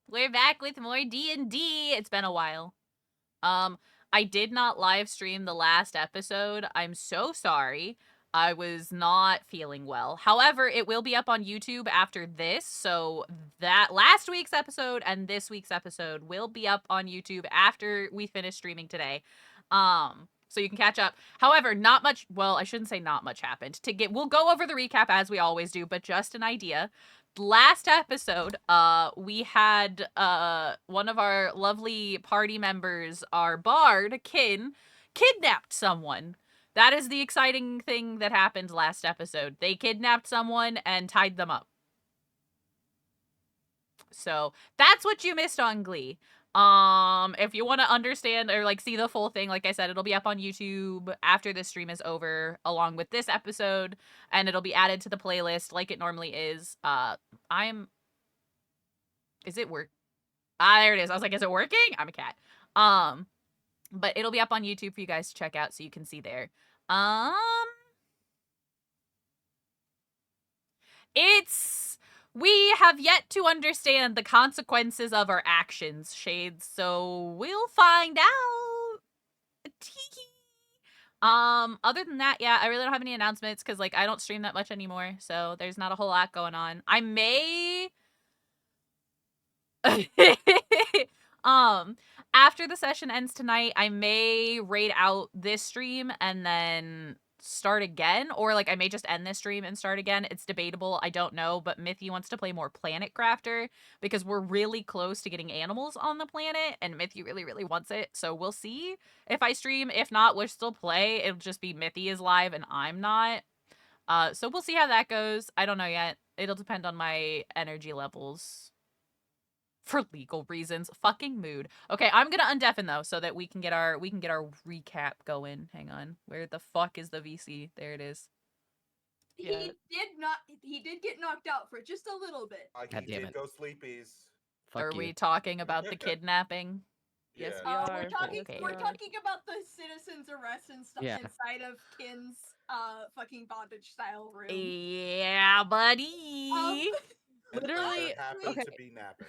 We're back with more D&D. It's been a while. I did not live stream the last episode. I'm so sorry. I was not feeling well. However, it will be up on YouTube after this, so that last week's episode and this week's episode will be up on YouTube after we finish streaming today. So you can catch up. However, not much, well, I shouldn't say not much happened. We'll go over the recap as we always do, but just an idea. Last episode, we had one of our lovely party members, our bard, kidnapped someone. That is the exciting thing that happened last episode. They kidnapped someone and tied them up. So that's what you missed on Glee. If you want to understand or like see the full thing, like I said, it'll be up on YouTube after this stream is over, along with this episode, and it'll be added to the playlist like it normally is. Is it work? Ah, there it is. I was like, is it working? I'm a cat. But it'll be up on YouTube for you guys to check out so you can see there. We have yet to understand the consequences of our actions, Shades, so we'll find out. Other than that, yeah, I really don't have any announcements because, like, I don't stream that much anymore, so there's not a whole lot going on. I may... After the session ends tonight, I may raid out this stream and then start again, or like I may just end this stream and start again. It's debatable. I don't know, but Mithy wants to play more Planet Crafter because we're really close to getting animals on the planet, and Mithy really, really wants it. So we'll see if I stream. If not, we'll still play. It'll just be Mithy is live and I'm not. So we'll see how that goes. I don't know yet. It'll depend on my energy levels. For legal reasons. Fucking mood. Okay, I'm gonna undeafen though, so that we can get our recap going. Hang on. Where the fuck is the VC? There it is. Yeah. He did get knocked out for just a little bit. God damn it. Go sleepies. Fuck are you. we talking about the kidnapping? Yes, we are. We're talking about the citizens arrest and stuff inside of Kin's fucking bondage style room. Yeah, buddy. Literally happened to be napping.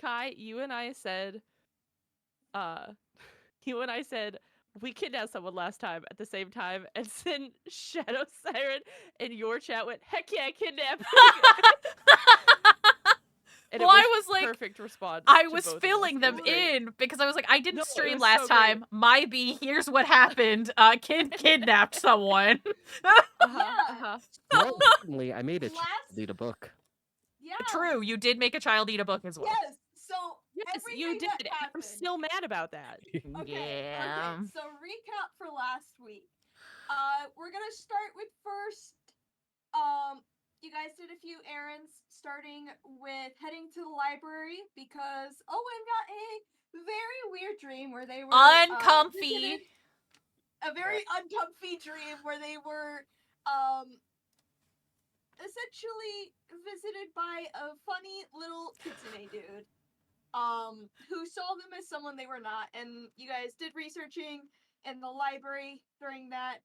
Kai, you and I said we kidnapped someone last time at the same time, and then Shadow Siren in your chat went, heck yeah, kidnapping. And well, I was like, perfect response. I was filling them in because I was like, I didn't stream last time. My B, here's what happened. Kid kidnapped someone. Well, certainly, I made a child eat a book. Yeah. True, you did make a child eat a book as well. Yes. So yes, you did. I'm still mad about that. Okay. So recap for last week. We're gonna start with first. You guys did a few errands, starting with heading to the library because Owen got a very weird dream where they were uncomfy. A very uncomfy dream where they were essentially visited by a funny little kitsune dude. Who saw them as someone they were not, and you guys did researching in the library during that.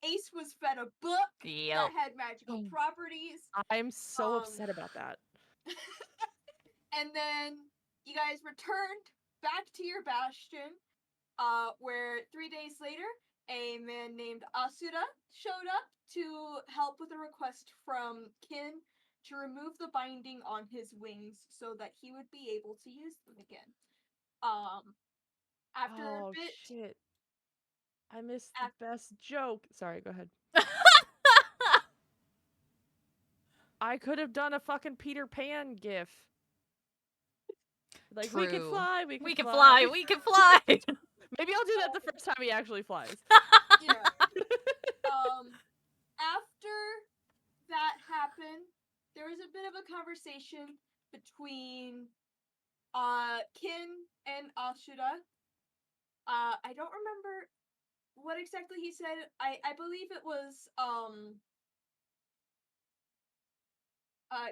Ace was fed a book that had magical properties. I'm so upset about that. And then you guys returned back to your bastion, where 3 days later, a man named Asura showed up to help with a request from Kin to remove the binding on his wings so that he would be able to use them again. After a bit... shit. I missed the best joke. Sorry, go ahead. I could have done a fucking Peter Pan gif. Like, True. we can fly, we can fly. Maybe I'll do that the first time he actually flies. Yeah. After that happened, there was a bit of a conversation between Kin and Ashura. I don't remember what exactly he said. I believe it was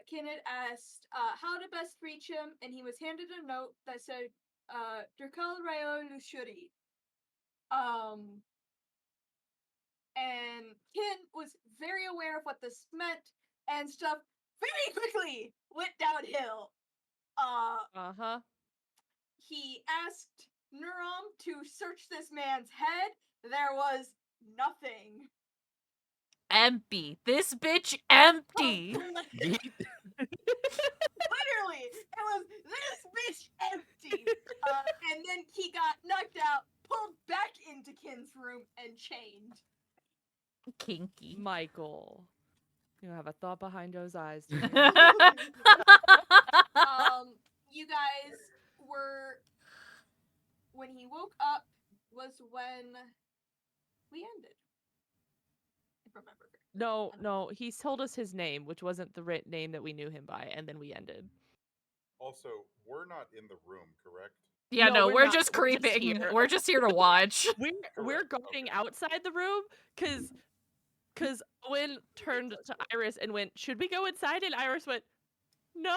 Kin had asked how to best reach him, and he was handed a note that said Drakal Rayo Lushuri. And Kin was very aware of what this meant, and stuff very quickly went downhill. Uh, he asked Nurom to search this man's head. There was nothing. Empty. This bitch empty. Literally, it was this bitch empty. And then he got knocked out, pulled back into Kin's room, and chained. Kinky. Michael, you have a thought behind those eyes. You guys were, when he woke up was when we ended. If I remember correctly. No, he told us his name, which wasn't the name that we knew him by, and then we ended. Also, we're not in the room, correct? Yeah, no, we're just not. We're just creeping. here. We're just here to watch. We're going outside the room because Owen turned to Iris and went, "Should we go inside?" And Iris went, "No."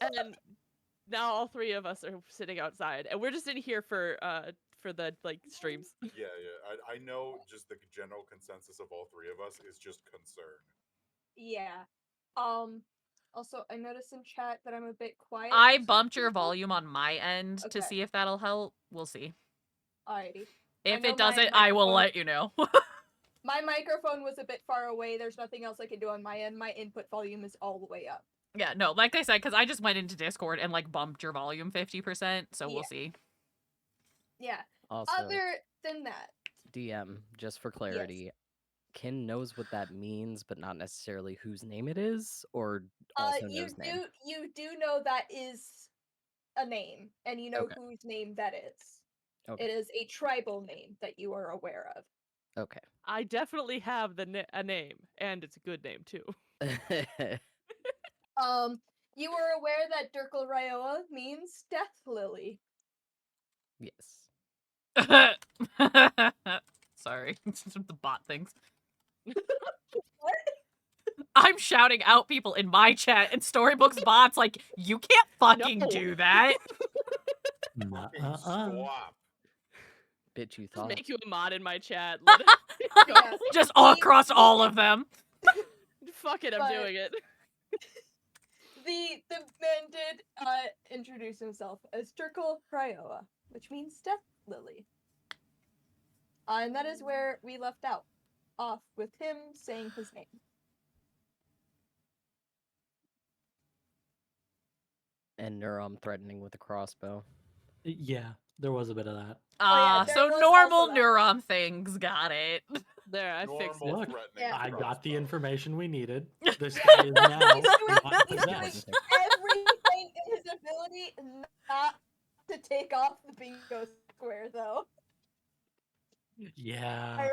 And now all three of us are sitting outside, and we're just in here for the streams. Yeah. I know just the general consensus of all three of us is just concern. Yeah. Also, I noticed in chat that I'm a bit quiet. I bumped your volume on my end to Okay. see if that'll help. We'll see. Alrighty. If know it doesn't, I will let you know. My microphone was a bit far away. There's nothing else I can do on my end. My input volume is all the way up. Yeah, no, like I said, because I just went into Discord and bumped your volume 50%, so we'll see. Yeah. Also, Other than that, DM, just for clarity, Kin knows what that means, but not necessarily whose name it is, or also knows name. You do know that is a name, and you know Okay. whose name that is. Okay. It is a tribal name that you are aware of. Okay. I definitely have a name, and it's a good name too. You were aware that Durkle Ryoa means death lily. Yes. Sorry, the bot things. What? I'm shouting out people in my chat, and Storybook's bots you can't fucking do that. Swap. Bitch, you Just thought. make you a mod in my chat. Yeah. Just all across all of them. Fuck it, I'm But- doing it. The man did introduce himself as Durkle Ryoa, which means death lily. And that is where we left off with him saying his name. And Nurom threatening with a crossbow. Yeah, there was a bit of that. there So was normal also that. Neuron things, got it. There, I fixed it. Normal Look, threatening. Yeah. I got the crossbow. information we needed. This guy is now He's doing not possessed. everything in his ability not to take off the bingo square, though. Yeah.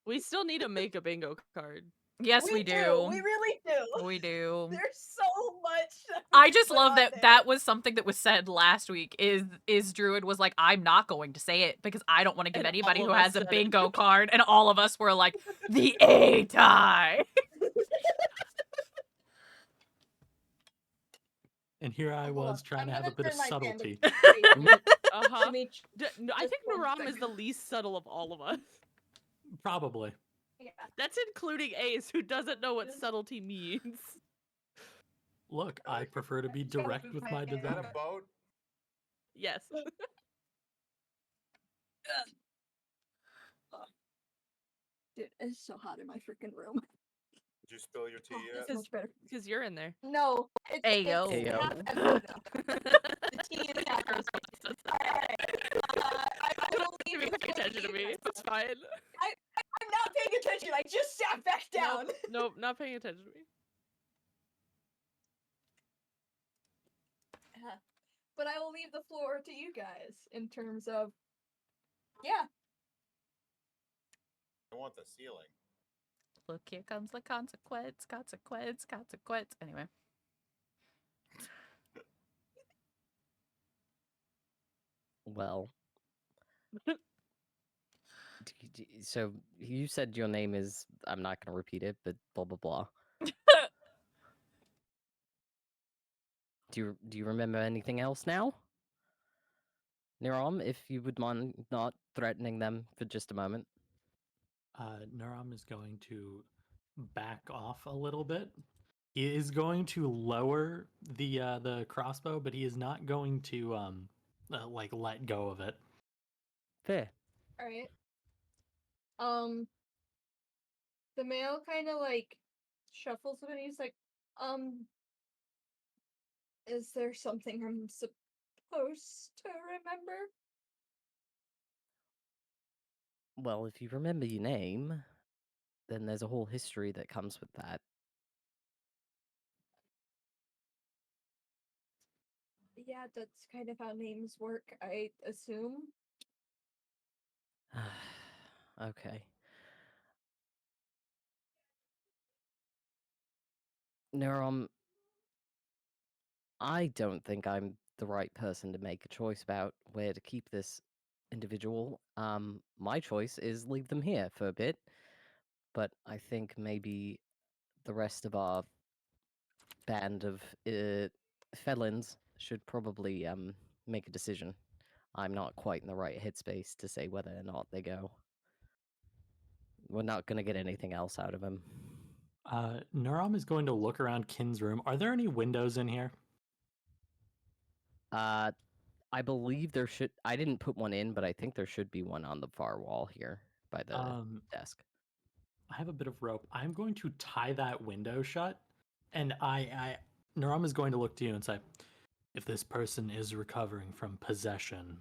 We still need to make a bingo card. Yes, we do. We really do. We do. There's so much. that I we just put love on that there. that was something that was said last week. Is Druid was like, I'm not going to say it because I don't want to give And anybody all who of us has a said it. bingo card, and all of us were like, the A tie. And here I Hold was on, trying I'm to have a gonna bit of turn my fan subtlety. to crazy. Uh-huh. Give me No, I just think one Naram is the second. least subtle of all of us. Probably. Yeah. That's including Ace, who doesn't know what subtlety means. Look, I prefer to be direct with my Is that design. a boat? Yes. Dude, it's so hot in my freaking room. Did you spill your tea Oh, yet? it's much better. Because you're in there. No, it's Ayo. it's Ayo. half empty now. The tea is half empty. Alright, I will You leave pay attention to me. It's fine. I'm not paying attention. I just sat back down. Nope, not paying attention to me. But I will leave the floor to you guys in terms of, yeah. I want the ceiling. Look, here comes the consequence. Anyway. Well. So you said your name is. I'm not going to repeat it, but blah blah blah. Do you remember anything else now? Niram, if you would mind not threatening them for just a moment. Nuram is going to back off a little bit He is going to lower the crossbow, but he is not going to like let go of it. Fair. All right. The male kind of like shuffles it and he's like, is there something I'm supposed to remember? Well, if you remember your name, then there's a whole history that comes with that. Yeah, that's kind of how names work, I assume. Okay. Neurom, I don't think I'm the right person to make a choice about where to keep this individual. My choice is leave them here for a bit, but I think maybe the rest of our band of felons should probably make a decision. I'm not quite in the right headspace to say whether or not they go. We're not going to get anything else out of him. Nurom is going to look around Kin's room. Are there any windows in here? I believe there should. I didn't put one in, but I think there should be one on the far wall here by the desk. I have a bit of rope. I'm going to tie that window shut, and Nurom is going to look to you and say, if this person is recovering from possession,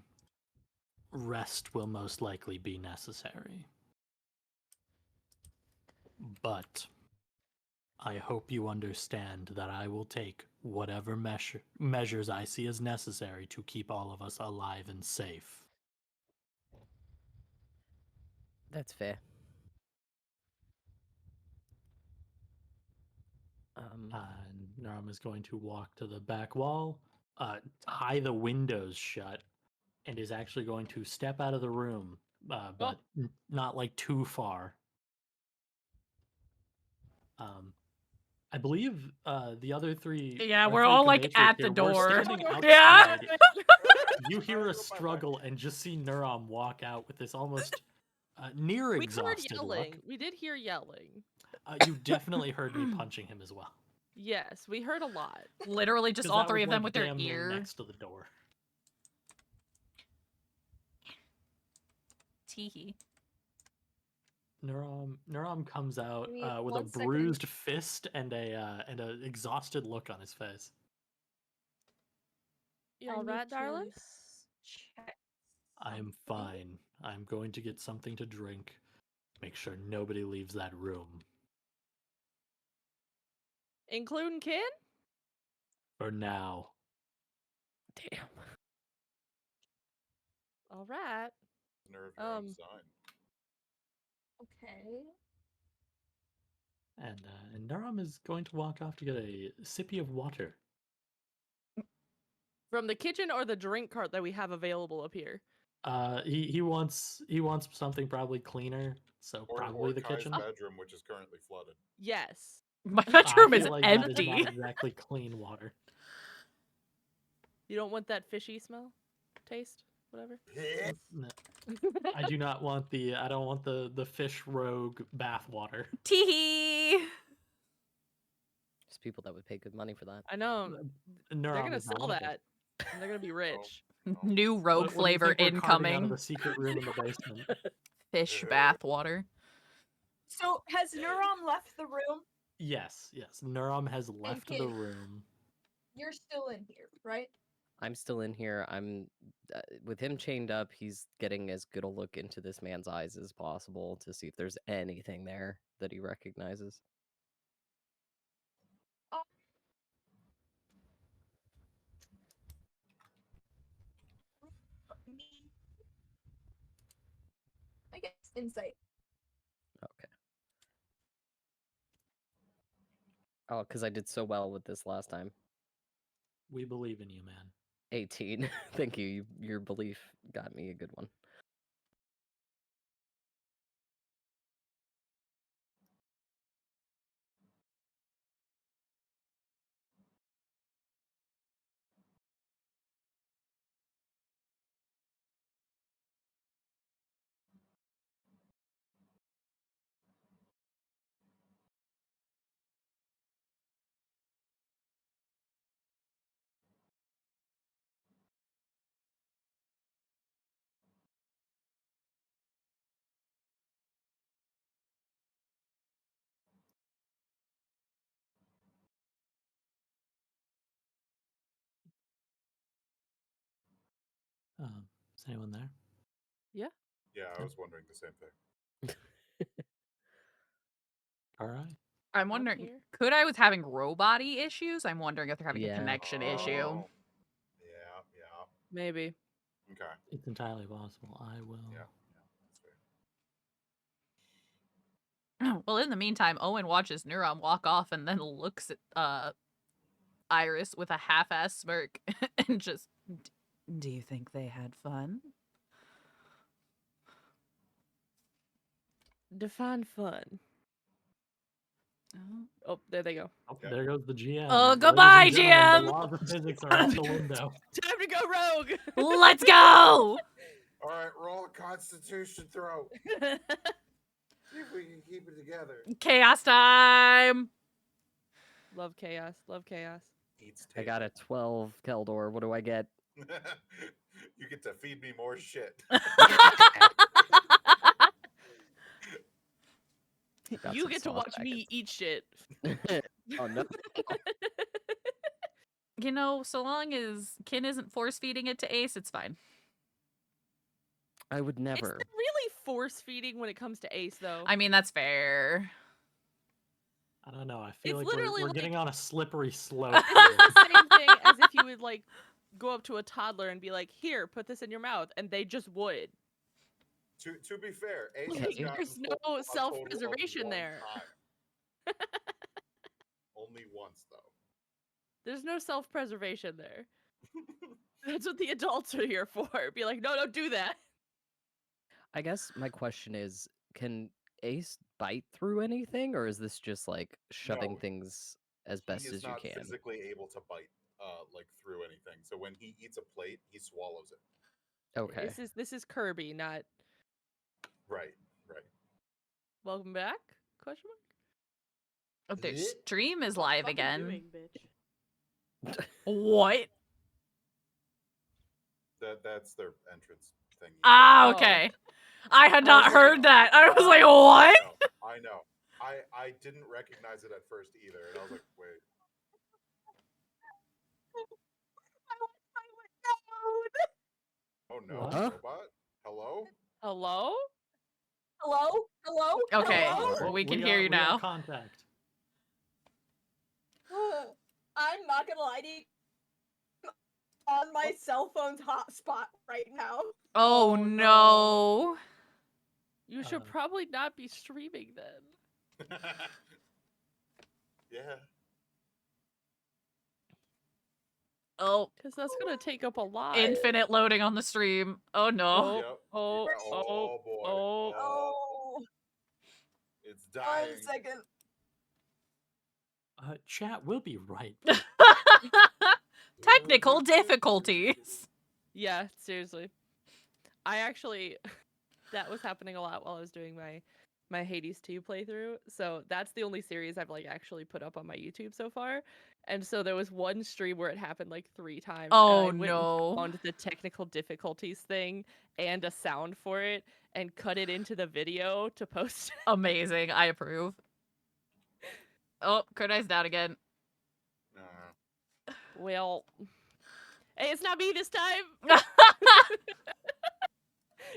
rest will most likely be necessary. But I hope you understand that I will take whatever measures I see as necessary to keep all of us alive and safe. That's fair. Nurom is going to walk to the back wall, tie the windows shut, and is actually going to step out of the room, but not like too far. I believe the other three. Yeah, our we're three all like compatriots at here, the door. We're standing Yeah. outside. You hear a struggle and just see Nurom walk out with this almost near We heard exhausted yelling. look. We did hear yelling. You definitely heard me punching him as well. Yes, we heard a lot. Literally just 'Cause all that three was, of them like, with their damn near ear. next to the door. Teehee. Nurom comes out Give me with a 1 second. bruised fist and a exhausted look on his face. You I all need right, to darling? check I am something. fine. I'm going to get something to drink. Make sure nobody leaves that room. Including Ken? For now. Damn. All right. Nerve your own sign. Okay. And Nurom is going to walk off to get a sippy of water. From the kitchen or the drink cart that we have available up here? He wants something probably cleaner, so probably Or the Kai's kitchen. bedroom, which is currently flooded. Yes. My I bedroom is feel like empty. that is not exactly clean water. You don't want that fishy smell? Taste? Whatever? No. I do not want the. I don't want the fish rogue bath water. Teehee. There's people that would pay good money for that. I know. They're Nurom gonna is not sell one of them. that. And they're gonna be rich. New rogue What do you flavor think we're carving out of incoming. the secret room in the basement? Fish bath water. So has Neuron left the room? Yes. Nurom has left the Kin, room. you're still in here, right? I'm still in here. I'm with him chained up. He's getting as good a look into this man's eyes as possible to see if there's anything there that he recognizes. Oh. I guess insight. Okay. Oh, because I did so well with this last time. We believe in you, man. 18. Thank you. Your belief got me a good one. Is anyone there? Yeah, I was wondering the same thing. All right. I'm wondering, here. could I was having robot-y issues? I'm wondering if they're having a Yeah. connection issue. Oh, yeah, yeah. Maybe. Okay. It's entirely possible. I will. Yeah, that's fair. Well, in the meantime, Owen watches Neuron walk off and then looks at Iris with a half-ass smirk and just, do you think they had fun? Define fun. Oh, there they go. Oh, Yeah. there goes the GM. Oh, Ladies goodbye, and gentlemen, GM! The laws of physics are out the window. Time to go rogue. Let's go! All right, roll a Constitution throw. See if we can keep it together. Chaos time! Love chaos. Love chaos. Eats I got a 12, Keldor. What do I get? You get to feed me more shit. Got You some get to sauce watch packets. me eat shit. Oh no. You know, so long as Kin isn't force-feeding it to Ace, it's fine. I would It's never. not really force feeding when it comes to Ace, though. I mean, that's fair. I don't know. I feel It's like literally we're getting like- on a slippery slope. It's here. like the same thing as if you would like go up to a toddler and be like, "Here, put this in your mouth," and they just would. To be fair, Ace Like, has gotten there's full no a total of self-preservation one there. time. Only once, though. There's no self-preservation there. That's what the adults are here for. Be like, no, don't do that. I guess my question is, can Ace bite through anything, or is this just like shoving No, things as He best is as you not can? physically able to bite, like through anything. So when he eats a plate, he swallows it. Okay. This is Kirby, not Right, right. welcome back? Question mark. Oh, their Blech. stream is What live fucking again. doing, bitch? What? That's their entrance thing. Ah, Oh. okay. I had I not was heard like- that. I was like, what? I know. I didn't recognize it at first either, and I was like, wait. Oh no, What? robot? Hello? Hello? Hello? Hello? Okay, Hello? well, we can got- hear you we got now. Contact. I'm not gonna lie to you. On my cell phone's hotspot right now. Oh, Oh, no. You should probably not be streaming then. Yeah. Oh, Because that's gonna take up a lot. infinite loading on the stream. Oh, no. Oh, Yep. oh, Yeah, oh, boy. oh. Oh, It's dying. 1 second. Chat, we'll be right. Technical difficulties. Yeah, seriously. I actually, that was happening a lot while I was doing my Hades 2 playthrough. So that's the only series I've like actually put up on my YouTube so far. And so there was one stream where it happened like 3 times. Oh, and I went no. and found the technical difficulties thing and a sound for it and cut it into the video to post. Amazing. I approve. Oh, Kurtai's down again. Well, hey, it's not me this time.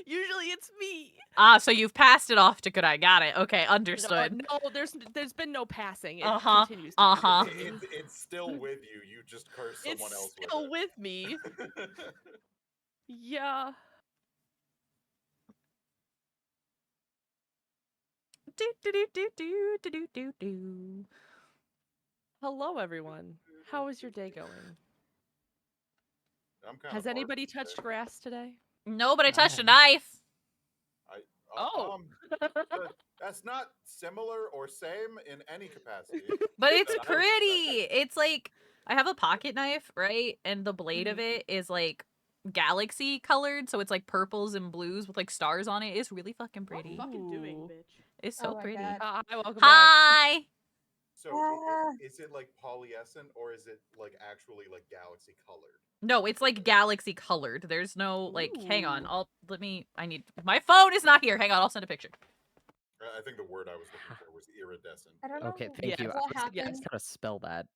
Usually it's me. Ah, so you've passed it off to Kurai. Got it. Okay, understood. No, there's been no passing. It Uh-huh, continues. uh-huh. It's still with you. You just curse someone It's else still with with me. it. Yeah. Do, do, do, do, do, do, do, do, do. Hello, everyone. How is your day going? I'm kinda Has bored, anybody to be fair. touched grass today? No, but I touched a haven't. knife. Oh. That's not similar or same in any capacity. But it's that I pretty. respect. It's like, I have a pocket knife, right? And the blade of Mhm. it is like galaxy colored. So it's like purples and blues with like stars on it. It's really fucking What pretty. fucking doing, Ooh. bitch? It's so Oh my pretty. God. Hi, welcome back. Hi. So is it like polyescent or is it like actually like galaxy colored? No, it's like galaxy colored. There's no like, hang on. Ooh. My phone is not here. Hang on, I'll send a picture. I think the word I was looking for was iridescent. I don't know Okay, thank you. Yes. I what was happened. trying to spell that.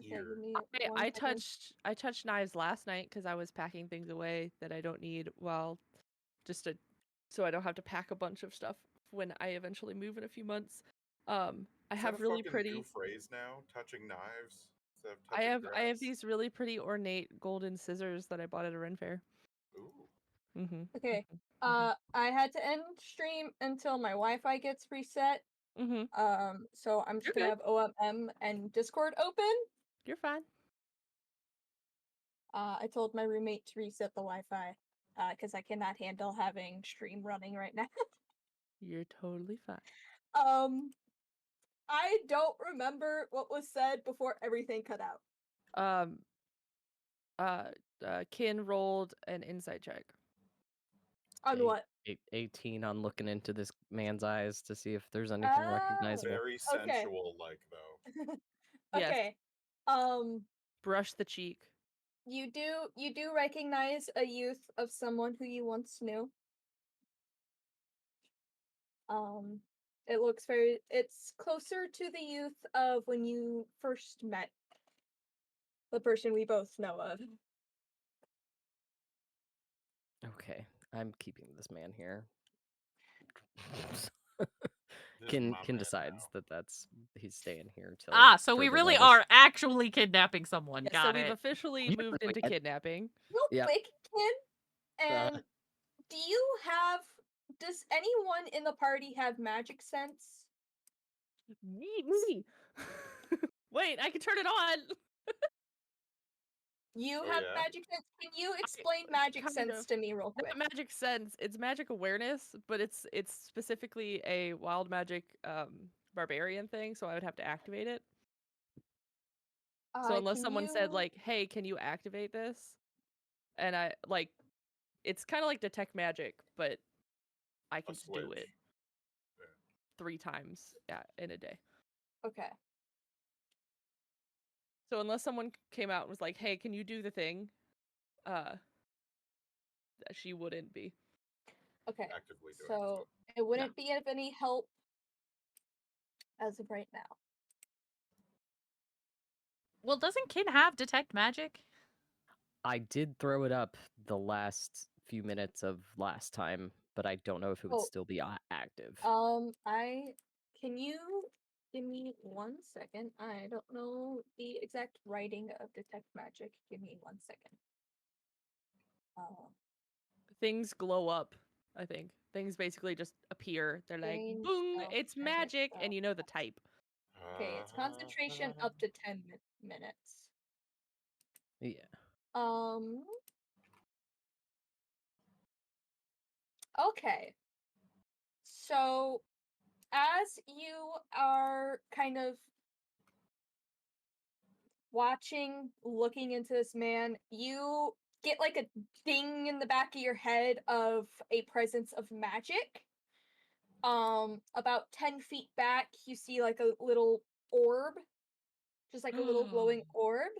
Okay, ear. give me one I second. touched knives last night because I was packing things away that I don't need. Well, just to so I don't have to pack a bunch of stuff when I eventually move in a few months. I Is have that a really fucking pretty. new phrase now? Touching knives instead of I touching have grass? these really pretty ornate golden scissors that I bought at a Ren fair. Ooh. Mm-hmm. Okay. I had to end stream until my Wi-Fi gets reset. Mm-hmm. So I'm just You're gonna good. have OMM and Discord open. You're fine. I told my roommate to reset the Wi-Fi, because I cannot handle having stream running right now. You're totally fine. I don't remember what was said before everything cut out. Kin rolled an insight check. On Eight- what? 18 on looking into this man's eyes to see if there's anything recognizable. Very Okay. sensual, like though. Yes. Okay. Brush the cheek. You do recognize a youth of someone who you once knew. It's closer to the youth of when you first met the person we both know of. Okay, I'm keeping this man here. This is Kin my Kin man decides now. that he's staying here till So we further really notice. are actually kidnapping someone. Yeah, so Got we've it. officially You moved know, into kidnapping. Real Yep. quick, Kin, Uh, and does anyone in the party have magic sense? Me. Wait, I can turn it on. You Oh, have yeah? magic sense? Can you explain magic kind sense of. to me real quick? Not magic sense. It's magic awareness, but it's specifically a wild magic barbarian thing, so I would have to activate it. So unless Can someone said you- like, "Hey, can you activate this?" and I like, it's kind of like detect magic, but I A can just switch. do it Yeah. 3 times in a day. Okay. So unless someone came out and was like, "Hey, can you do the thing?" She wouldn't be. Okay. Actively doing So it wouldn't be of any help as of right now. Well, doesn't Kin have detect magic? I did throw it up the last few minutes of last time, but I don't know if it would Oh. still be active. Can you give me 1 second? I don't know the exact writing of detect magic. Give me 1 second. Things glow up, I think. Things basically just appear. They're like, Range boom, of it's magic, spell. and you know the type. Okay, it's concentration up to 10 minutes. Yeah. Okay. So, as you are kind of looking into this man, you get like a ding in the back of your head of a presence of magic. About 10 feet back, you see like a little orb, just like a little glowing orb.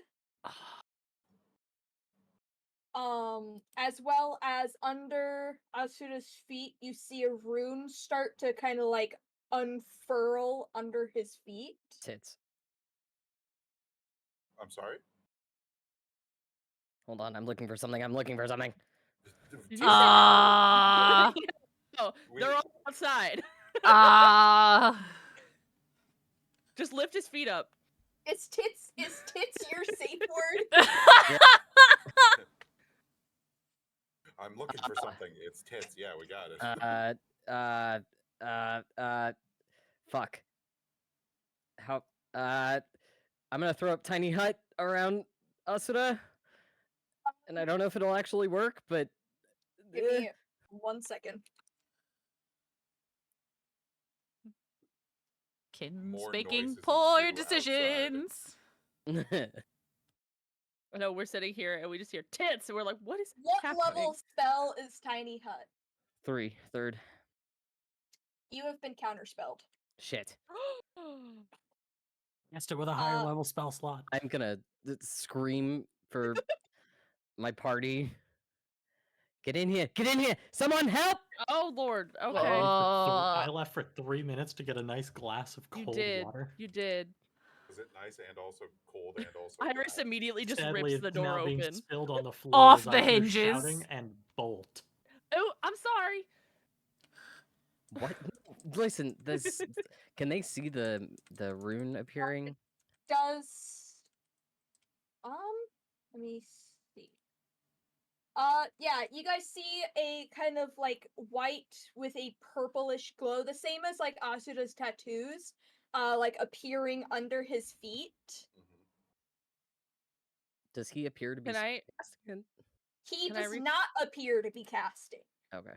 As well as under Asuda's feet, you see a rune start to kind of like unfurl under his feet. Tits. I'm sorry? Hold on, I'm looking for something. Did you say Ah. Oh, they're all outside. Just lift his feet up. Is tits your safe word? I'm looking for something. It's tits. Yeah, we got it. Fuck. How, I'm gonna throw up tiny hut around Asura, and I don't know if it'll actually work, but... Give me 1 second. Kin's More making noises poor ensue decisions. I know we're sitting here and we just hear tits, and we're like, what is What happening? level spell is Tiny Hut? 3, third. You have been counterspelled. Shit. Guessed it with a higher level spell slot. I'm gonna scream for my party. Get in here! Get in here! Someone help! Oh lord. Okay. I left for 3 minutes to get a nice glass of You cold did. water. You did. Is it nice and also cold and also Iris dry? immediately just Sadly, rips the it's door now being open. spilled on the floor Off as the I hear hinges. shouting and bolt. Oh, I'm sorry. What? Listen, there's. Can they see the rune appearing? Does let me see. Yeah, you guys see a kind of like white with a purplish glow, the same as like Asuda's tattoos, like appearing under his feet. Mhm. Does he appear to be Can I? casting it? He Can I does reach- not appear to be casting. Okay.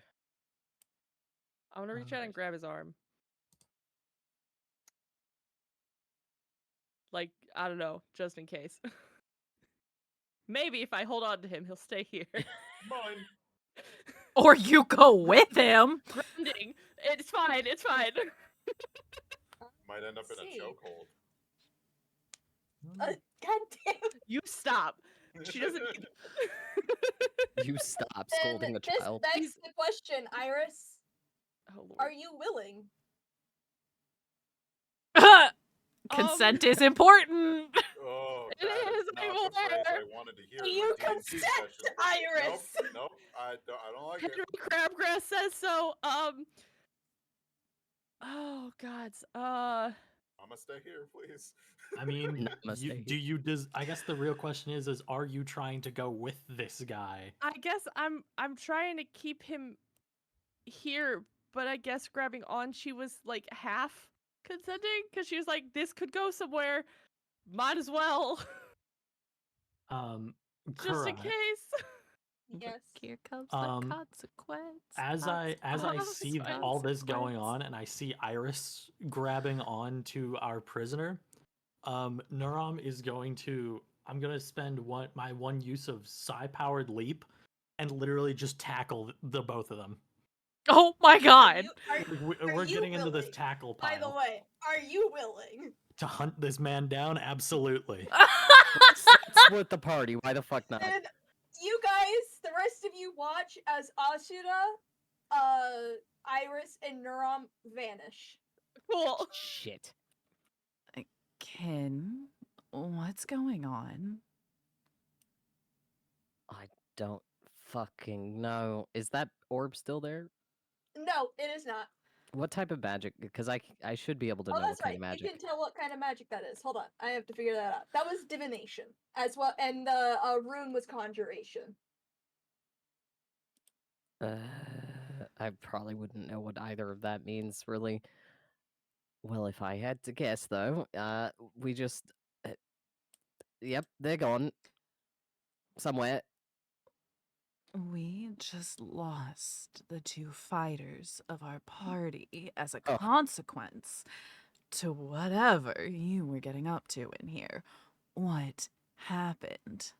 I want to reach out and grab his arm. Like, I don't know, just in case. Maybe if I hold on to him, he'll stay here. Mine. Or you go with him. Grounding. It's fine. It's fine. Might end up in a See. chokehold. God damn. You stop. She doesn't need You stop Then scolding a this child. begs the question, Iris. Oh, Lord. Are you willing? Consent is important. Oh, It that is, is I'm not the phrase aware. I wanted to hear Do in you my D&D consent, session. Iris? Nope, I don't like it. Henry Crabgrass says so. Oh, gods. I'm gonna stay here, please. I mean, Namaste. I guess the real question is are you trying to go with this guy? I guess I'm trying to keep him here, but I guess grabbing on, she was like half consenting because she was like, "This could go somewhere. Might as well, just in Kura, case." Yes. Here comes Um, the consequence. as I see all this going Consequence. on and I see Iris grabbing on to our prisoner, Nuram is going to I'm gonna spend my one use of psi-powered leap and literally just tackle the both of them. Oh my god. We're you getting into this willing? tackle By the pile. way, are you willing? To hunt this man down, absolutely. Let's split the party. Why the fuck not? And you guys, the rest of you watch as Asuda, Iris, and Nuram vanish. Cool. Shit. Ken, what's going on? I don't fucking know. Is that orb still there? No, it is not. What type of magic? Because I should be able to Oh, know what that's kind right. of magic. You can tell what kind of magic that is. Hold on, I have to figure that out. That was divination as well, and the rune was conjuration. I probably wouldn't know what either of that means, really. Well, if I had to guess, though, we just... yep, they're gone. Somewhere. We just lost the two fighters of our party as a Oh. consequence to whatever you were getting up to in here. What happened?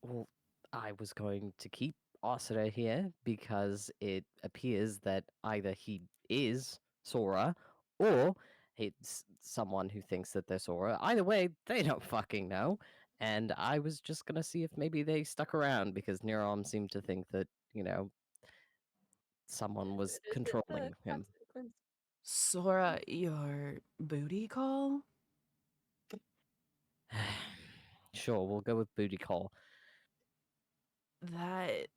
Well, I was going to keep Osira here because it appears that either he is Sora or it's someone who thinks that they're Sora. Either way, they don't fucking know. And I was just gonna see if maybe they stuck around because Niram seemed to think that, someone was It is the controlling him. consequence. Sora, your booty call? Sure, we'll go with booty call. That...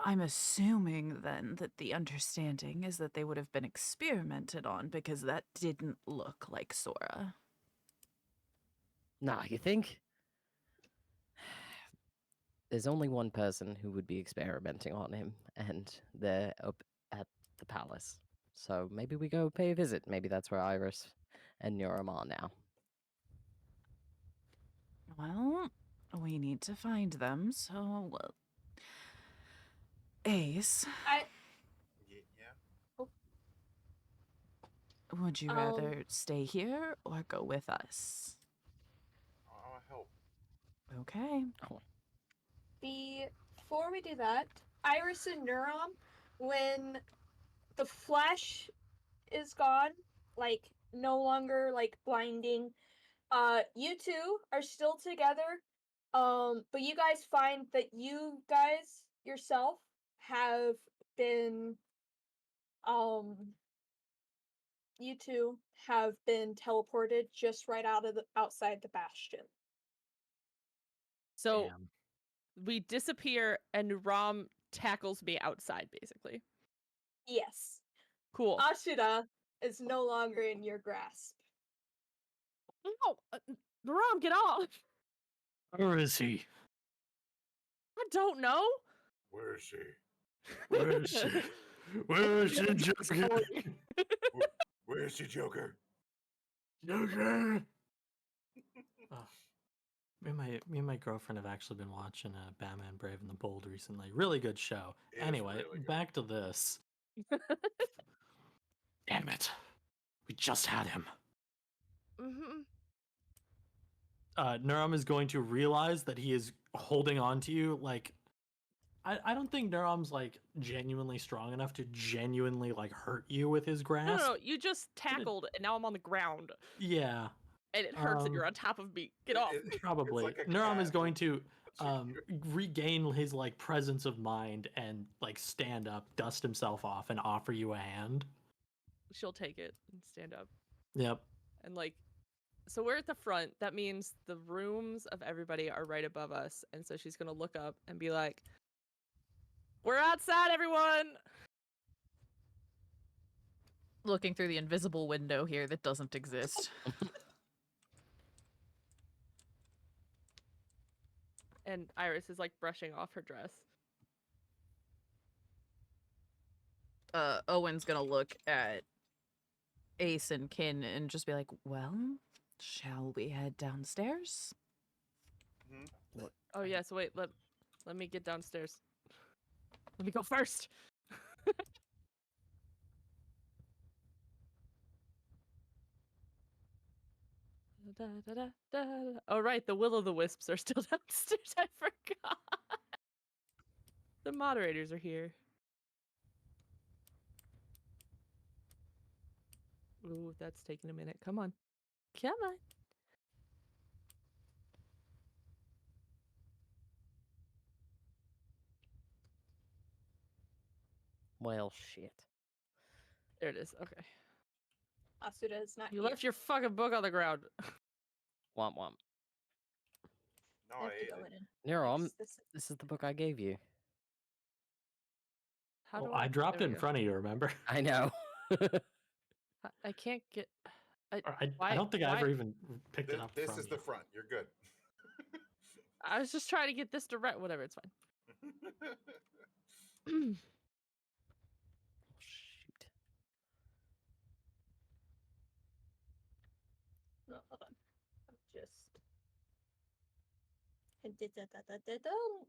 I'm assuming then that the understanding is that they would have been experimented on because that didn't look like Sora. Nah, you think? There's only one person who would be experimenting on him, and they're up at the palace. So maybe we go pay a visit. Maybe that's where Iris and Nuram are now. Well, we need to find them, so... Ace, Yeah. would you rather stay here or go with us? I'll help. Okay. Before we do that, Iris and Nuram, when the flash is gone, like no longer like blinding, you two are still together. But you guys find that you guys yourself have been you two have been teleported just right outside the bastion. So Damn. we disappear and Rom tackles me outside, basically. Yes. Cool. Ashura is no longer in your grasp. No, Rom, get off. Where is he? I don't know. Where is she? Where is she? Where is she, Joker? Where is she, Joker? Joker! Oh. Me and my girlfriend have actually been watching Batman Brave and the Bold recently. Really good show. It is Anyway, really good. back to this. Damn it. We just had him. Mm-hmm. Nurum is going to realize that he is holding on to you. Like, I don't think Nurum's like genuinely strong enough to genuinely like hurt you with his grasp. No, you just tackled and now I'm on the ground. Yeah. And it hurts that you're on top of me. Get off. Probably. It's like a Nurum is cat going to touching you. regain his like presence of mind and like stand up, dust himself off, and offer you a hand. She'll take it and stand up. Yep. And like, so we're at the front. That means the rooms of everybody are right above us. And so she's going to look up and be like, we're outside, everyone. Looking through the invisible window here that doesn't exist. And Iris is like brushing off her dress. Owen's gonna look at Ace and Kin and just be like, well, shall we head downstairs? Mhm. Oh, yeah. So wait, let me get downstairs. Let me go first. Da, da, da, da, da. Oh, right. The will-o'-the-wisps are still downstairs. I forgot. The moderators are here. Ooh, that's taking a minute. Come on. Come on. Well, shit. There it is. Okay. Asuda is not You here. left your fucking book on the ground. Womp womp. No, I I have to ate go it. in and Nurum, fix this. this is the book I gave you. How do I dropped it there in we go. front of you, remember? I know. I can't get. I don't think I why- ever even picked it up This from is you. the front. You're good. I was just trying to get this direct. Whatever, it's fine. Shoot. No, hold on. I'm just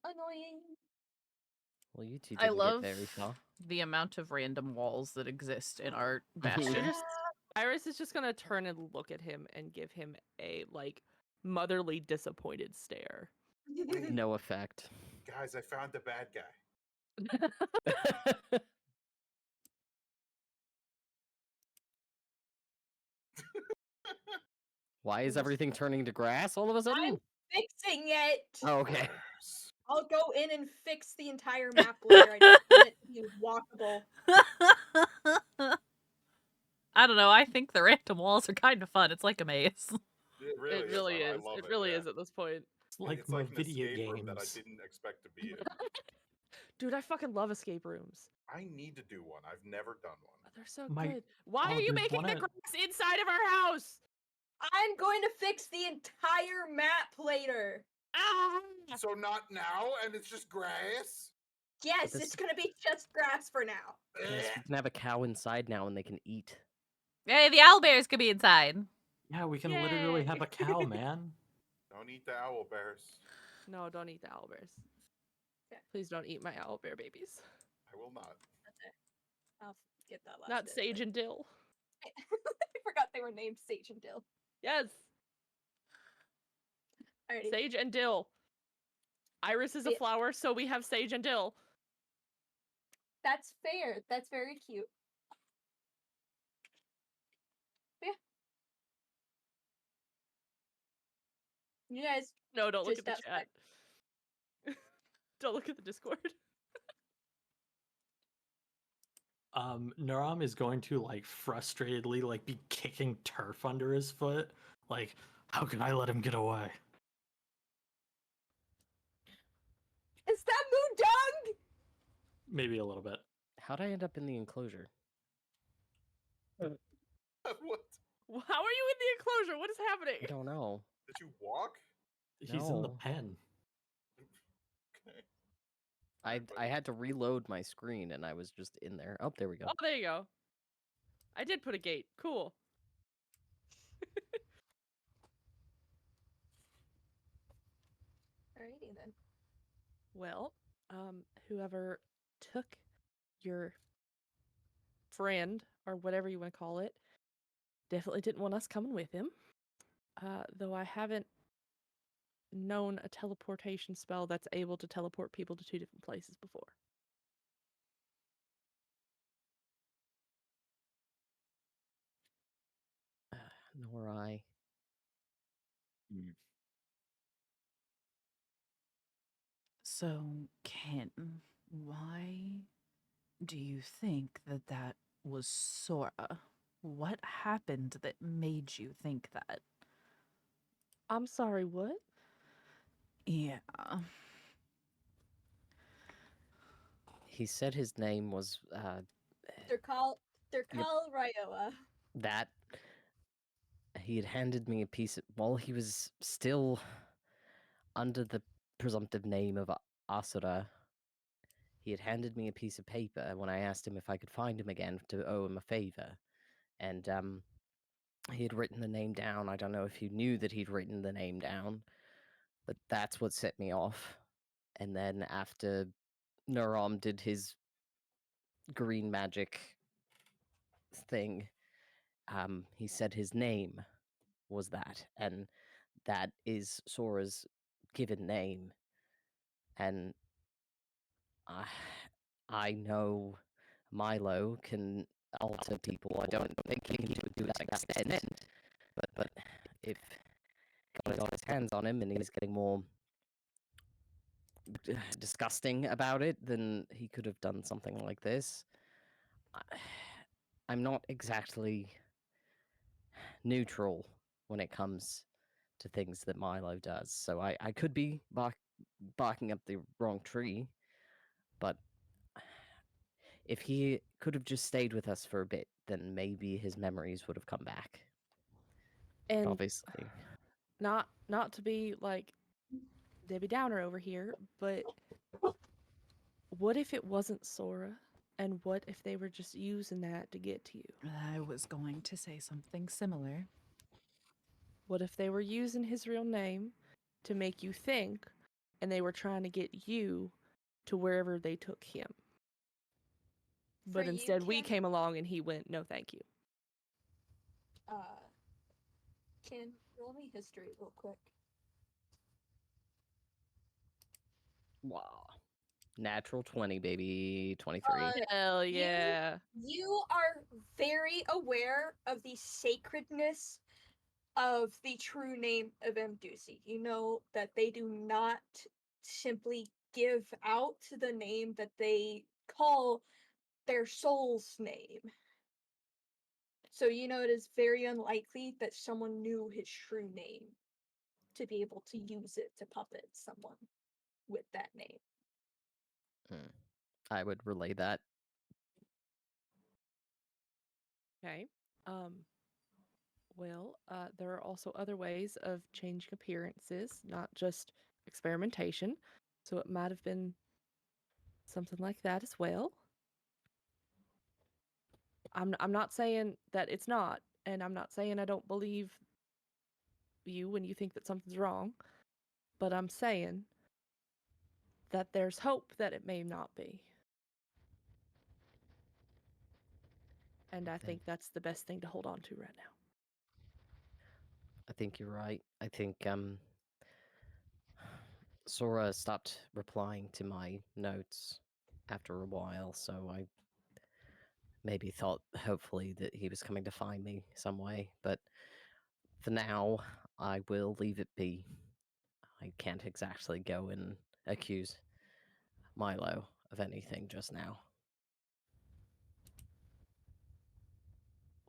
annoying. Well, you two I didn't love get very far. the amount of random walls that exist in our bastion. Iris is just gonna turn and look at him and give him a like motherly disappointed stare. Wait, No effect. guys, I found the bad guy. Why is everything turning to grass all of a sudden? I'm fixing it. Oh, okay. Yes. I'll go in and fix the entire map later. I just want it to be walkable. I don't know. I think the random walls are kind of fun. It's like a maze. It really, It really I is. love It really yeah. is at this point. It's like It's my like an video escape room that I games. didn't expect to be in. Dude, I fucking love escape rooms. I need to do one. I've never done one. Oh, they're so My- good. Why oh, are you there's making one the at- grass inside of our house? I'm going to fix the entire map later. Ah! So not now, and it's just grass. Yes, this- it's gonna be just grass for now. Yes, we can have a cow inside now and they can eat. Hey, the owlbears could be inside. Yeah, we can literally have Yay. a cow, man. Don't eat the owl bears. No, don't eat the owlbears. Okay. Please don't eat my owlbear babies. I will not. Okay. I'll get that last Not bit, Sage but- and Dill. I forgot they were named Sage and Dill. Yes, Alrighty. Sage and Dill. Iris is a Yeah. flower, so we have Sage and Dill. That's fair. That's very cute. Yeah. You guys, No, don't look Just at the chat. Don't look at the Discord. Nuram is going to like frustratedly like be kicking turf under his foot. Like, how can I let him get away? Is that Moo Dung? Maybe a little bit. How'd I end up in the enclosure? What? How are you in the enclosure? What is happening? I don't know. Did you walk? He's in the No. pen. Okay. I had to reload my screen and I was just in there. Oh, there we go. Oh, there you go. I did put a gate. Cool. Alrighty then. Well, whoever took your friend or whatever you want to call it definitely didn't want us coming with him. Though I haven't known a teleportation spell that's able to teleport people to 2 different places before. Nor I. So, Ken, why do you think that that was Sora? What happened that made you think that? I'm sorry, what? Yeah. He said his name was They're called Ryoa. that. He had handed me a piece while he was still under the presumptive name of Asura. He had handed me a piece of paper when I asked him if I could find him again to owe him a favor. And he had written the name down. I don't know if you knew that he'd written the name down, but that's what set me off. And then after Nuram did his green magic thing, he said his name was that, and that is Sora's given name. And I know Milo can alter people. I don't think he can do it to that extent, but if God got his hands on him and he's getting more disgusting about it, then he could have done something like this. I'm not exactly neutral when it comes to things that Milo does, so I could be barking up the wrong tree, but if he could have just stayed with us for a bit, then maybe his memories would have come back. And Obviously. not to be like Debbie Downer over here, but what if it wasn't Sora? And what if they were just using that to get to you? I was going to say something similar. What if they were using his real name to make you think, and they were trying to get you to wherever they took him? But For you, instead, we Ken, came along and he went, no, thank you. Ken, roll me history real quick. Wow. Natural 20, baby. 23. Hell you- yeah. You are very aware of the sacredness of the true name of Mdusi. You know that they do not simply give out the name that they call their soul's name. So you know it is very unlikely that someone knew his true name to be able to use it to puppet someone with that name. I would relay that. Okay. Well, there are also other ways of changing appearances, not just experimentation. So it might have been something like that as well. I'm not saying that it's not, and I'm not saying I don't believe you when you think that something's wrong, but I'm saying that there's hope that it may not be. And I Then think that's the best thing to hold on to right now. I think you're right. I think Sora stopped replying to my notes after a while, so I maybe thought hopefully that he was coming to find me some way, but for now I will leave it be. I can't exactly go and accuse Milo of anything just now.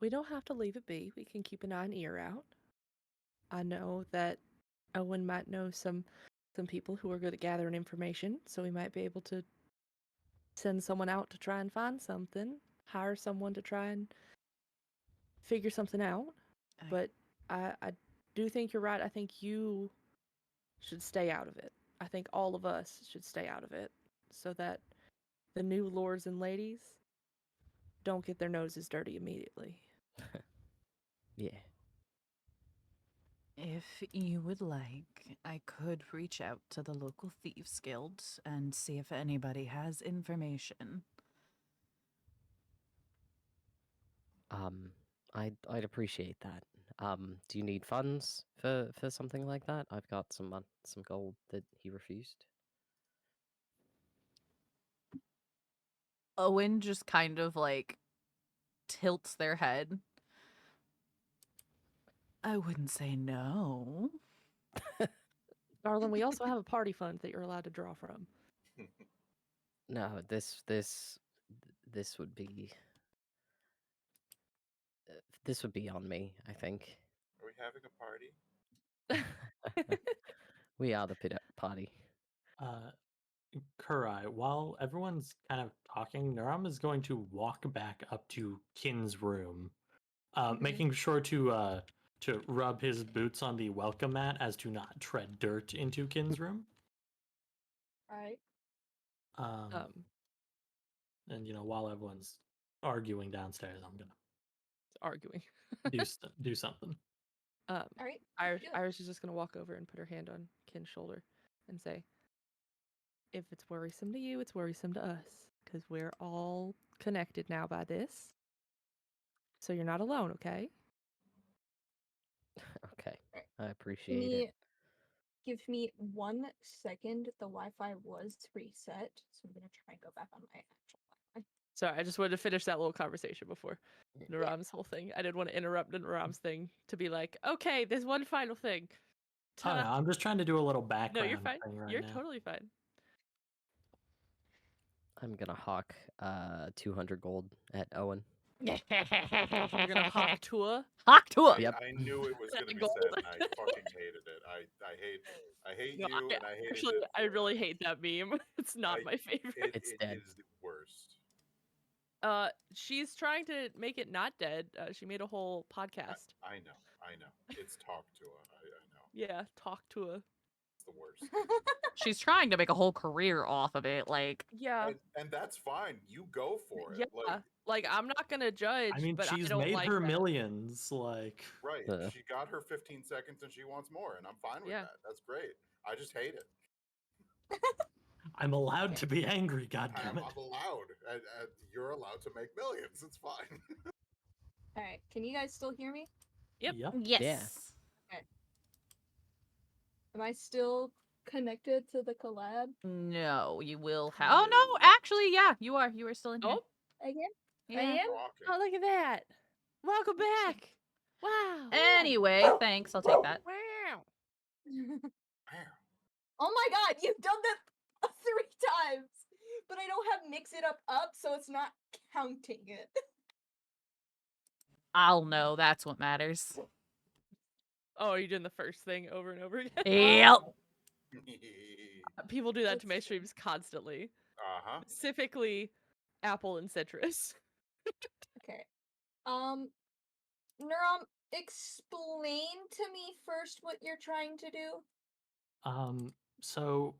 We don't have to leave it be. We can keep an eye and ear out. I know that Owen might know some people who are good at gathering information, so we might be able to send someone out to try and find something, hire someone to try and figure something out. But I do think you're right. I think you should stay out of it. I think all of us should stay out of it so that the new lords and ladies don't get their noses dirty immediately. Yeah. If you would like, I could reach out to the local Thieves Guild and see if anybody has information. I'd appreciate that. Do you need funds for something like that? I've got some gold that he refused. Owen just kind of like tilts their head. I wouldn't say no. Darling, we also have a party fund that you're allowed to draw from. No, this would be this would be on me, I think. Are we having a party? We are the party. Kurai, while everyone's kind of talking, Naram is going to walk back up to Kin's room, making sure to rub his boots on the welcome mat as to not tread dirt into Kin's room. Right. And while everyone's arguing downstairs, I'm gonna Arguing. do something. All right. Iris is just gonna walk over and put her hand on Ken's shoulder and say, "If it's worrisome to you, it's worrisome to us, because we're all connected now by this. So you're not alone, okay?" Okay, Right. I appreciate it. Give me 1 second. The Wi-Fi was reset, so I'm gonna try and go back on my actual Wi-Fi. Sorry, I just wanted to finish that little conversation before Naram's whole thing. I didn't want to interrupt Naram's thing to be like, "Okay, there's one final thing." Oh, no, I'm just trying to do a little No, background you're fine. thing right You're now. totally fine. I'm gonna hawk 200 gold at Owen. You're gonna hawk Tua. Hawk to it. Yep. I knew it was going to be Gold. said, and I fucking hated it. I hate No, you, and I hated Actually, it. I for really it. hate that meme. It's not my favorite. It's It dead. is the worst. She's trying to make it not dead. She made a whole podcast. I know. It's talk to her. I know. Yeah, talk to her. It's the worst. She's trying to make a whole career off of it. Like, Yeah. And that's fine. You go for it. Yeah. Like I'm not gonna judge, I mean, but she's I don't made like her that. millions. Like, right. She got her 15 seconds and she wants more, and I'm fine with Yeah. that. That's great. I just hate it. I'm allowed to be angry. God I'm damn it! allowed. You're allowed to make millions. It's fine. All right. Can you guys still hear me? Yep. yes. Yeah. Am I still connected to the collab No, you will have. Oh no, actually, yeah, you are. You are still in here. Oh, again? Yeah. I am. Rocking. oh, look at that! Welcome back. Wow. Anyway, thanks. I'll take that. Wow. Oh my god, you've done that 3 times, but I don't have mix it up, so it's not counting it. I'll know. That's what matters. Oh, are you doing the first thing over and over again? Yep. People do that to my streams constantly. Uh-huh. Specifically, Apple and Citrus. Okay. Neuron, explain to me first what you're trying to do. So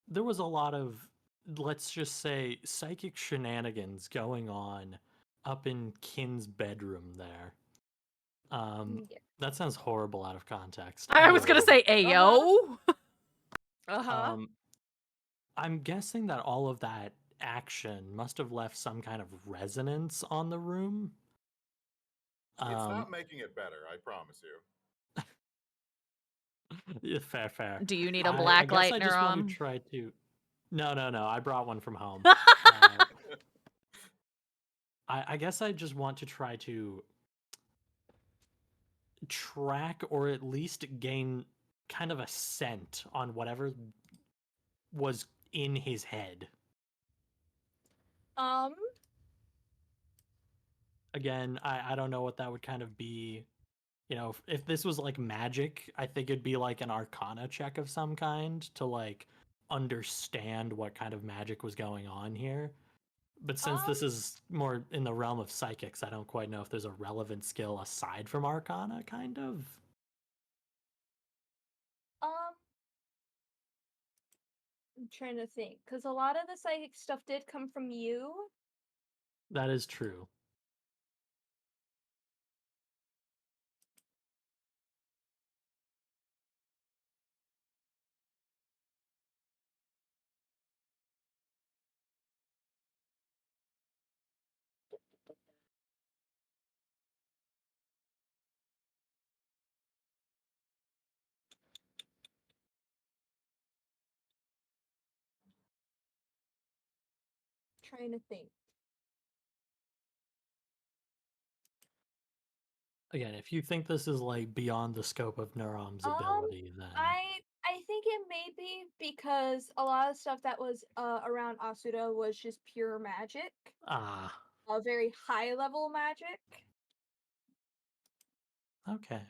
there was a lot of, let's just say, psychic shenanigans going on up in Kin's bedroom there. Yeah. That sounds horrible out of context. I was gonna say Ayo. Uh-huh. I'm guessing that all of that action must have left some kind of resonance on the room. It's not making it better, I promise you. Yeah, fair. Do you need a I black guess light, I just want Neuron? to try to. No. I brought one from home. I guess I just want to try to track or at least gain kind of a scent on whatever was in his head. Again, I don't know what that would kind of be. You know, if this was like magic, I think it'd be like an arcana check of some kind to like understand what kind of magic was going on here. But since this is more in the realm of psychics, I don't quite know if there's a relevant skill aside from arcana, kind of. I'm trying to think, because a lot of the psychic stuff did come from you. That is true. Trying to think. Again, if you think this is like beyond the scope of Neurom's ability, then I think it may be because a lot of stuff that was around Asuda was just pure magic, ah, a very high level magic. okay.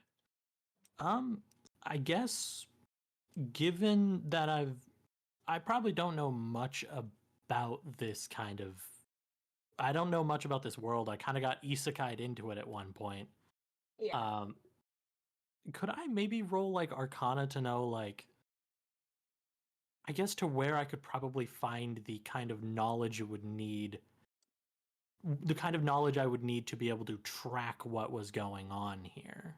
I guess given that I probably don't know much about this kind of. I don't know much about this world. I kind of got isekai'd into it at one point. Yeah. Could I maybe roll like Arcana to know like I guess to where I could probably find the kind of knowledge you would need the kind of knowledge I would need to be able to track what was going on here.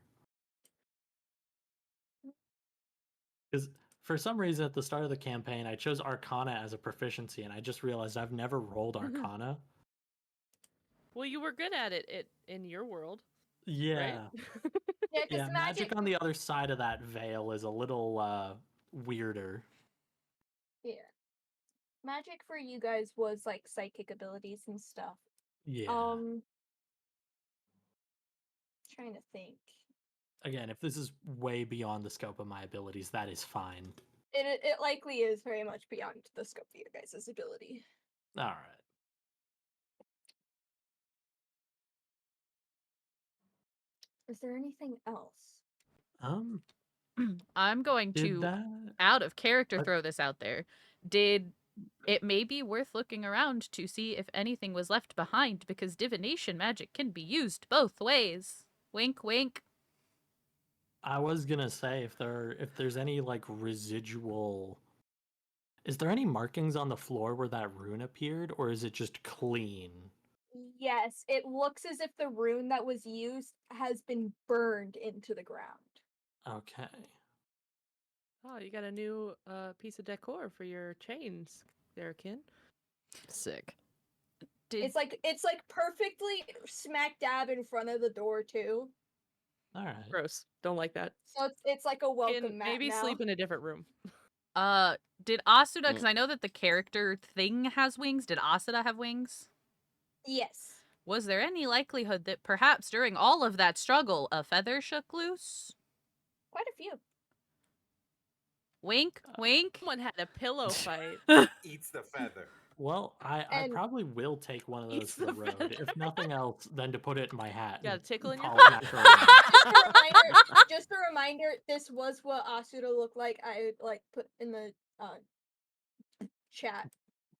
Because for some reason at the start of the campaign, I chose Arcana as a proficiency, and I just realized I've never rolled Arcana. Well, you were good at it in your world. Yeah. Right? Yeah, because Yeah, magic on the other side of that veil is a little weirder. Yeah. Magic for you guys was like psychic abilities and stuff. Yeah. Trying to think. Again, if this is way beyond the scope of my abilities, that is fine. It likely is very much beyond the scope of your guys' ability. All right. Is there anything else? I'm going Did to, that? out of character, What? throw this out there. Did it may be worth looking around to see if anything was left behind, because divination magic can be used both ways. Wink, wink. I was gonna say if there's any like residual. Is there any markings on the floor where that rune appeared, or is it just clean? Yes, it looks as if the rune that was used has been burned into the ground. Okay. Oh, you got a new piece of decor for your chains there, Kin. Sick. It's like perfectly smack dab in front of the door too. All right. Gross. Don't like that. So it's like a welcome Kin, mat maybe now. sleep in a different room. Did Asuda, because I know that the character thing has wings, did Asuda have wings? Yes. Was there any likelihood that perhaps during all of that struggle, a feather shook loose? Quite a few. Wink, wink. Someone had a pillow fight. Eats the feather. Well, I And- probably will take one of those Eats to the the road. feather. If nothing else, than to put it in my hat. Got a and tickle in your call it natural luck. Just a reminder, this was what Asuda looked like. I like put in the chat.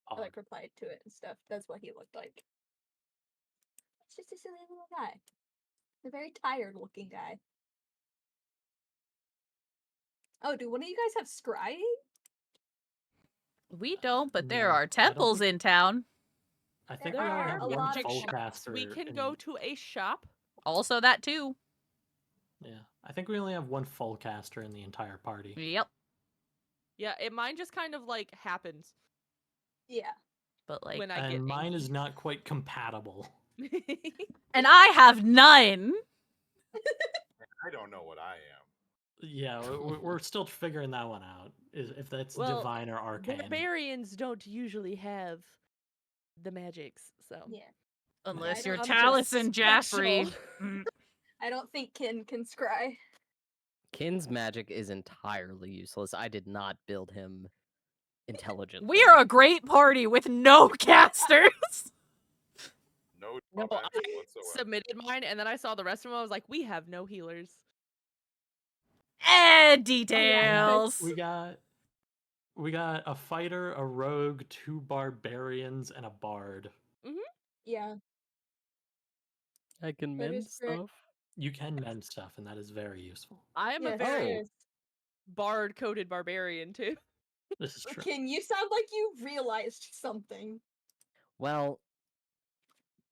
I like replied to it and stuff. That's what he looked like. It's just a silly little guy. A very tired looking guy. Oh, do one of you guys have scrying? We don't, but there No, I are don't temples think- in town. I think There we only are have a one lot of full shops. caster. We can in- go to a shop. Also that too. Yeah, I think we only have one full caster in the entire party. Yep. Yeah, mine just kind of like happens Yeah. But like, when I get And mine is angry. not quite compatible. and I have none. I don't know what I am. Yeah, we're still figuring that one out. If that's Well, divine or arcane. Barbarians don't usually have the magics, so. Yeah. Unless I you're don't- Taliesin I'm just Jaffrey. special. Mm. I don't think Kin can scry. Kin's magic is entirely useless. I did not build him intelligently. We are a great party with no casters. No No, drawbacks I whatsoever. submitted mine, and then I saw the rest of them. I was like, we have no healers. Details. We got a fighter, a rogue, 2 barbarians, and a bard. Yeah, I can that mend is correct. stuff. You can mend stuff, and that is very useful. I am Yes, a very it is. bard-coded barbarian too. This is true. Kin, you sound like you realized something. Well,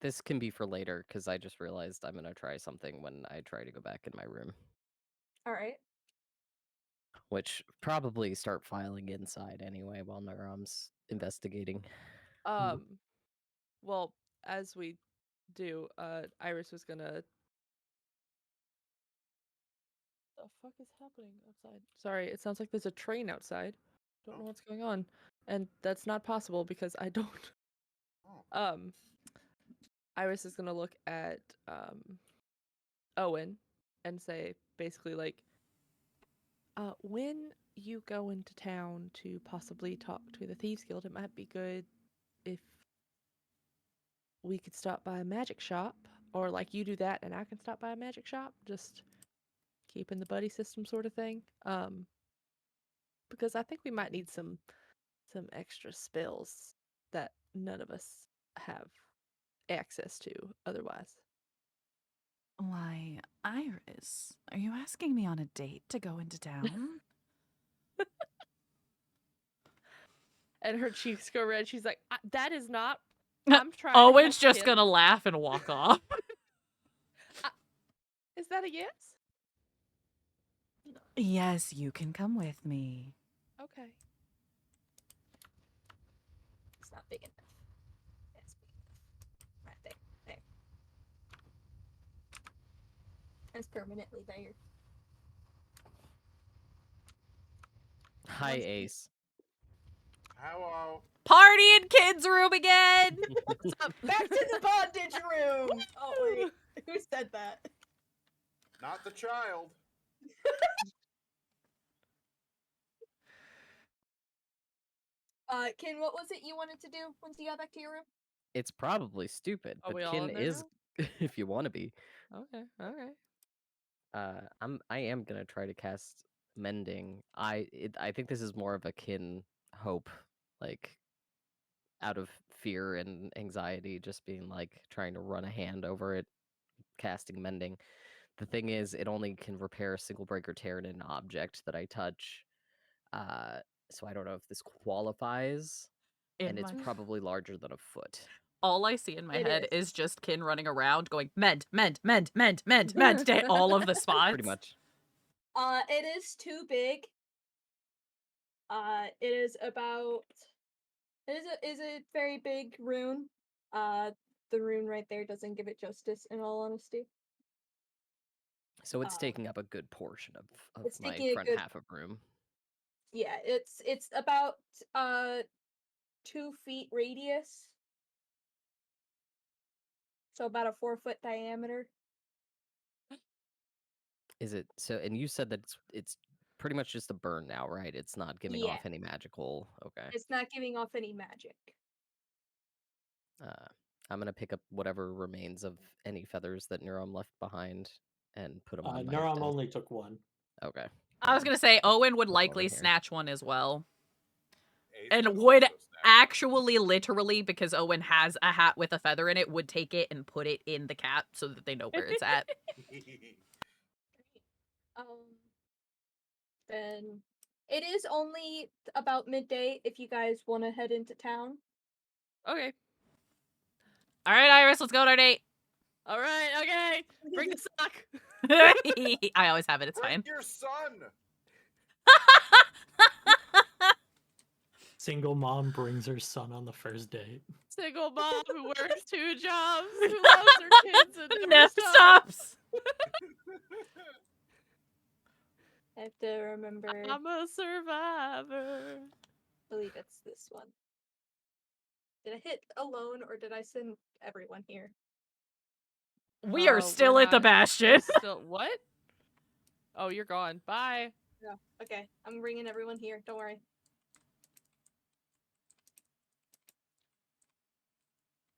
this can be for later because I just realized I'm gonna try something when I try to go back in my room, All right. which probably start filing inside anyway while Naram's investigating. Well, as we do, Iris was gonna. The fuck is happening outside? Sorry, it sounds like there's a train outside. Don't know what's going on, and that's not possible because I don't. Oh. Iris is gonna look at Owen and say basically like, when you go into town to possibly talk to the Thieves Guild, it might be good if we could stop by a magic shop, or like you do that and I can stop by a magic shop, just keeping the buddy system sort of thing. Because I think we might need some extra spells that none of us have access to otherwise. Why, Iris, are you asking me on a date to go into town? And her cheeks go red. She's like, that is not. I'm trying. Owen's to help just him. gonna laugh and walk off. Is that a yes? Yes, you can come with me. Okay. It's not big enough. It's big enough. Right there. There. It's permanently there. Hi, Once- Ace. Hello. Party in kids' room again! Back to the bondage room! Oh, wait. Who said that? Not the child. Ken, what was it you wanted to do once you got back to your room? It's probably stupid, Are but we all Kin in there is if you want to be. Okay. Okay. I am gonna try to cast mending. I think this is more of a Kin hope, like out of fear and anxiety, just being like trying to run a hand over it, casting mending. The thing is, it only can repair a single break or tear in an object that I touch. So I don't know if this qualifies, and it's probably larger than a foot. All I see in my It head is. is just Kin running around going, mend, mend, mend, mend, mend, mend, to hit all of the spots. Pretty much. It is too big. It is about. It is a very big rune. The rune right there doesn't give it justice, in all honesty. So it's Um, taking up a good portion of it's my taking a front good- half of room. Yeah, it's about 2 feet radius. So about a 4-foot diameter. Is it so? And you said that it's pretty much just a burn now, right? It's not giving Yeah. off any magical. Okay. It's not giving off any magic. I'm gonna pick up whatever remains of any feathers that Neuron left behind and put them on my Neuron desk. only took one. Okay. I was gonna say Owen would Put 'em over likely here. snatch one as well. Ace And would would also snatch one. actually, literally, because Owen has a hat with a feather in it, would take it and put it in the cap so that they know where it's at. Then it is only about midday if you guys want to head into town. Okay. All right, Iris, let's go on our date. All right. Okay. Bring the sock. I always have it. It's Bring fine. your son. Single mom brings her son on the first date. Single mom who works 2 jobs, who loves her kids and never Never stops. stops. I have to remember. I'm a survivor. I believe it's this one. Did I hit alone or did I send everyone here? We are We're still at the not- bastion. Still what? Oh, you're gone. Bye. No. Okay, I'm bringing everyone here. Don't worry.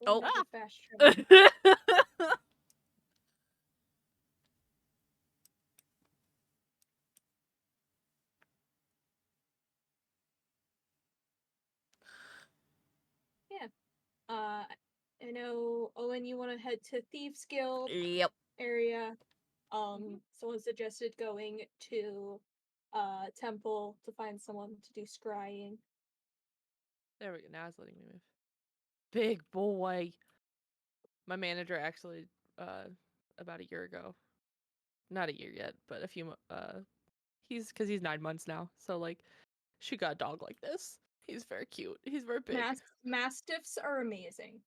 Oh. magic fast travel. Yeah. I know, Owen, you want to head to Thieves Guild Yep. area. Someone suggested going to temple to find someone to do scrying. There we go. Now it's letting me move. Big boy. My manager actually, about a year ago, not a year yet, but a few, he's 9 months now. So like, she got a dog like this. He's very cute. He's very big. Mastiffs are amazing.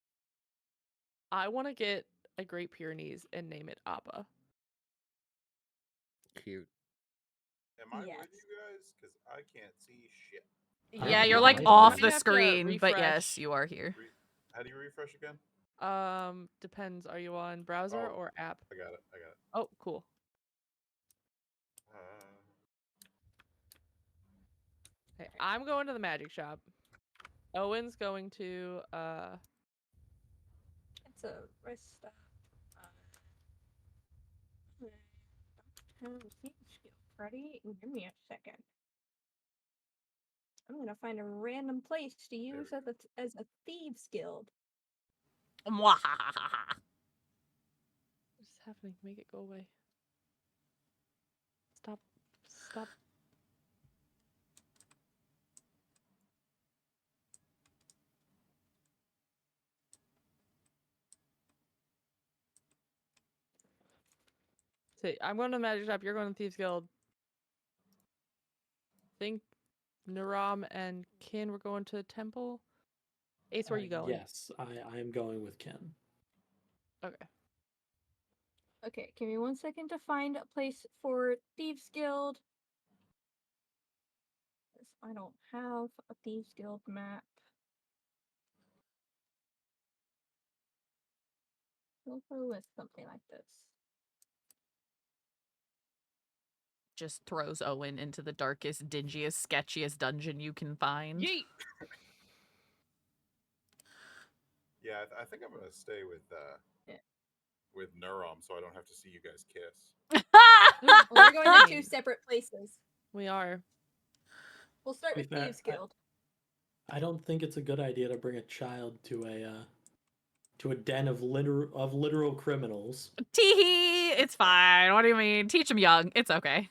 I want to get a Great Pyrenees and name it Appa. Cute. Am I Yes. with you guys? Because I can't see shit. Yeah, you're Yeah, like I off might the have to screen, but yes, refresh. you are here. How do you refresh again? Depends. Are you on browser Oh. or app? I got it. Oh, cool. Hey, I'm going to the magic shop. Owen's going to It's a rest stop. Ready? Give me a second. I'm gonna find a random place to use as a thieves guild. what's happening? Make it go away. Stop. See, I'm going to the magic shop. You're going to Thieves Guild. Think Naram and Kin were going to the temple. Ace, where are you going? Yes, I am going with Ken. Okay. Okay, give me 1 second to find a place for Thieves Guild. I don't have a Thieves Guild map. We'll go with something like this. Just throws Owen into the darkest, dingiest, sketchiest dungeon you can find. Yeet! Yeah, I think I'm gonna stay with Neurom, so I don't have to see you guys kiss. Well, we're going to 2 separate places. We are. We'll start To be with fair, Thieves Guild. I don't think it's a good idea to bring a child to a den of literal criminals. Teehee! It's fine. What do you mean? Teach him young. It's okay.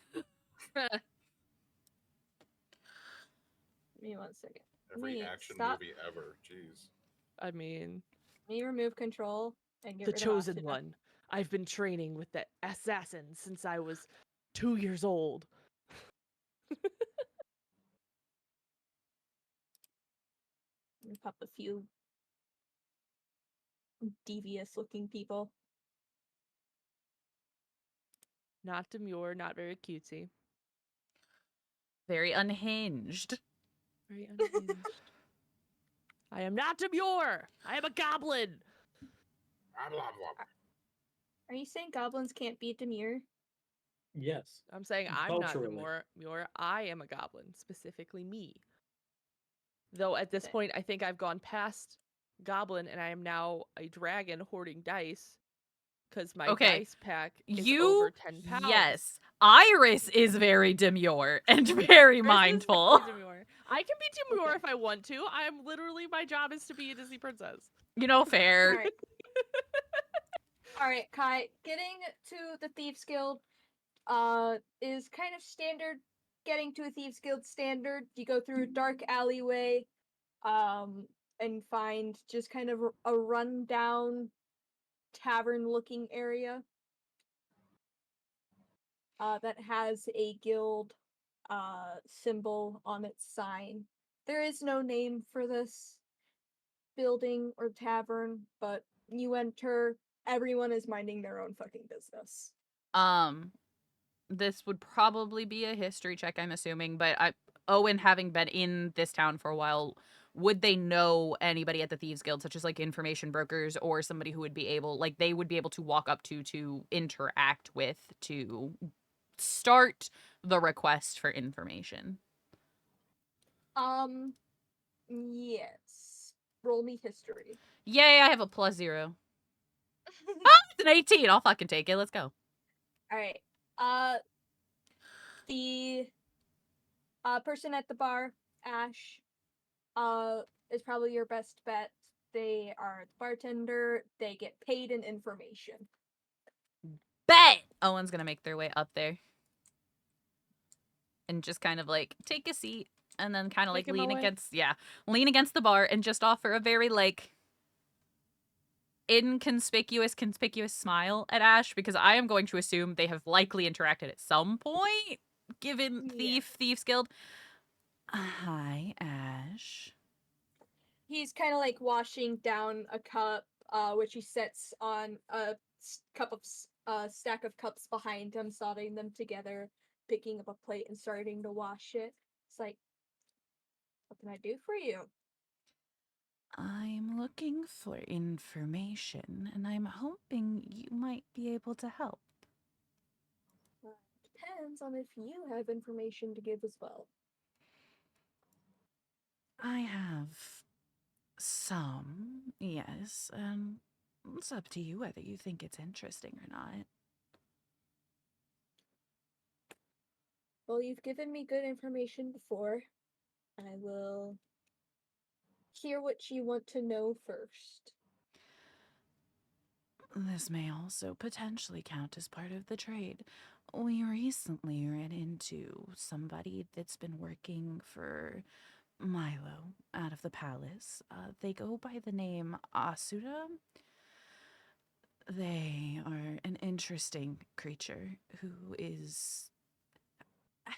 Give me 1 second. Every action movie ever. Jeez. I mean, Let me remove control and get the rid chosen of one. I've been training with the assassin since I was 2 years old. Let me pop a few devious looking people. Not demure, not very cutesy. Very unhinged. Very unhinged. I am not demure! I am a goblin! Blah, blah, blah. Are you saying goblins can't be demure? Yes. I'm saying I'm not Culturally. demure. I am a goblin, specifically me. Though at this point, I think I've gone past goblin and I am now a dragon hoarding dice because my dice pack is over 10 pounds. Yes. Iris is very demure and very mindful. Demure. I can be demure if I want to. I'm literally, my job is to be a Disney princess. You know, fair. Alright. Alright, Kai, getting to the Thieves Guild is kind of standard. Getting to a Thieves Guild standard. You go through a dark alleyway, and find just kind of a rundown tavern-looking area that has a guild symbol on its sign. There is no name for this building or tavern, but you enter, everyone is minding their own fucking business. This would probably be a history check, I'm assuming, but Owen, having been in this town for a while, would they know anybody at the Thieves Guild, such as like information brokers or somebody who would be able, like they would be able to walk up to interact with, to start the request for information? Yes. roll me history. Yay, I have a +0. It's an 18. I'll fucking take it. Let's go. All right. The person at the bar, Ash, is probably your best bet. They are the bartender. They get paid in information. Bet! Owen's gonna make their way up there. And just kind of like take a seat and then kind of like Make him away. lean against the bar and just offer a very like conspicuous smile at Ash, because I am going to assume they have likely interacted at some point, given Thieves Guild. Hi, Ash. He's kind of like washing down a cup, which he sets on a stack of cups behind him, solving them together, picking up a plate and starting to wash it. It's like, what can I do for you? I'm looking for information, and I'm hoping you might be able to help. Depends on if you have information to give as well. I have some, yes. It's up to you whether you think it's interesting or not. Well, you've given me good information before. I will hear what you want to know first. This may also potentially count as part of the trade. We recently ran into somebody that's been working for Milo out of the palace. They go by the name Asuda. They are an interesting creature who is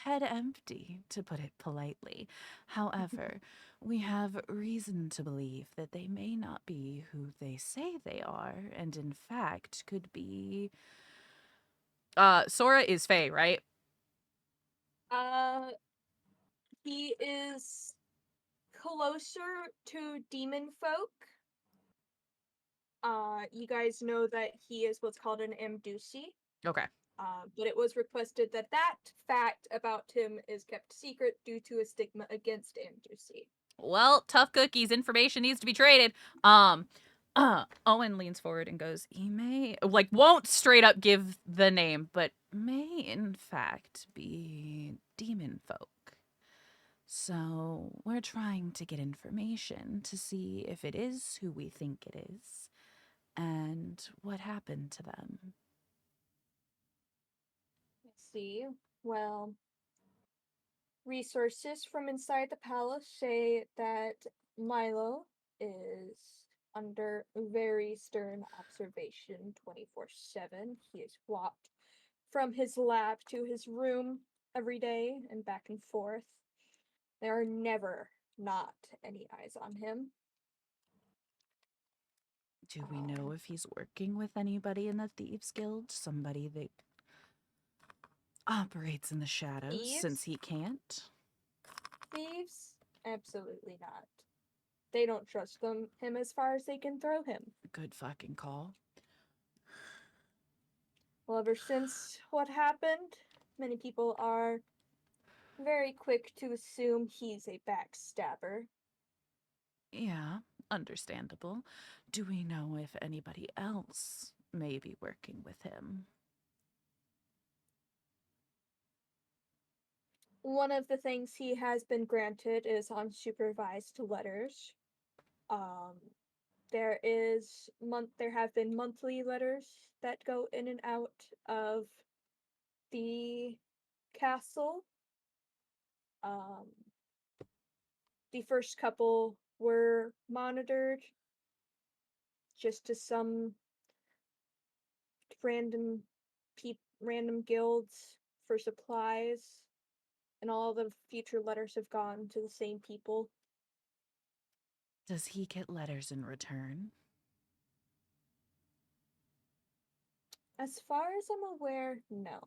head empty, to put it politely. However, we have reason to believe that they may not be who they say they are, and in fact could be. Sora is Fae, right? He is closer to demon folk. You guys know that he is what's called an Amdusi. Okay. But it was requested that fact about him is kept secret due to a stigma against Amdusi. Well, tough cookies. Information needs to be traded. Owen leans forward and goes, he may, like, won't straight up give the name, but may in fact be demon folk. So we're trying to get information to see if it is who we think it is and what happened to them. I see. Well, resources from inside the palace say that Milo is under very stern observation 24/7. He is walked from his lab to his room every day and back and forth. There are never not any eyes on him. Do we know if he's working with anybody in the Thieves Guild? Somebody that operates in the shadows, Thieves? since he can't? Thieves? Absolutely not. They don't trust him as far as they can throw him. Good fucking call. Well, ever since what happened, many people are very quick to assume he's a backstabber. Yeah, understandable. Do we know if anybody else may be working with him? One of the things he has been granted is unsupervised letters. There have been monthly letters that go in and out of the castle. The first couple were monitored just to some random random guilds for supplies, and all the future letters have gone to the same people. Does he get letters in return? As far as I'm aware, no.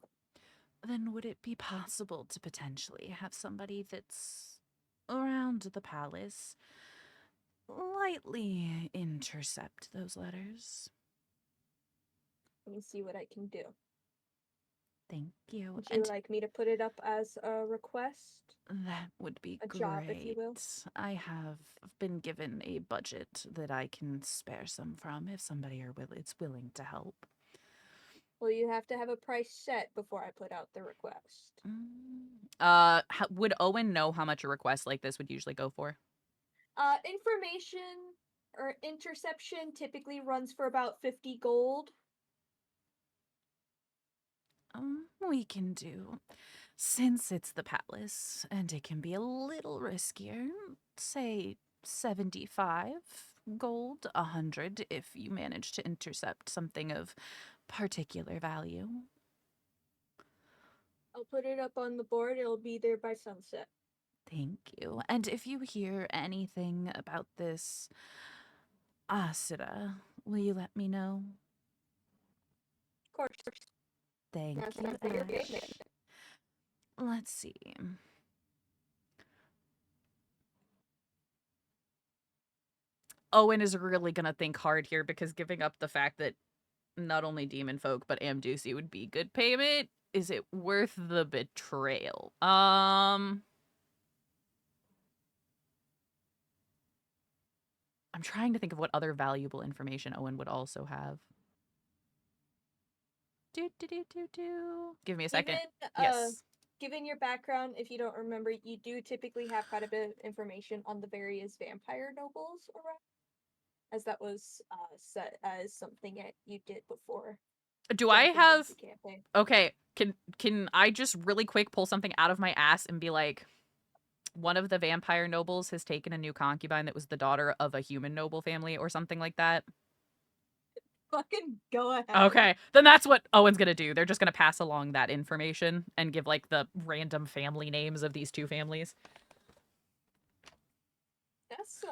Then would it be possible to potentially have somebody that's around the palace lightly intercept those letters? Let me see what I can do. Thank you. Would you like me to put it up as a request? That would be A great. job, if you will. I have been given a budget that I can spare some from if somebody is willing to help. Well, you have to have a price set before I put out the request. Would Owen know how much a request like this would usually go for? Information or interception typically runs for about 50 gold. We can do. Since it's the palace, and it can be a little riskier, say 75 gold, 100 if you manage to intercept something of particular value. I'll put it up on the board. It'll be there by sunset. Thank you. And if you hear anything about this Asura, will you let me know? Of course. Thank That's you, not your Ash. business. Let's see. Owen is really gonna think hard here because giving up the fact that not only demon folk but Amdusi would be good payment, is it worth the betrayal? I'm trying to think of what other valuable information Owen would also have. Give me a second. Yes. Given your background, if you don't remember, you do typically have quite a bit of information on the various vampire nobles around, as that was set as something that you did before. Do I jumping have into the campaign. Okay, can I just really quick pull something out of my ass and be like, one of the vampire nobles has taken a new concubine that was the daughter of a human noble family or something like that? Fucking go ahead. Okay, then that's what Owen's gonna do. They're just gonna pass along that information and give like the random family names of these two families. That's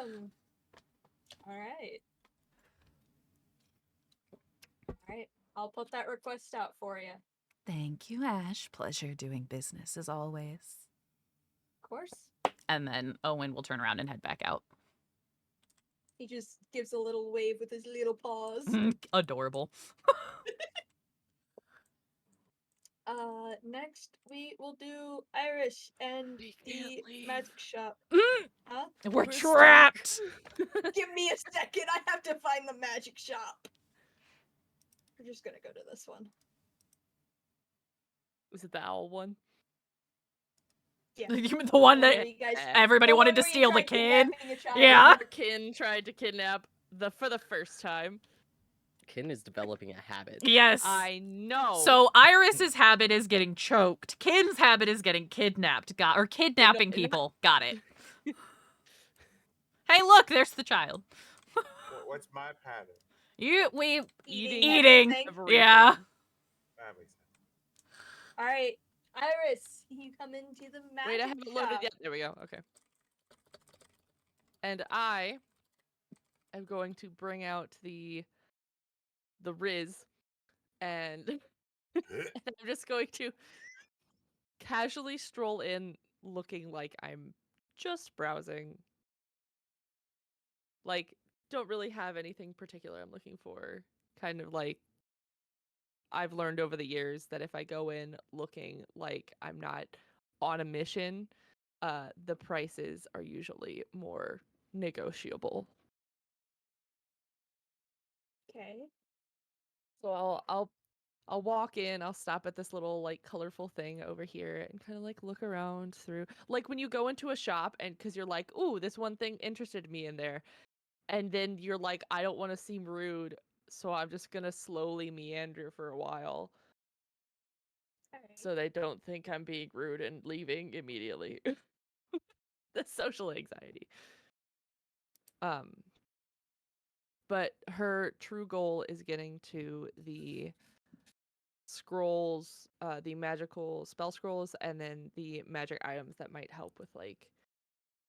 Alright. Alright. I'll put that request out for you. Thank you, Ash. Pleasure doing business as always. Of course. And then Owen will turn around and head back out. He just gives a little wave with his little paws. Adorable. Next we will do Irish and the magic shop. Huh? We're trapped! Give me a second, I have to find the magic shop. We're just gonna go to this one. Was it the owl one? Yeah. The one that everybody wanted to steal the kid? Yeah. Kin tried to kidnap for the first time. Kin is developing a habit. Yes. I know. So Iris's habit is getting choked. Kin's habit is getting kidnapped. Or kidnapping people. Got it. Hey, look, there's the child. What's my pattern? Eating. Yeah. That makes sense. Alright, Iris, you come into the magic Wait, I haven't loaded yet. There we go. Okay. And I am going to bring out the Riz and I'm just going to casually stroll in looking like I'm just browsing. Like, don't really have anything particular I'm looking for. Kind of like, I've learned over the years that if I go in looking like I'm not on a mission, the prices are usually more negotiable. Okay. So I'll walk in, I'll stop at this little like colorful thing over here and kind of like look around through. Like when you go into a shop and cuz you're like, "Ooh, this one thing interested me in there." And then you're like, "I don't want to seem rude, so I'm just going to slowly meander for a while." So they don't think I'm being rude and leaving immediately. The social anxiety. But her true goal is getting to the scrolls, the magical spell scrolls, and then the magic items that might help with like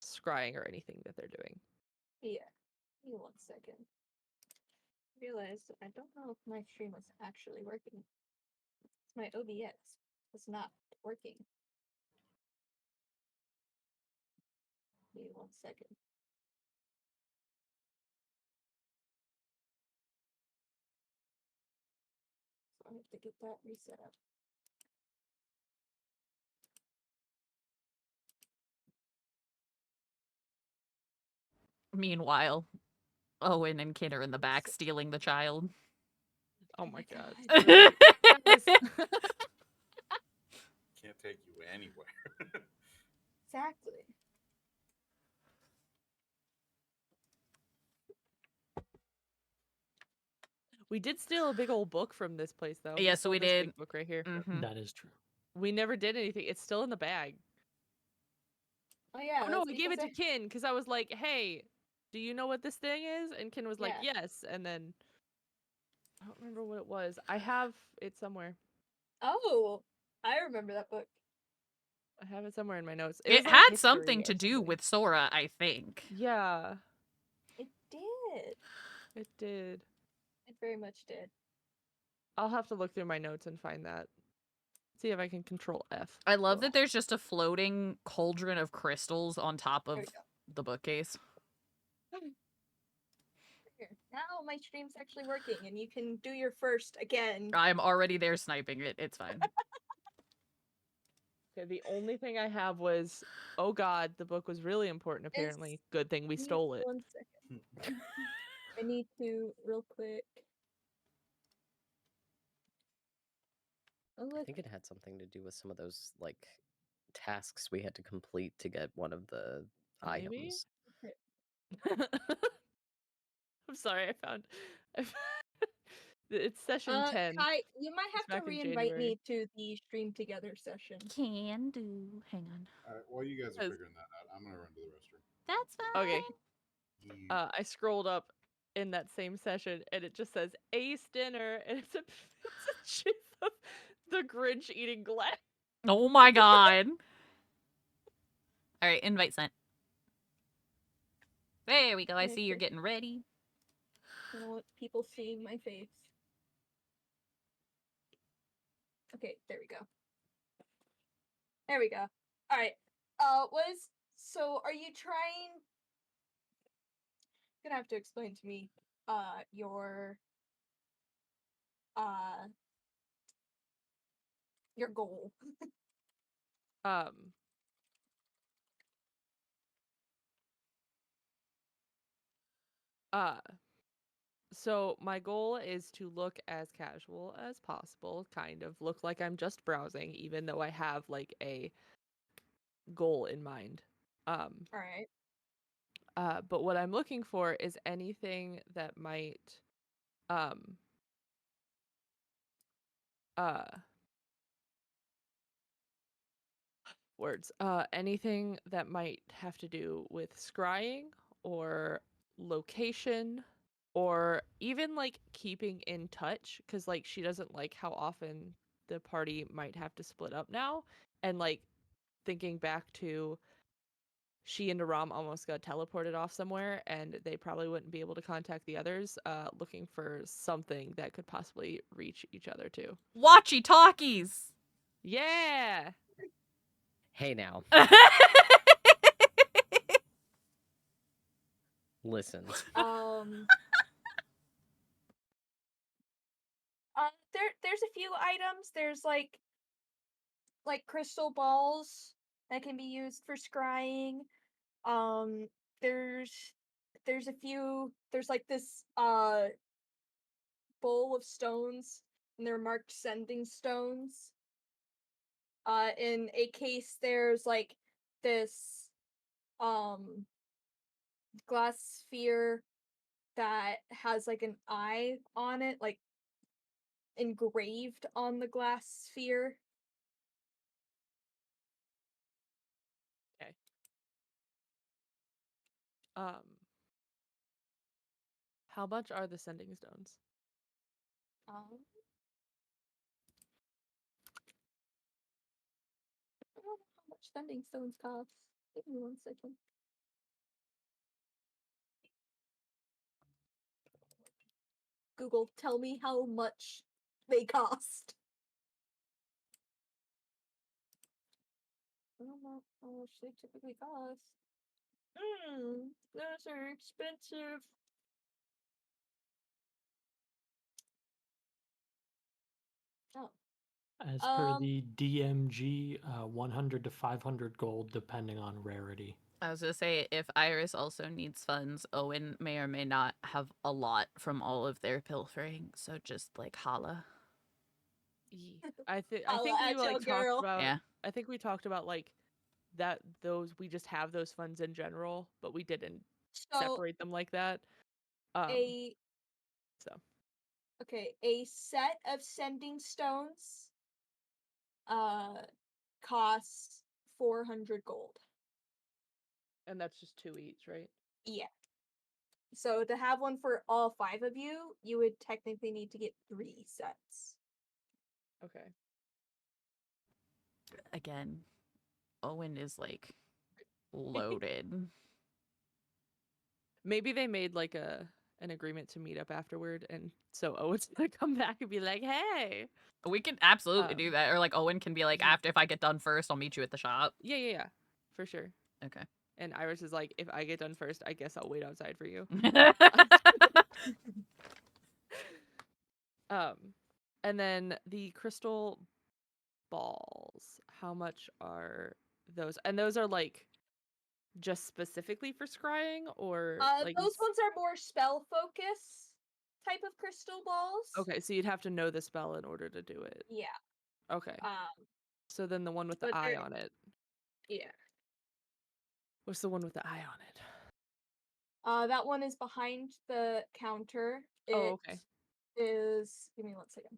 scrying or anything that they're doing. Yeah. Give me 1 second. Realized I don't know if my stream was actually working. My OBS was not working. Give me 1 second. So I have to get that reset up. Meanwhile, Owen and Kid are in the back stealing the child. Oh my god. God. Really? Guys. Can't take you anywhere. Exactly. We did steal a big old book from this place, though. Yes, stole we this did. big book right here. Mm-hmm. That is true. We never did anything. It's still in the bag. Oh yeah. Oh no, that's I gave it because to Kin because I was like, "Hey, do you know what this thing is?" And Kin was like, Yeah. "Yes." And then I don't remember what it was. I have it somewhere. Oh, I remember that book. I have it somewhere in my notes. It was like had history something or to do something. with Sora, I think. Yeah, It did. it did. It very much did. I'll have to look through my notes and find that. See if I can control F. I love that there's just a floating cauldron of crystals on top There of we go. the bookcase. Here. Now my stream's actually working, and you can do your first again. I'm already there sniping it. It's fine. Okay, the only thing I have was, oh god, the book was really important apparently. Good thing we stole it. 1 second. I need to real quick. Oh I look. think it had something to do with some of those like tasks we had to complete to get one of the Maybe? items. I'm sorry, I found it's session 10. Kai, you might It's have to back in re-invite January. me to the stream together session. Can do. Hang on. All right, while you guys are 'Cause- figuring that out, I'm gonna run to the restroom. That's fine. Okay. You- I scrolled up in that same session and it just says Ace dinner and it's a gif of the Grinch eating glass. Oh my god. Alright, invite sent. There we go. I see you're Okay. getting ready. I don't want people seeing my face. Okay, there we go. There we go. Alright. Are you trying gonna have to explain to me uh your goal. Um uh so my goal is to look as casual as possible, kind of look like I'm just browsing even though I have like a goal in mind. Alright. But what I'm looking for is anything that might um uh anything that might have to do with scrying or location or even like keeping in touch because like she doesn't like how often the party might have to split up now, and like thinking back to she and Aram almost got teleported off somewhere and they probably wouldn't be able to contact the others, looking for something that could possibly reach each other too. Watchy talkies. Yeah. Hey now, listen. There's a few items. There's like crystal balls that can be used for scrying. Um, there's a few. There's like this bowl of stones, and they're marked sending stones. In a case, there's like this glass sphere that has like an eye on it, like engraved on the glass sphere. Okay. Um, how much are the sending stones? Um, I don't know how much sending stones cost. Give me 1 second. Google, tell me how much they cost. I don't know how much they typically cost. Those are expensive. Oh. As per the DMG, 100 to 500 gold, depending on rarity. I was gonna say, if Iris also needs funds, Owen may or may not have a lot from all of their pilfering, so just like holla. I think Holla we at your like talked girl. about. Yeah. I think we talked about like that. Those we just have those funds in general, but we didn't So separate them like that. a So a set of sending stones costs 400 gold. and that's just 2 each, right? Yeah. So to have one for all 5 of you, you would technically need to get 3 sets. Okay. Again, Owen is like loaded. Maybe they made like an agreement to meet up afterward, and so Owen's gonna come back and be like, "Hey." We can absolutely do that. Or like Owen can be like, ye- after if I get done first, I'll meet you at the shop. Yeah, for sure. Okay. And Iris is like, "If I get done first, I guess I'll wait outside for you." And then the crystal balls. How much are those? And those are like just specifically for scrying, or like Those ones are more spell focus type of crystal balls. Okay, so you'd have to know the spell in order to do it. Yeah. Okay. Um, So then the one with the but eye they're on it. yeah. What's the one with the eye on it? That one is behind the counter. Oh, okay. It is. Give me 1 second.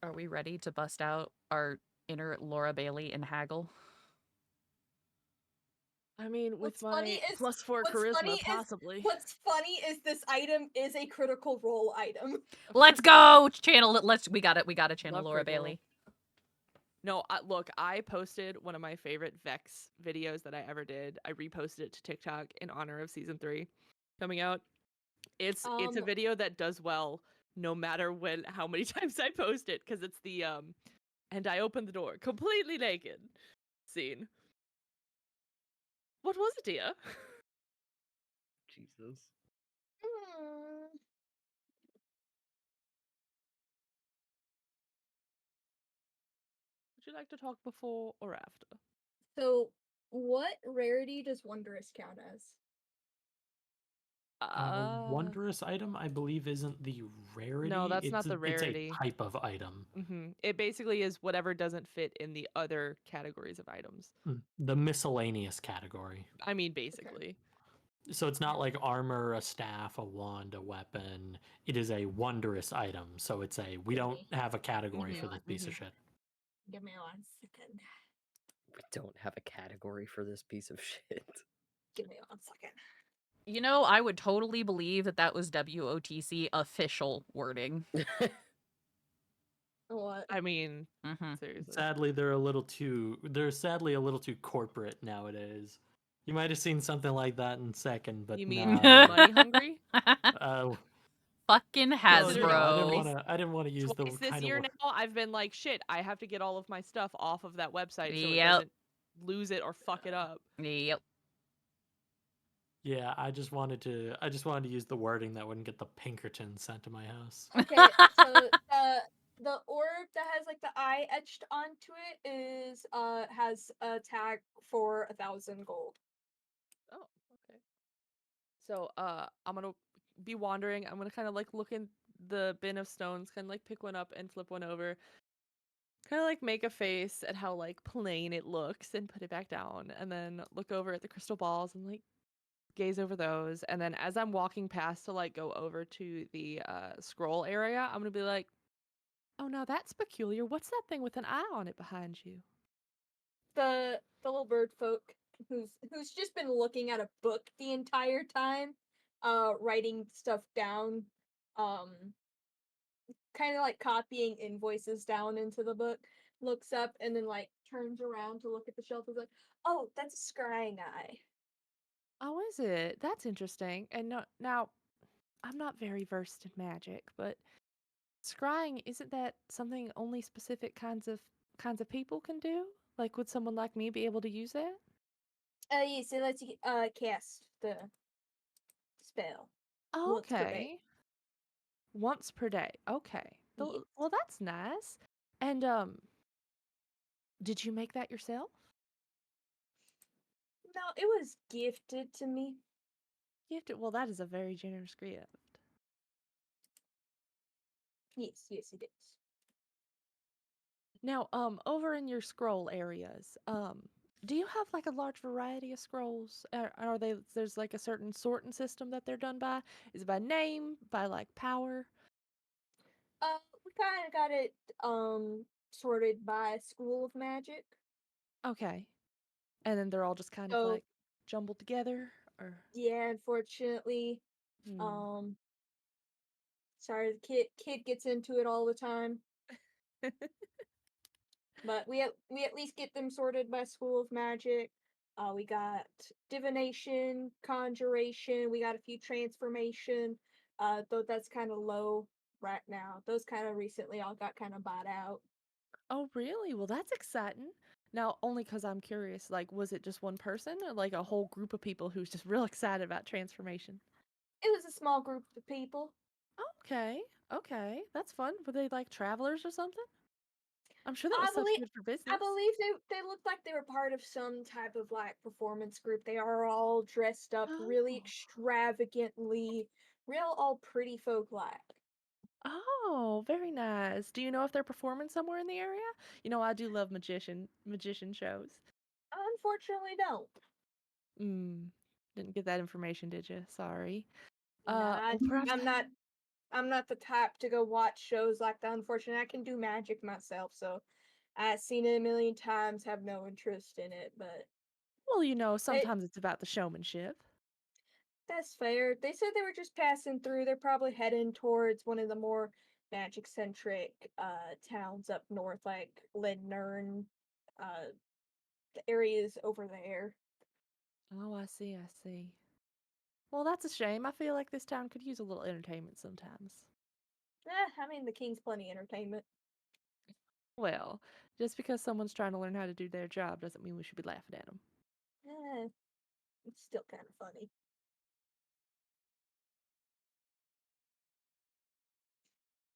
Are we ready to bust out our inner Laura Bailey and haggle? I mean, with What's funny my is +4 what's charisma, funny possibly. What's funny is this item is a critical role item. Let's go channel it. We got it. We got to channel Love Laura critical Bailey. No, look, I posted one of my favorite Vex videos that I ever did. I reposted it to TikTok in honor of season 3 coming out. It's a video that does well no matter how many times I post it, because it's the and I opened the door completely naked scene. What was it, dear? Jesus. Would you like to talk before or after? So, what rarity does Wondrous count as? Wondrous item, I believe, isn't the rarity. No, that's not the rarity. It's a type of item. It basically is whatever doesn't fit in the other categories of items. The miscellaneous category. I mean, basically. So it's not like armor, a staff, a wand, a weapon. It is a wondrous item. So it's we don't have a category for this piece of shit. Give me 1 second. We don't have a category for this piece of shit. Give me 1 second. You know, I would totally believe that was WOTC official wording. What? I mean, seriously. Sadly, they're sadly a little too corporate nowadays. You might have seen something like that in second, but you mean nah. money hungry? Oh, fucking Hasbro. No, I didn't want to use the Twice this kind year of now, I've been like, shit, I have to get all of my stuff off of that website so it Yep. doesn't lose it or fuck it up. Yep. Yeah, I just wanted to use the wording that wouldn't get the Pinkerton sent to my house. Okay, so the orb that has like the eye etched onto it is has a tag for 1,000 gold. Oh, okay. So I'm gonna be wandering. I'm gonna kind of like look in the bin of stones, kind of like pick one up and flip one over. Kind of like make a face at how like plain it looks and put it back down, and then look over at the crystal balls and like gaze over those. And then as I'm walking past to like go over to the scroll area, I'm gonna be like, oh, now that's peculiar. What's that thing with an eye on it behind you? The little bird folk who's just been looking at a book the entire time, writing stuff down, kind of like copying invoices down into the book, looks up and then like turns around to look at the shelf and is like, oh, that's a scrying eye. Oh, is it? That's interesting. And now, I'm not very versed in magic, but scrying, isn't that something only specific kinds of people can do? Like, would someone like me be able to use that? Yes, it lets you cast the spell. Oh, Once per day. okay. Once per day. Okay. Yes. Well, that's nice. And Did you make that yourself? No, it was gifted to me. Gifted. Well, that is a very generous gift. Yes, it is. Now, over in your scroll areas, do you have like a large variety of scrolls? Are they there's like a certain sorting system that they're done by? Is it by name, by like power? We kind of got it sorted by school of magic. Okay. And then they're all just kind of So like jumbled together or yeah, unfortunately, hmm. um, sorry, the kid gets into it all the time. But we at least get them sorted by school of magic. We got divination, conjuration. We got a few transformation. Though that's kind of low right now. Those kind of recently all got kind of bought out. Oh, really? Well, that's exciting. Now, only because I'm curious, like, was it just one person or like a whole group of people who's just real excited about transformation? It was a small group of people. Okay, okay, that's fun. Were they like travelers or something? I'm sure that was I stuff believe good for I business. believe they looked like they were part of some type of like performance group. They are all dressed up really Oh, extravagantly, real all pretty folk like. oh, very nice. Do you know if they're performing somewhere in the area? You know, I do love magician shows. Unfortunately, don't. Mm, didn't get that information, did you? Sorry. Nah, Well, perhaps. I'm not. I'm not the type to go watch shows like that. Unfortunately, I can do magic myself, so I've seen it a million times. Have no interest in it, but Well, you know, it sometimes it's about the showmanship. that's fair. They said they were just passing through. They're probably heading towards one of the more magic centric towns up north, like Lindnern, uh the areas over there. Oh, I see, I see. Well, that's a shame. I feel like this town could use a little entertainment sometimes. I mean the king's plenty entertainment. Well, just because someone's trying to learn how to do their job doesn't mean we should be laughing at them. Eh, it's still kind of funny.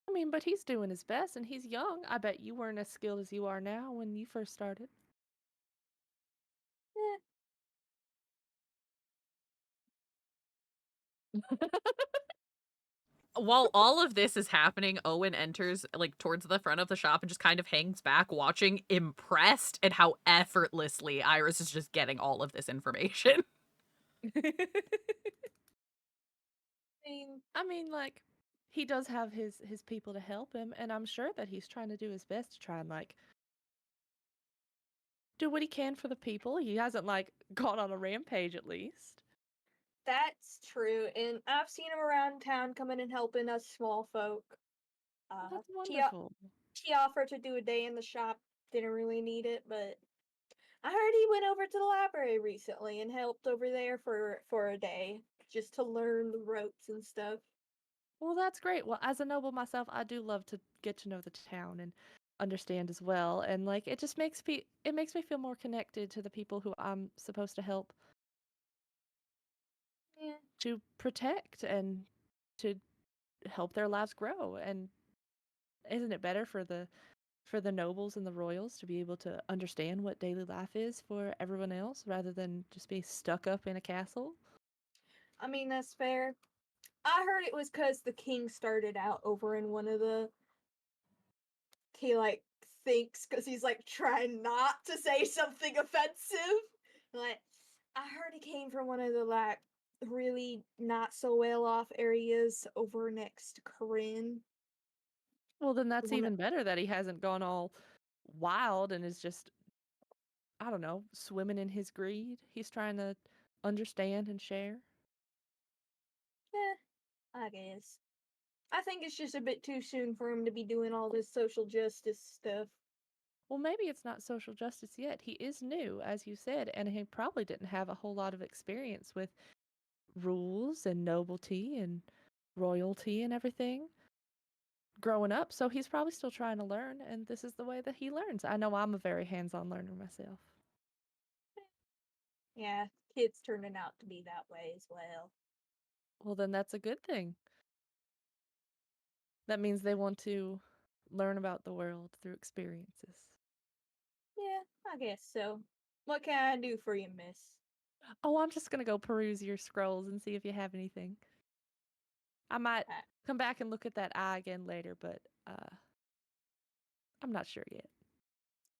I mean, but he's doing his best and he's young. I bet you weren't as skilled as you are now when you first started. Eh, While all of this is happening, Owen enters like towards the front of the shop and just kind of hangs back watching, impressed at how effortlessly Iris is just getting all of this information. mean, I mean, like, he does have his people to help him, and I'm sure that he's trying to do his best to try and like do what he can for the people. He hasn't like gone on a rampage at least. that's true, and I've seen him around town coming and helping us small folk. Well, Uh, that's she wonderful. she offered to do a day in the shop. Didn't really need it, but I heard he went over to the library recently and helped over there for a day just to learn the ropes and stuff. Well, that's great. Well, as a noble myself, I do love to get to know the town and understand as well. And like it makes me feel more connected to the people who I'm supposed to help Yeah, to protect and to help their lives grow. And isn't it better for the nobles and the royals to be able to understand what daily life is for everyone else rather than just be stuck up in a castle? I mean that's fair. I heard it was because the king started out over in one of the he like thinks because he's like trying not to say something offensive. Like I heard he came from one of the like really not so well off areas over next to Corinne. Well, then that's One even better that he hasn't gone all wild and is just, I don't know, swimming in his greed. He's trying to understand and share. I guess. I think it's just a bit too soon for him to be doing all this social justice stuff. Well, maybe it's not social justice yet. He is new, as you said, and he probably didn't have a whole lot of experience with rules and nobility and royalty and everything growing up. So he's probably still trying to learn, and this is the way that he learns. I know I'm a very hands on learner myself. Yeah, kids turning out to be that way as well. Well, then that's a good thing. That means they want to learn about the world through experiences. Yeah, I guess so. What can I do for you, miss? Oh, I'm just gonna go peruse your scrolls and see if you have anything. I might Uh, come back and look at that eye again later, but I'm not sure yet.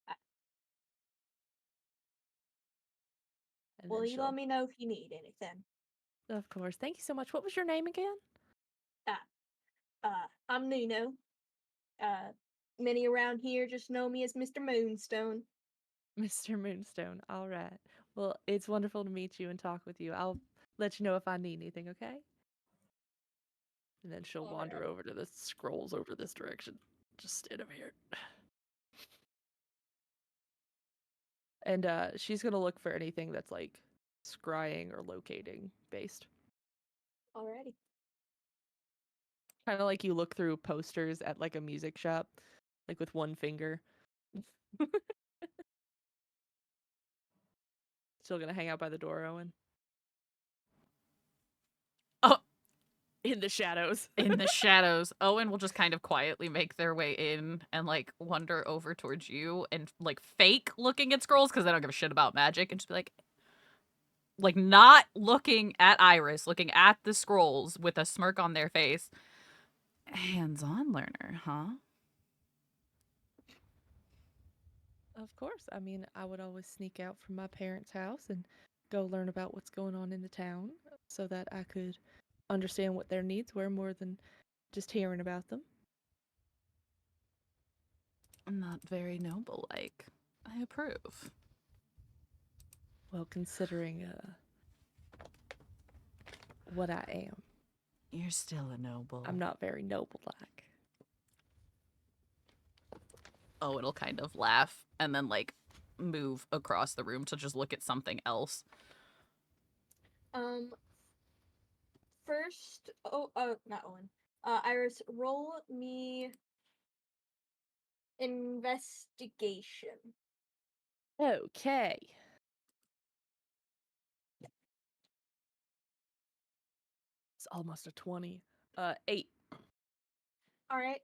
uh, And well, then you let she'll, me know if you need anything. of course. Thank you so much. What was your name again? I'm Nuno. Uh, many around here just know me as Mr. Moonstone. Mr. Moonstone. All right. Well, it's wonderful to meet you and talk with you. I'll let you know if I need anything, okay? And then she'll wander Alright. over to the scrolls over this direction. Just stand over here. And she's gonna look for anything that's like scrying or locating based. Alrighty. Kind of like you look through posters at like a music shop, like with one finger. Still gonna hang out by the door, Owen. Oh, In the shadows. in the shadows, Owen will just kind of quietly make their way in and like wander over towards you and like fake looking at scrolls because they don't give a shit about magic and just be like not looking at Iris, looking at the scrolls with a smirk on their face. Hands-on learner, huh? Of course. I mean, I would always sneak out from my parents' house and go learn about what's going on in the town so that I could understand what their needs were more than just hearing about them. Not very noble like. I approve. Well, considering what I am, You're still a noble. I'm not very noble like. Oh, it'll kind of laugh and then like move across the room to just look at something else. Um, first, not Owen. Iris, roll me investigation. Okay. It's almost a 20. 8. Alright.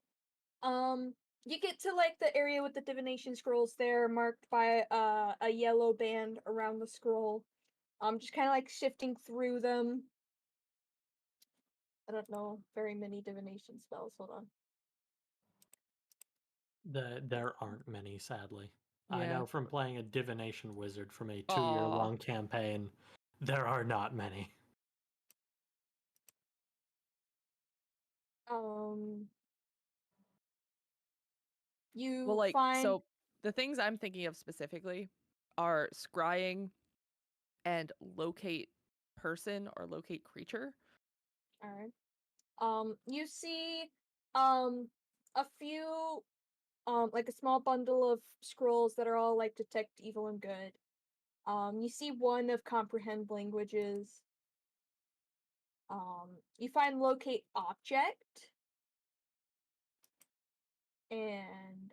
You get to like the area with the divination scrolls there, marked by a yellow band around the scroll. Just kind of like shifting through them. I don't know very many divination spells. Hold on. There aren't many, sadly. I Yeah. know from playing a divination wizard from a Aw. 2-year-long campaign, there are not many. Um, you Well, like, find so the things I'm thinking of specifically are scrying and locate person or locate creature. all right. You see a few like a small bundle of scrolls that are all like detect evil and good. You see one of comprehend languages. You find locate object and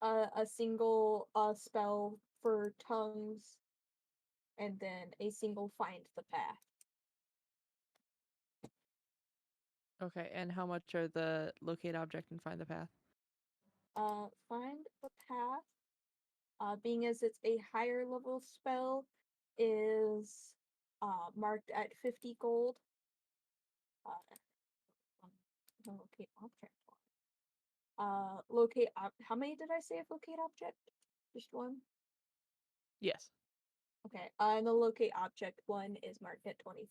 a single spell for tongues and then a single find the path. Okay, and how much are the locate object and find the path? Find the path, being as it's a higher level spell, is marked at 50 gold. Uh, locate object one. How many did I say of locate object? Just one? Yes. Okay. And the locate object one is marked at 25.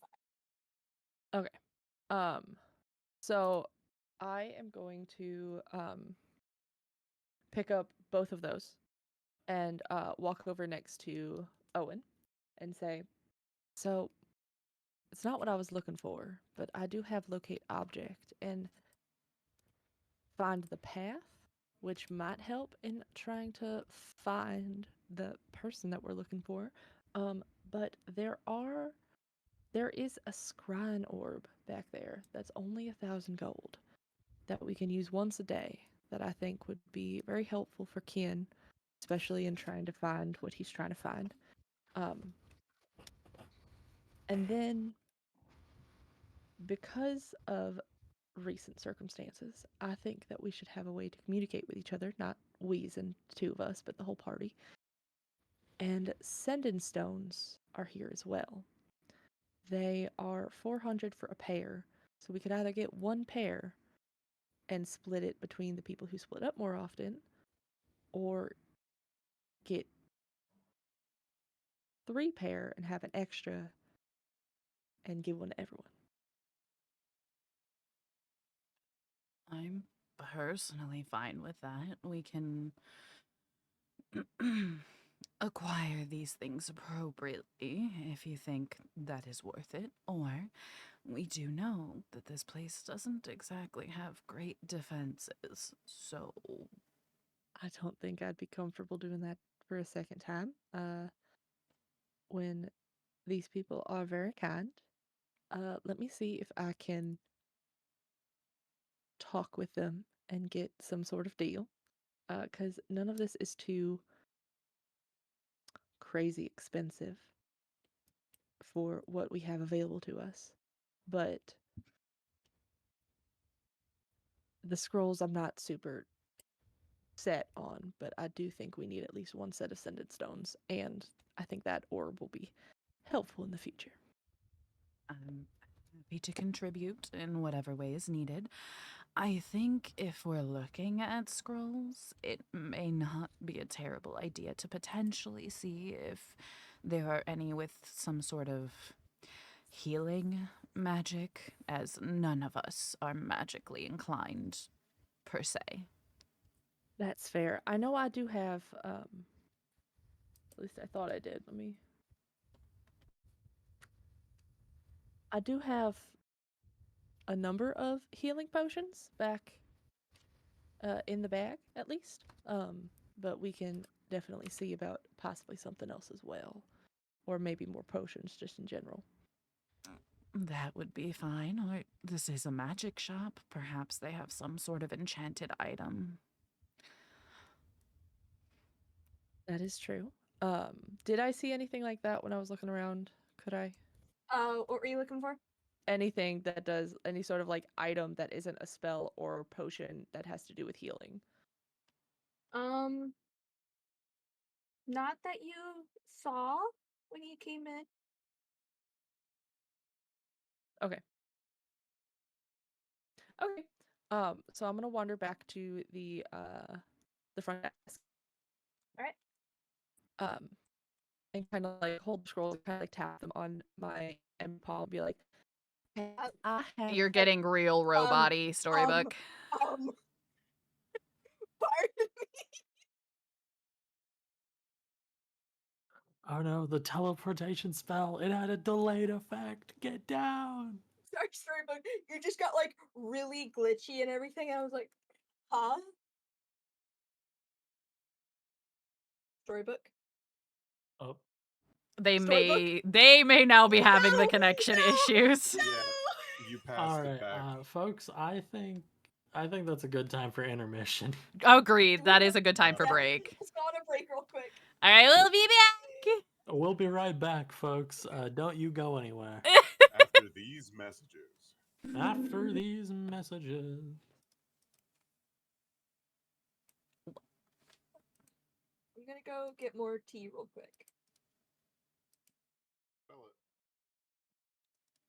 Okay. So I am going to pick up both of those and walk over next to Owen and say, "So it's not what I was looking for, but I do have locate object and find the path, which might help in trying to find the person that we're looking for. But there is a scrying orb back there that's only 1,000 gold that we can use once a day that I think would be very helpful for Ken, especially in trying to find what he's trying to find. And then because of recent circumstances, I think that we should have a way to communicate with each other, not we's and two of us, but the whole party. And sending stones are here as well. They are 400 for a pair, so we could either get one pair and split it between the people who split up more often, or get 3 pair and have an extra and give one to everyone. I'm personally fine with that. We can acquire these things appropriately if you think that is worth it. Or we do know that this place doesn't exactly have great defenses, so I don't think I'd be comfortable doing that for a second time. When these people are very kind. Let me see if I can talk with them and get some sort of deal. Because none of this is too crazy expensive for what we have available to us. But the scrolls I'm not super set on, but I do think we need at least one set of sended stones, and I think that orb will be helpful in the future. I'm happy to contribute in whatever way is needed. I think if we're looking at scrolls, it may not be a terrible idea to potentially see if there are any with some sort of healing magic, as none of us are magically inclined per se. That's fair. I know I do have, at least I thought I did. I do have a number of healing potions back in the bag, at least. But we can definitely see about possibly something else as well. Or maybe more potions just in general. That would be fine. Or this is a magic shop. Perhaps they have some sort of enchanted item. That is true. Did I see anything like that when I was looking around? Could I? What were you looking for? Anything that does any sort of like item that isn't a spell or potion that has to do with healing. Um, not that you saw when you came in. Okay. Okay. So I'm gonna wander back to the front desk. All right. And kind of like hold the scroll, kind of like tap them on my end palm, and be like, "Hey, I have." You're getting real robot-y, Storybook. Pardon me. Oh no, the teleportation spell. It had a delayed effect. Get down. Sorry, Storybook. You just got like really glitchy and everything. I was like, huh? Storybook. Oh, They Storybook? may now be having the No! connection No! issues. No! Yeah, you passed all it right, back. folks. I think that's a good time for intermission. Agreed. That is a good time for Yeah, break. let's go on a break real quick. All right, we'll be back. We'll be right back, folks. Don't you go anywhere. After these messages. After these messages. I'm gonna go get more tea real quick. Spell it.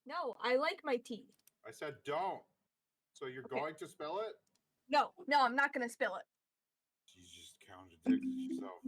No, I like my tea. I said don't. So you're Okay. going to spell it? No, I'm not gonna spill it. You just contradicted yourself.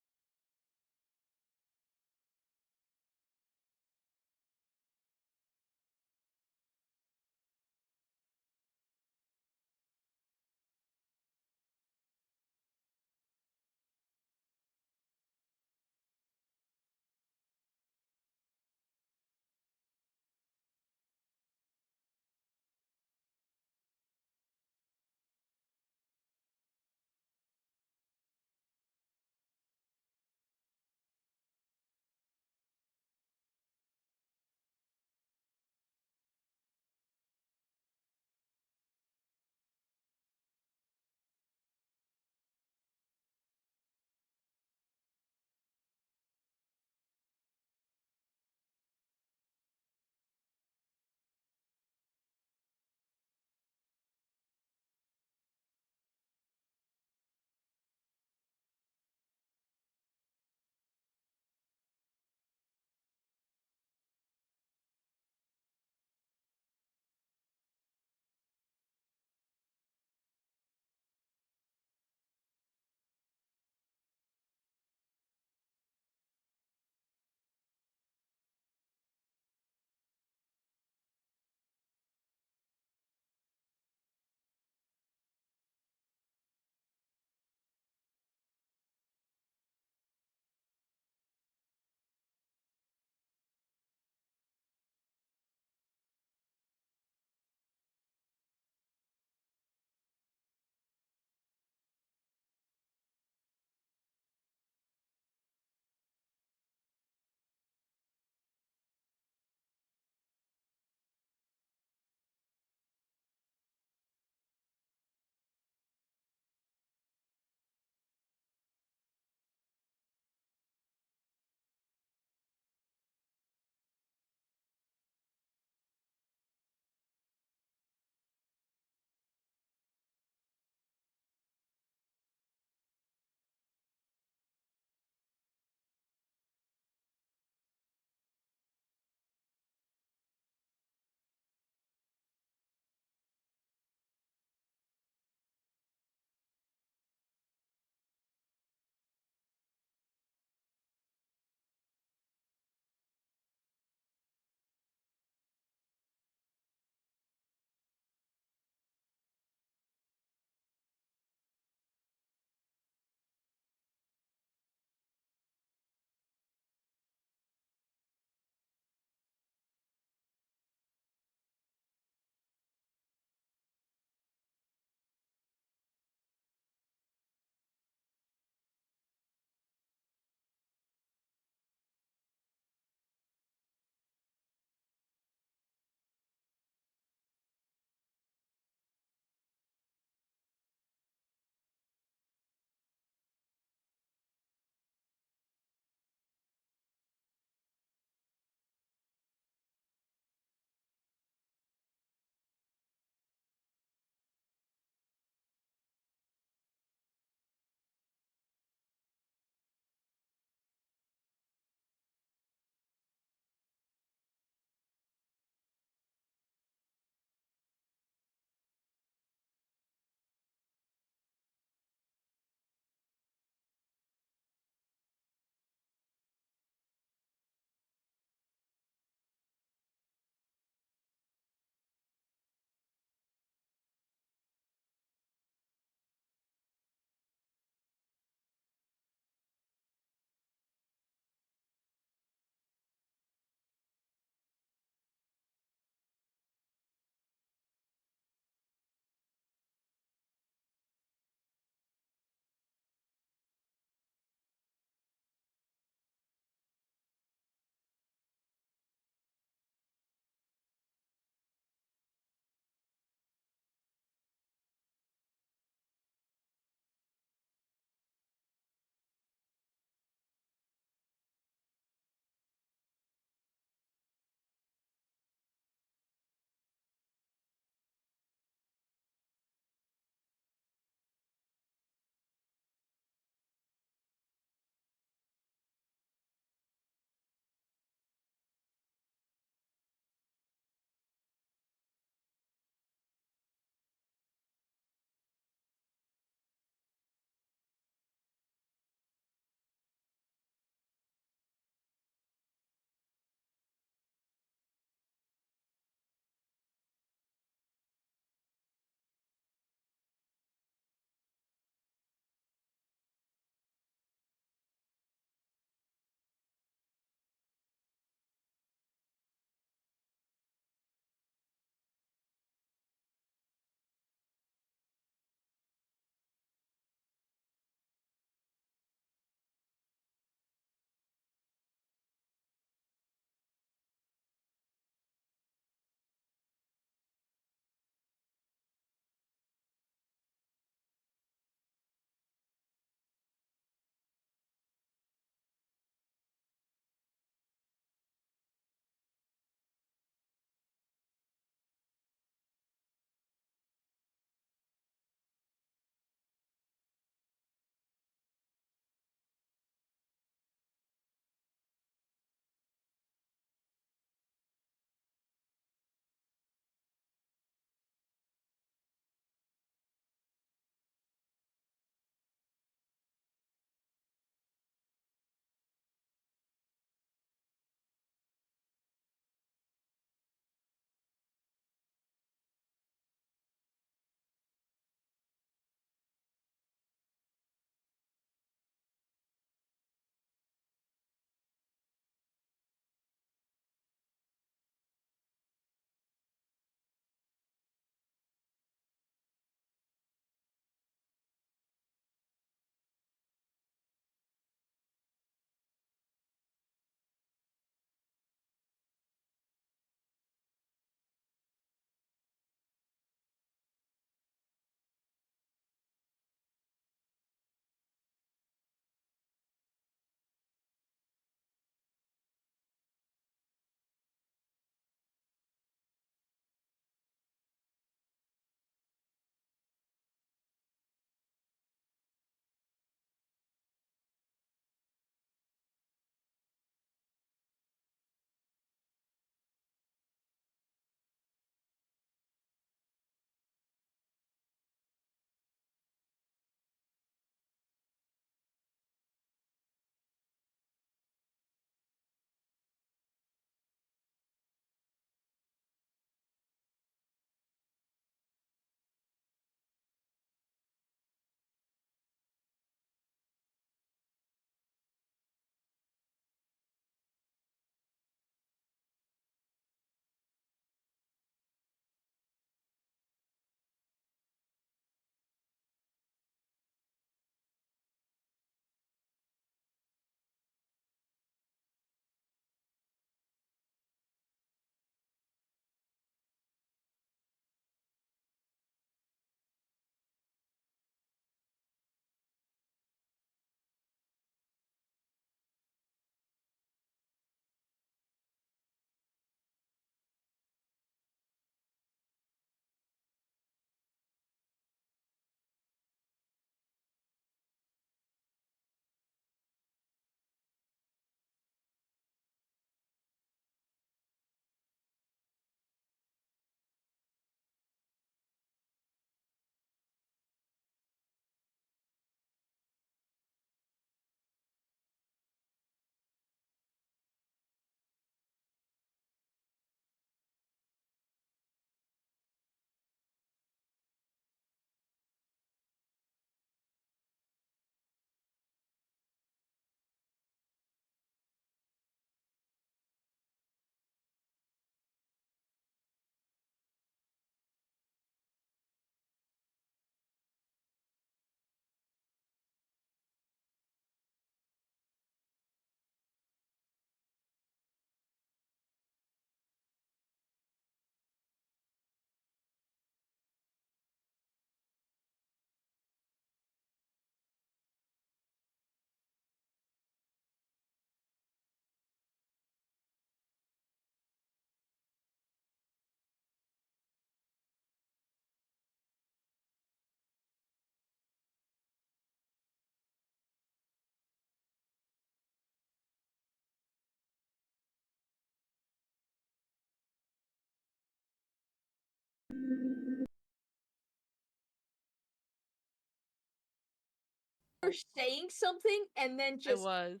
were saying something and then I just was.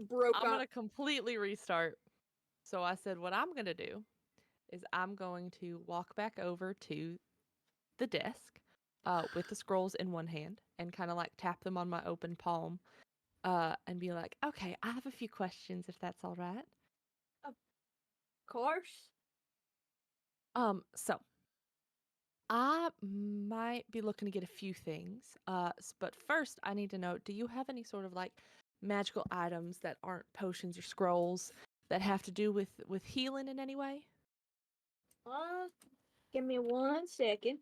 broke I'm up. gonna completely restart. So I said, what I'm gonna do is I'm going to walk back over to the desk, with the scrolls in one hand and kind of like tap them on my open palm, and be like, okay, I have a few questions if that's all right. Of course. So I might be looking to get a few things. But first I need to know, do you have any sort of like magical items that aren't potions or scrolls that have to do with healing in any way? Give me 1 second.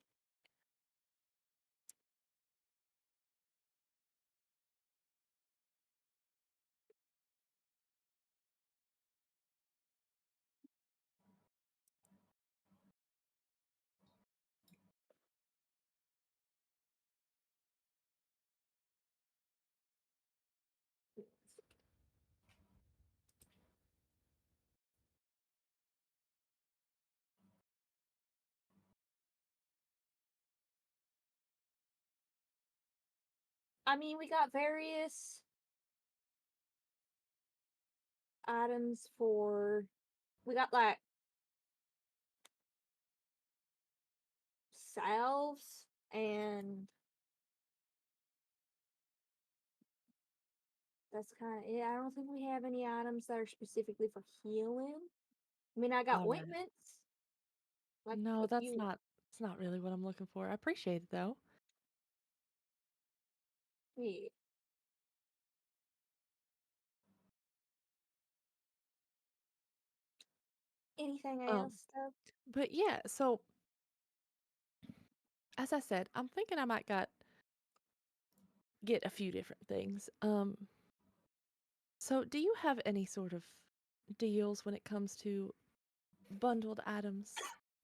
I mean, we got various items for. We got like salves and that's kind of it. I don't think we have any items that are specifically for healing. I mean, I got All right. ointments. Like No, a few. it's not really what I'm looking for. I appreciate it though. Yeah. Anything Um, else though? but yeah, so as I said, I'm thinking I might get a few different things. So do you have any sort of deals when it comes to bundled items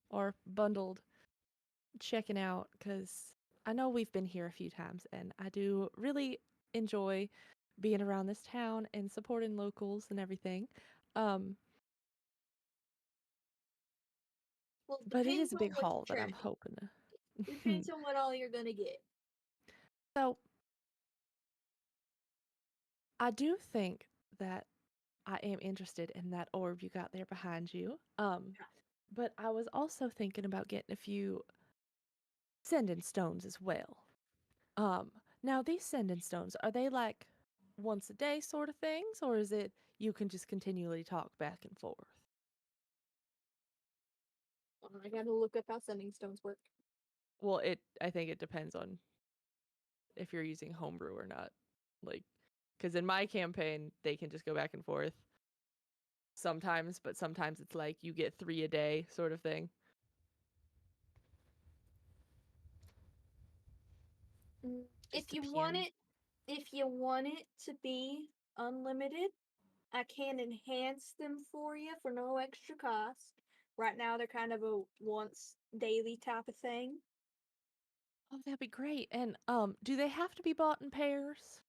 or bundled checking out? Because I know we've been here a few times and I do really enjoy being around this town and supporting locals and everything. Um, Well, but it is depends a on big what haul you're that I'm trying to. hoping to. Depends on what all you're gonna get. So I do think that I am interested in that orb you got there behind you. But I was also thinking about getting a few sending stones as well. Now these sending stones, are they like once a day sort of things, or is it you can just continually talk back and forth? I gotta look up how sending stones work. Well, I think it depends on if you're using homebrew or not. Like, because in my campaign, they can just go back and forth sometimes, but sometimes it's like you get 3 a day sort of thing. Just If you want depends. it, if you want it to be unlimited, I can enhance them for you for no extra cost. Right now, they're kind of a once daily type of thing. Oh, that'd be great. And do they have to be bought in pairs?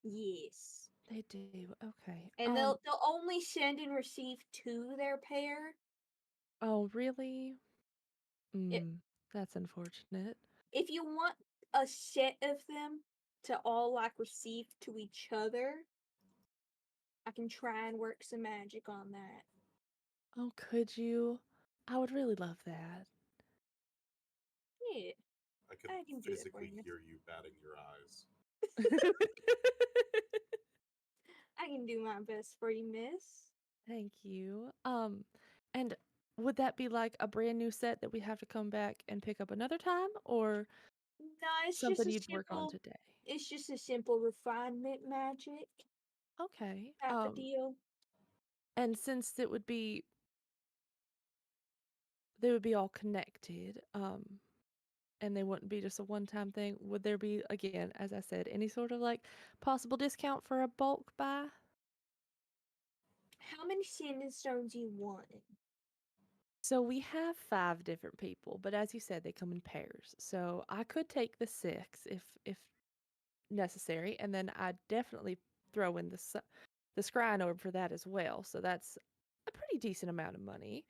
Yes, They do. Okay. and they'll only send and receive to their pair. Oh, really? It, That's unfortunate. if you want a set of them to all like receive to each other, I can try and work some magic on that. Oh, could you? I would really love that. Yeah, I could I can do it for physically you. hear you batting your eyes. I can do my best for you, miss. Thank you. And would that be like a brand new set that we have to come back and pick up another time, or No, something you'd work on today? it's just a simple refinement magic Okay. type of deal. And since they would be all connected, and they wouldn't be just a one-time thing, would there be, again, as I said, any sort of like possible discount for a bulk buy? How many sanding stones you want? So we have 5 different people, but as you said, they come in pairs. So I could take the 6 if necessary, and then I'd definitely throw in the scrying orb for that as well. So that's a pretty decent amount of money.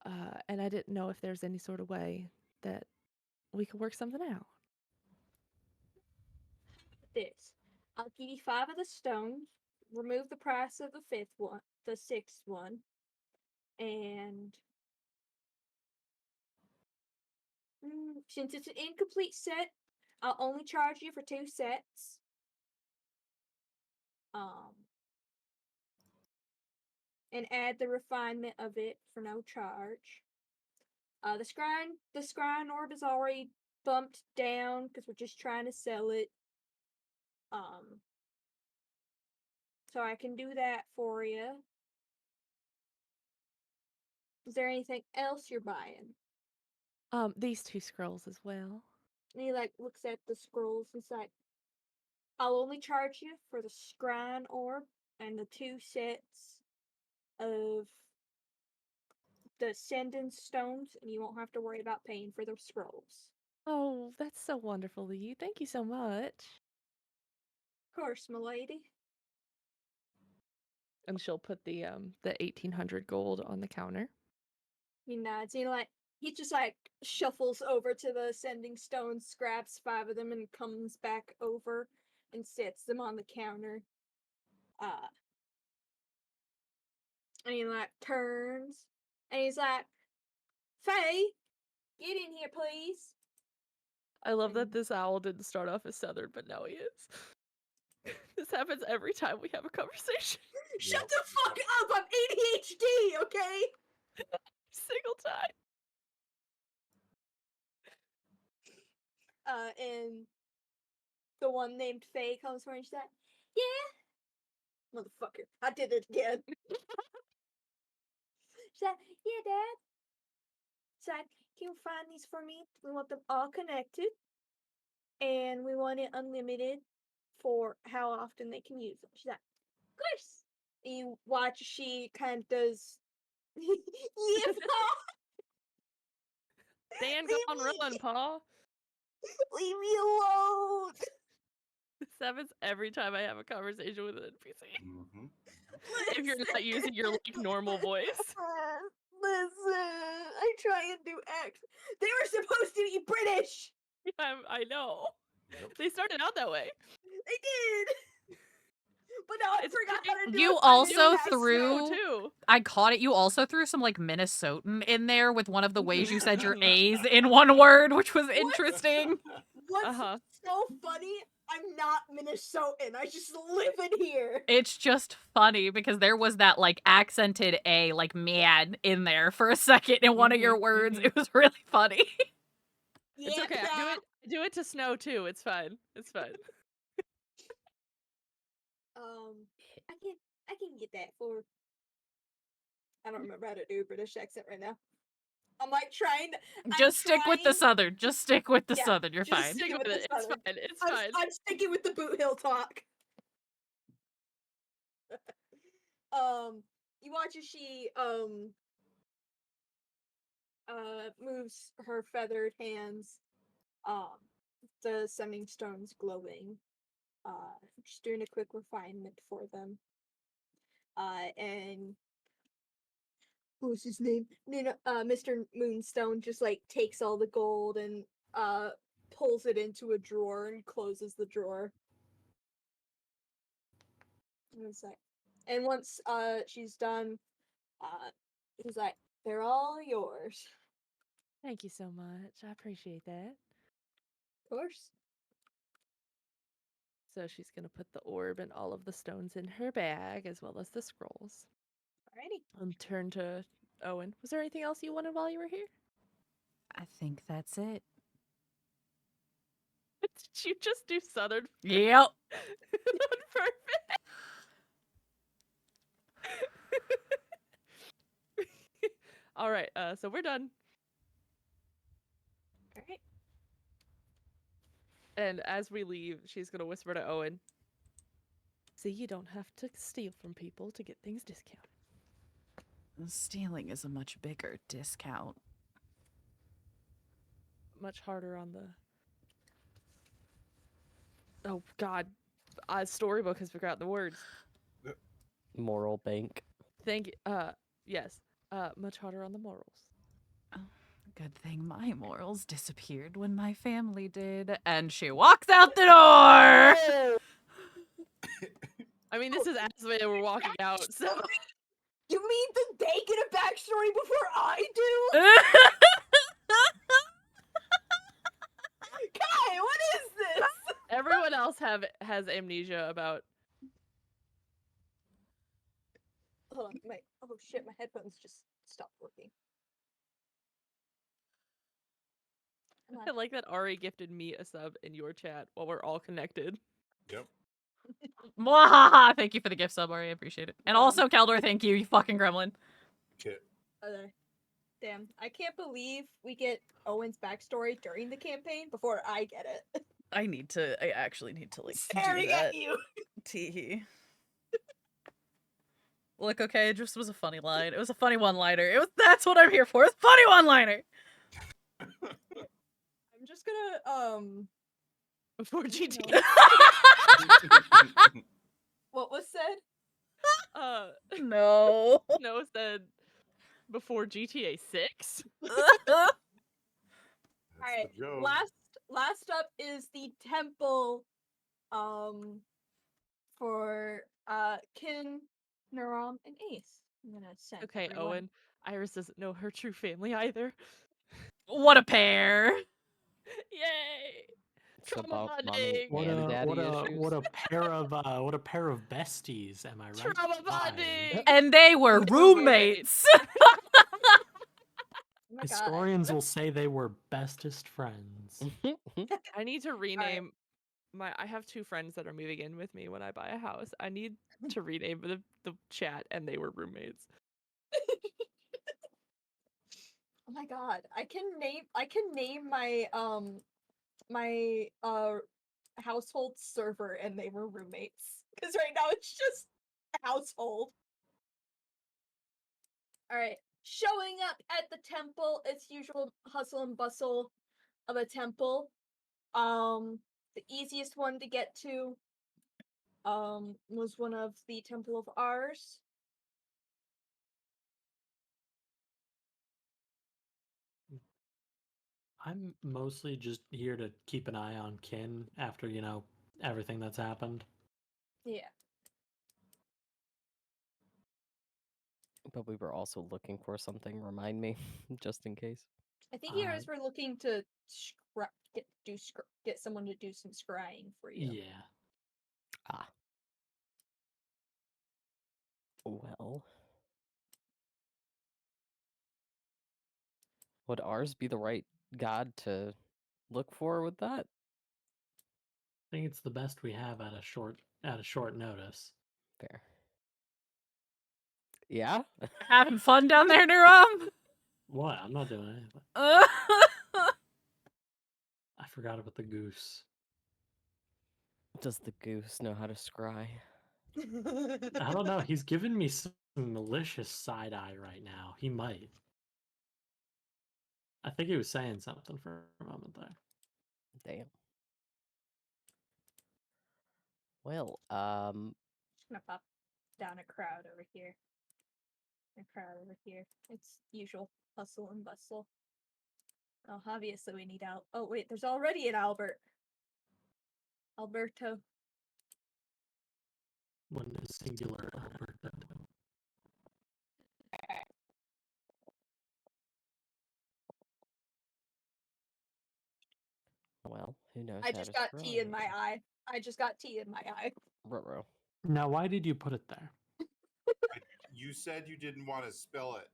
And I didn't know if there's any sort of way that we could work something out. This. give you 5 of the stones, remove the price of the 6th one, and since it's an incomplete set, I'll only charge you for 2 sets. And add the refinement of it for no charge. The scrying orb is already bumped down because we're just trying to sell it. So I can do that for you. Is there anything else you're buying? These 2 scrolls as well. And he like looks at the scrolls and he's like, I'll only charge you for the scrying orb and the 2 sets of the sending stones, and you won't have to worry about paying for the scrolls. Oh, that's so wonderful of you. Thank you so much. Of course, milady. And she'll put the 1800 gold on the counter. He nods. He just like shuffles over to the sending stones, grabs 5 of them, and comes back over and sets them on the counter. And he like turns and he's like, Faye, get in here, please. I love that this owl didn't start off as Southern, but now he is. This happens every time we have a conversation. Shut the fuck up! I'm ADHD, okay? Single time. And the one named Faye comes for and she's like, yeah. Motherfucker, I did it again. She's like, yeah, Dad. She's like, can you find these for me? We want them all connected. And we want it unlimited for how often they can use them. She's like, of course. And you watch she kind of does. Yeah, Pa. Dan, go on run, Pa. Leave me alone. This happens every time I have a conversation with an NPC. Mm-hmm. If you're not using your like normal voice. Listen, I try and do accents. They were supposed to be British. I know. Yep. They started out that way. They did. But now I It's forgot okay. how to do You a also British threw- accent. too. I caught it. You also threw some like Minnesotan in there with one of the ways you said your A's in one word, which was interesting. What's so funny? I'm not Minnesotan. I just live in here. It's just funny because there was that like accented A, like man, in there for a second in one of your words. It was really funny. It's Yeah, okay. Pa. I do it to Snow too. It's fine. It's fine. I can get that for. I don't remember how to do a British accent right now. I'm like trying to. Just stick with the Southern. Just stick with the Southern. You're just fine. stick with it. the It's Southern. fine. It's fine. I'm sticking with the Boot Hill talk. You watch as she moves her feathered hands, the sending stones glowing, just doing a quick refinement for them. And who's his name? Mr. Moonstone just like takes all the gold and pulls it into a drawer and closes the drawer. And once she's done, he's like, they're all yours. Thank you so much. I appreciate that. Of course. So she's gonna put the orb and all of the stones in her bag, as well as the scrolls. Alrighty. And turn to Owen. Was there anything else you wanted while you were here? I think that's it. Did you just do Southern? Yep. Perfect. All right, so we're done. Alright. And as we leave, she's gonna whisper to Owen. See, you don't have to steal from people to get things discounted. Stealing is a much bigger discount. Much harder on the... Oh, God. Storybook has forgotten the words. Moral bank. Thank you. Yes. Much harder on the morals. Oh, good thing my morals disappeared when my family did. And she walks out the door! I mean, this is as they were walking out, so You mean that they get a backstory before I do? Kai, what is this? everyone else has amnesia about. Hold on, oh shit, my headphones just stopped working. Come I on. like that Ari gifted me a sub in your chat while we're all connected. Yep. Mwahaha! Thank you for the gift sub, Ari. I appreciate it. And Yeah. also, Keldor, thank you, you fucking gremlin. Kit. Damn, I can't believe we get Owen's backstory during the campaign before I get it. I actually need to, like, Staring at you. Teehee. Look, okay, it just was a funny line. It was a funny one-liner. That's what I'm here for. It's a funny one-liner! I'm just gonna, Before GT. what was said? No. Snow said before GTA 6. That's Alright, the joke. last up is the temple, for, Kin, Naram, and Ace. I'm gonna send Okay, everyone. Owen. Iris doesn't know her true family either. What a pair. Yay! So Trauma about mommy bonding. What and a daddy what issues. a pair of besties, am I right? Trauma Hi. bonding. And they were They were roommates. Oh my god. Historians will say they were bestest friends. I need to rename I have 2 friends that are moving in with me when I buy a house. I need to rename the chat and they were roommates. Oh my god. I can name my my household server and they were roommates. Because right now it's just a household. Alright. Showing up at the temple, it's usual hustle and bustle of a temple. The easiest one to get to was one of the Temple of Ours. I'm mostly just here to keep an eye on Kin after, everything that's happened. Yeah. But we were also looking for something, remind me, just in case. I think you guys were looking to get someone to do some scrying for you. Yeah. Ah. Well. Would ours be the right god to look for with that? I think it's the best we have at a short notice. Fair. Yeah? Having fun down there, Naram? What? I'm not doing anything. I forgot about the goose. Does the goose know how to scry? I don't know. He's giving me some malicious side eye right now. He might. I think he was saying something for a moment there. Damn. Well, Just gonna pop down a crowd over here. A crowd over here. It's usual hustle and bustle. Oh, obviously we need Oh wait, there's already an Albert. Alberto. One is singular, Alberto. well, who knows I how just to got scry? tea in my eye. I just got tea in my eye. Ruh-roh. Now, why did you put it there? You said you didn't want to spill it.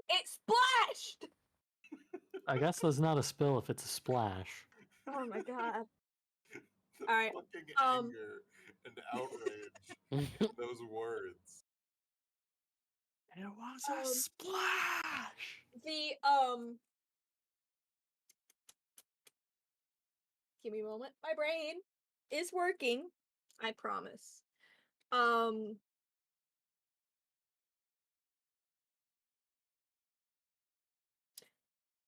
It splashed! I guess there's not a spill if it's a splash. Oh my god. The Alright, fucking um, anger and outrage in those words. It was a splash! the give me a moment. My brain is working. I promise.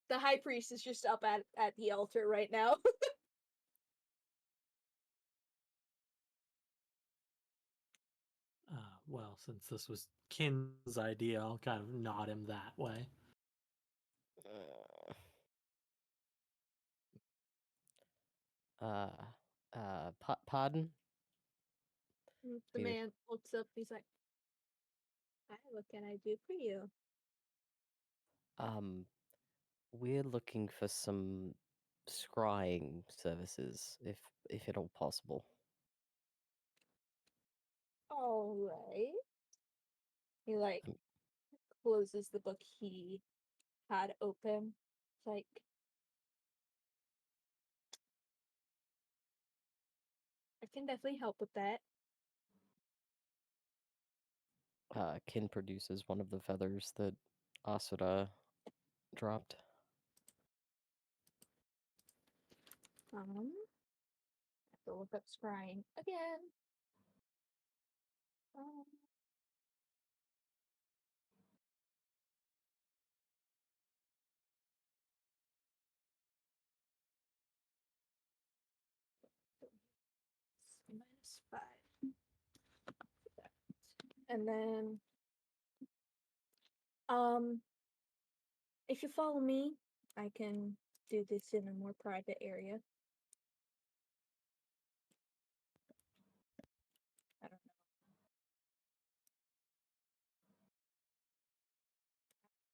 The high priest is just up at the altar right now. Well, since this was Kin's idea, I'll kind of nod him that way. Pardon? The Here. man looks up. He's like, "Hi, what can I do for you?" We're looking for some scrying services, if at all possible. All right. He like Um, closes the book he had open. It's like, I can definitely help with that. Kin produces one of the feathers that Asura dropped. Have to look up scrying again. Um, -5. And then, if you follow me, I can do this in a more private area. I don't know.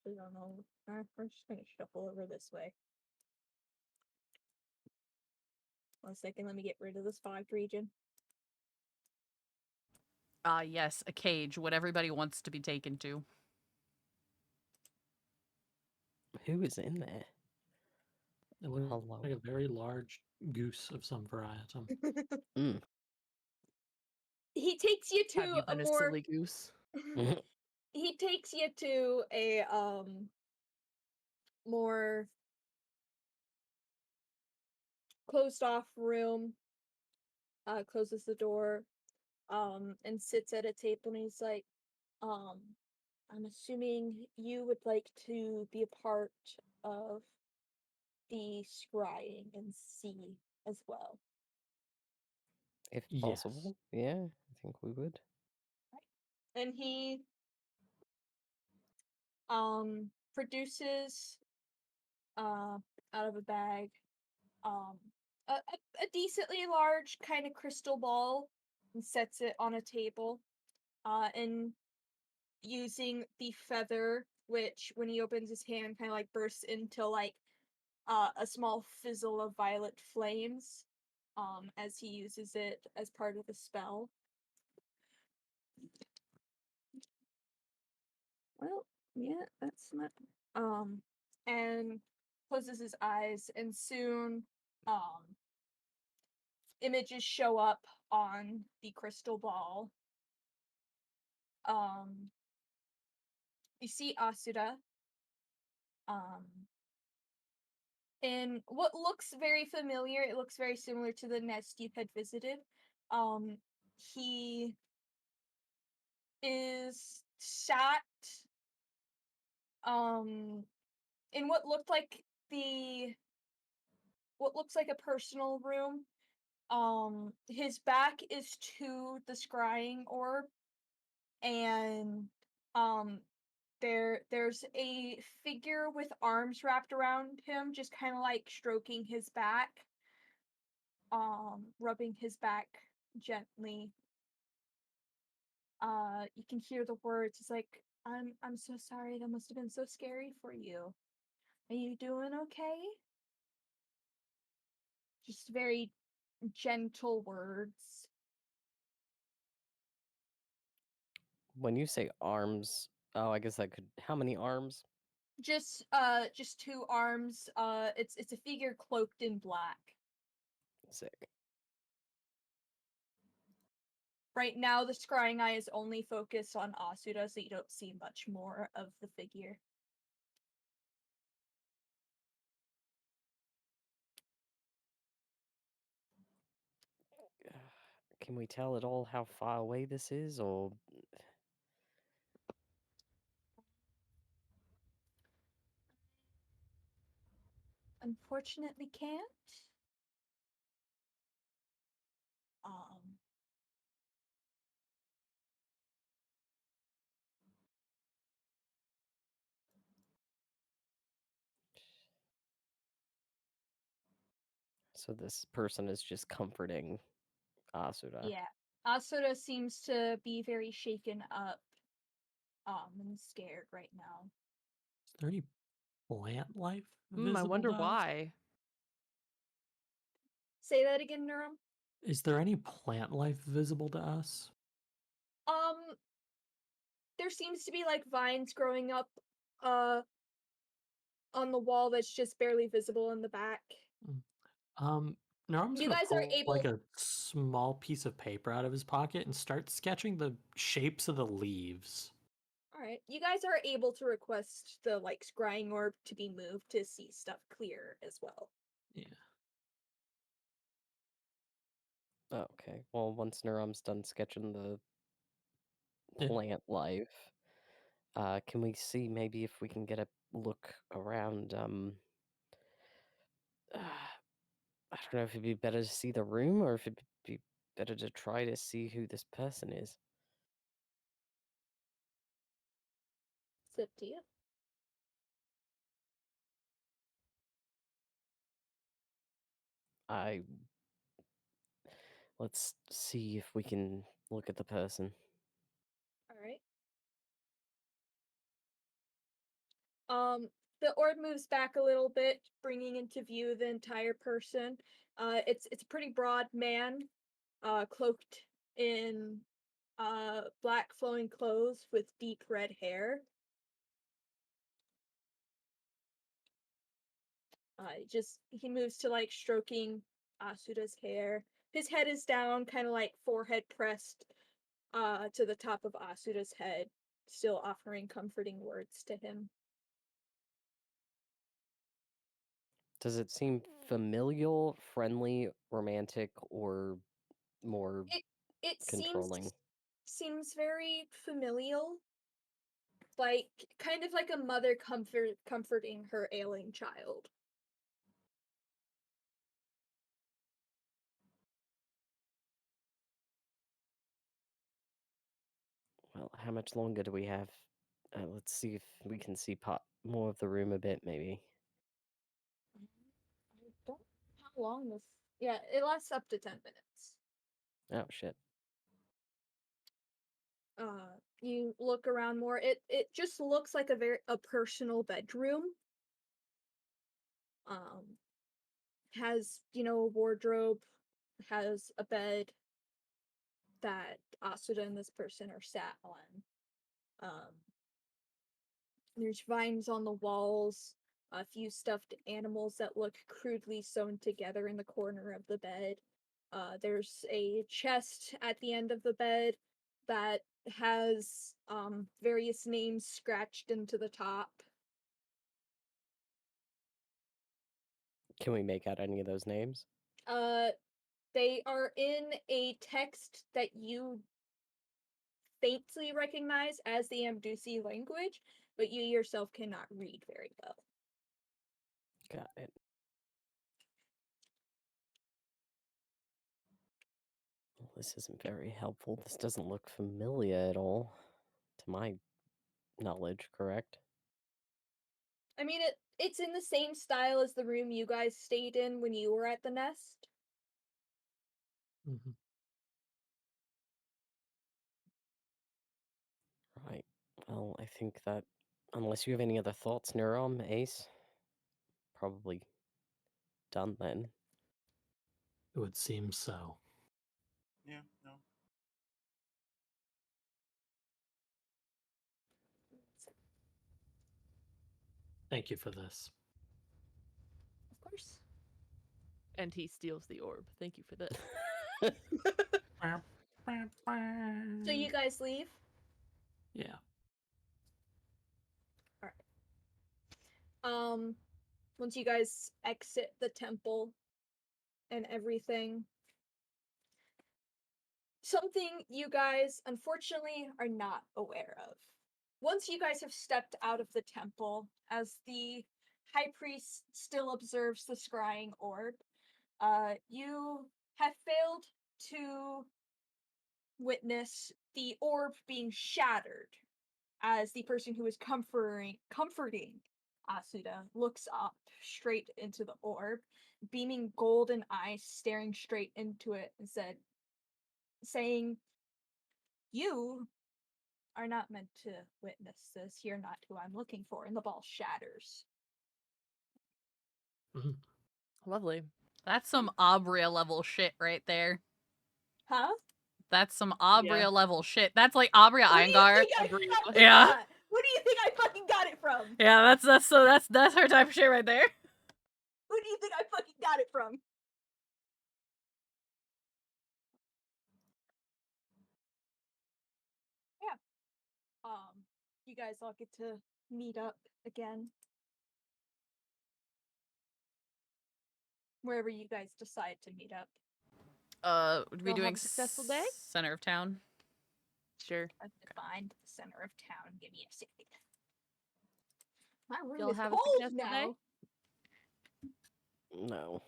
I don't know. We're just gonna shuffle over this way. 1 second, let me get rid of this fogged region. Yes, a cage, what everybody wants to be taken to. Who is in there? It looks Hello. like a very large goose of some variety. Mm. He takes you Have to you a been a more silly goose? he takes you to a more closed off room, closes the door, and sits at a table, and he's like, um, I'm assuming you would like to be a part of the scrying and see as well. If Yes. possible, yeah, I think we would. And he produces out of a bag a, a decently large kind of crystal ball and sets it on a table, and using the feather, which when he opens his hand kind of like bursts into like a small fizzle of violet flames, as he uses it as part of the spell. Well, yeah, that's not and closes his eyes, and soon images show up on the crystal ball. Um you see Asura um in what looks very familiar. It looks very similar to the nest you had visited. He is sat um in what looks like a personal room. His back is to the scrying orb, and um there's a figure with arms wrapped around him, just kind of like stroking his back, rubbing his back gently. You can hear the words. It's like, I'm so sorry, that must have been so scary for you. Are you doing okay? Just very gentle words. When you say arms, oh, I guess that could. How many arms? Just two arms. It's a figure cloaked in black. Sick. Right now, the scrying eye is only focused on Asura, so you don't see much more of the figure. Can we tell at all how far away this is, or Unfortunately, can't. Um, so this person is just comforting Asura? yeah, Asura seems to be very shaken up, and scared right now. Is there any plant life I visible wonder to us? why. Say that again, Nurum. Is there any plant life visible to us? Um, there seems to be like vines growing up, uh, on the wall that's just barely visible in the back. Um, Norm's You gonna guys are pull like able. a small piece of paper out of his pocket and start sketching the shapes of the leaves. All right, you guys are able to request the like scrying orb to be moved to see stuff clear as well. Yeah. Okay. Well, once Neurom's done sketching the Yeah. plant life, can we see maybe if we can get a look around? I don't know if it'd be better to see the room or if it'd be better to try to see who this person is. It's up to you. Let's see if we can look at the person. All right. The orb moves back a little bit, bringing into view the entire person. It's a pretty broad man, cloaked in black flowing clothes with deep red hair. He moves to like stroking Asuda's hair. His head is down, kind of like forehead pressed to the top of Asuda's head, still offering comforting words to him. Does it seem familial, friendly, romantic, or more It controlling? seems very familial, like kind of like a mother comforting her ailing child. Well, how much longer do we have? Let's see if we can see more of the room a bit, maybe. I don't know how long this. Yeah, it lasts up to 10 minutes. Oh, shit. You look around more. It just looks like a personal bedroom. Um, has a wardrobe, has a bed that Asuda and this person are sat on. Um, there's vines on the walls, a few stuffed animals that look crudely sewn together in the corner of the bed. There's a chest at the end of the bed that has various names scratched into the top. Can we make out any of those names? They are in a text that you faintly recognize as the Amdusi language, but you yourself cannot read very well. Got it. Well, this isn't very helpful. This doesn't look familiar at all, to my knowledge, correct? I mean, it's in the same style as the room you guys stayed in when you were at the nest. Mm-hmm. Right. Well, I think that, unless you have any other thoughts, Neuron, Ace, probably done then. It would seem so. Yeah, no. Thank you for this. Of course. And he steals the orb. Thank you for this. So you guys leave? Yeah. Alright. Once you guys exit the temple and everything, something you guys unfortunately are not aware of. Once you guys have stepped out of the temple, as the high priest still observes the scrying orb, you have failed to witness the orb being shattered as the person who is comforting Asuda looks up straight into the orb, beaming golden eyes staring straight into it, and said, saying, "You are not meant to witness this. You're not who I'm looking for." And the ball shatters. Lovely. That's some Abria level shit right there. Huh? That's some Abria level shit. That's like Abria Iyengar. Yeah. Who do you think I fucking got it from? Yeah, that's her type of shit right there. Who do you think I fucking got it from? Yeah. You guys all get to meet up again. Wherever you guys decide to meet up. We Y'all doing have a successful day? center of town? Sure. I've defined the center of town. Give me a second. My room Y'all is have a cold successful now. day? No.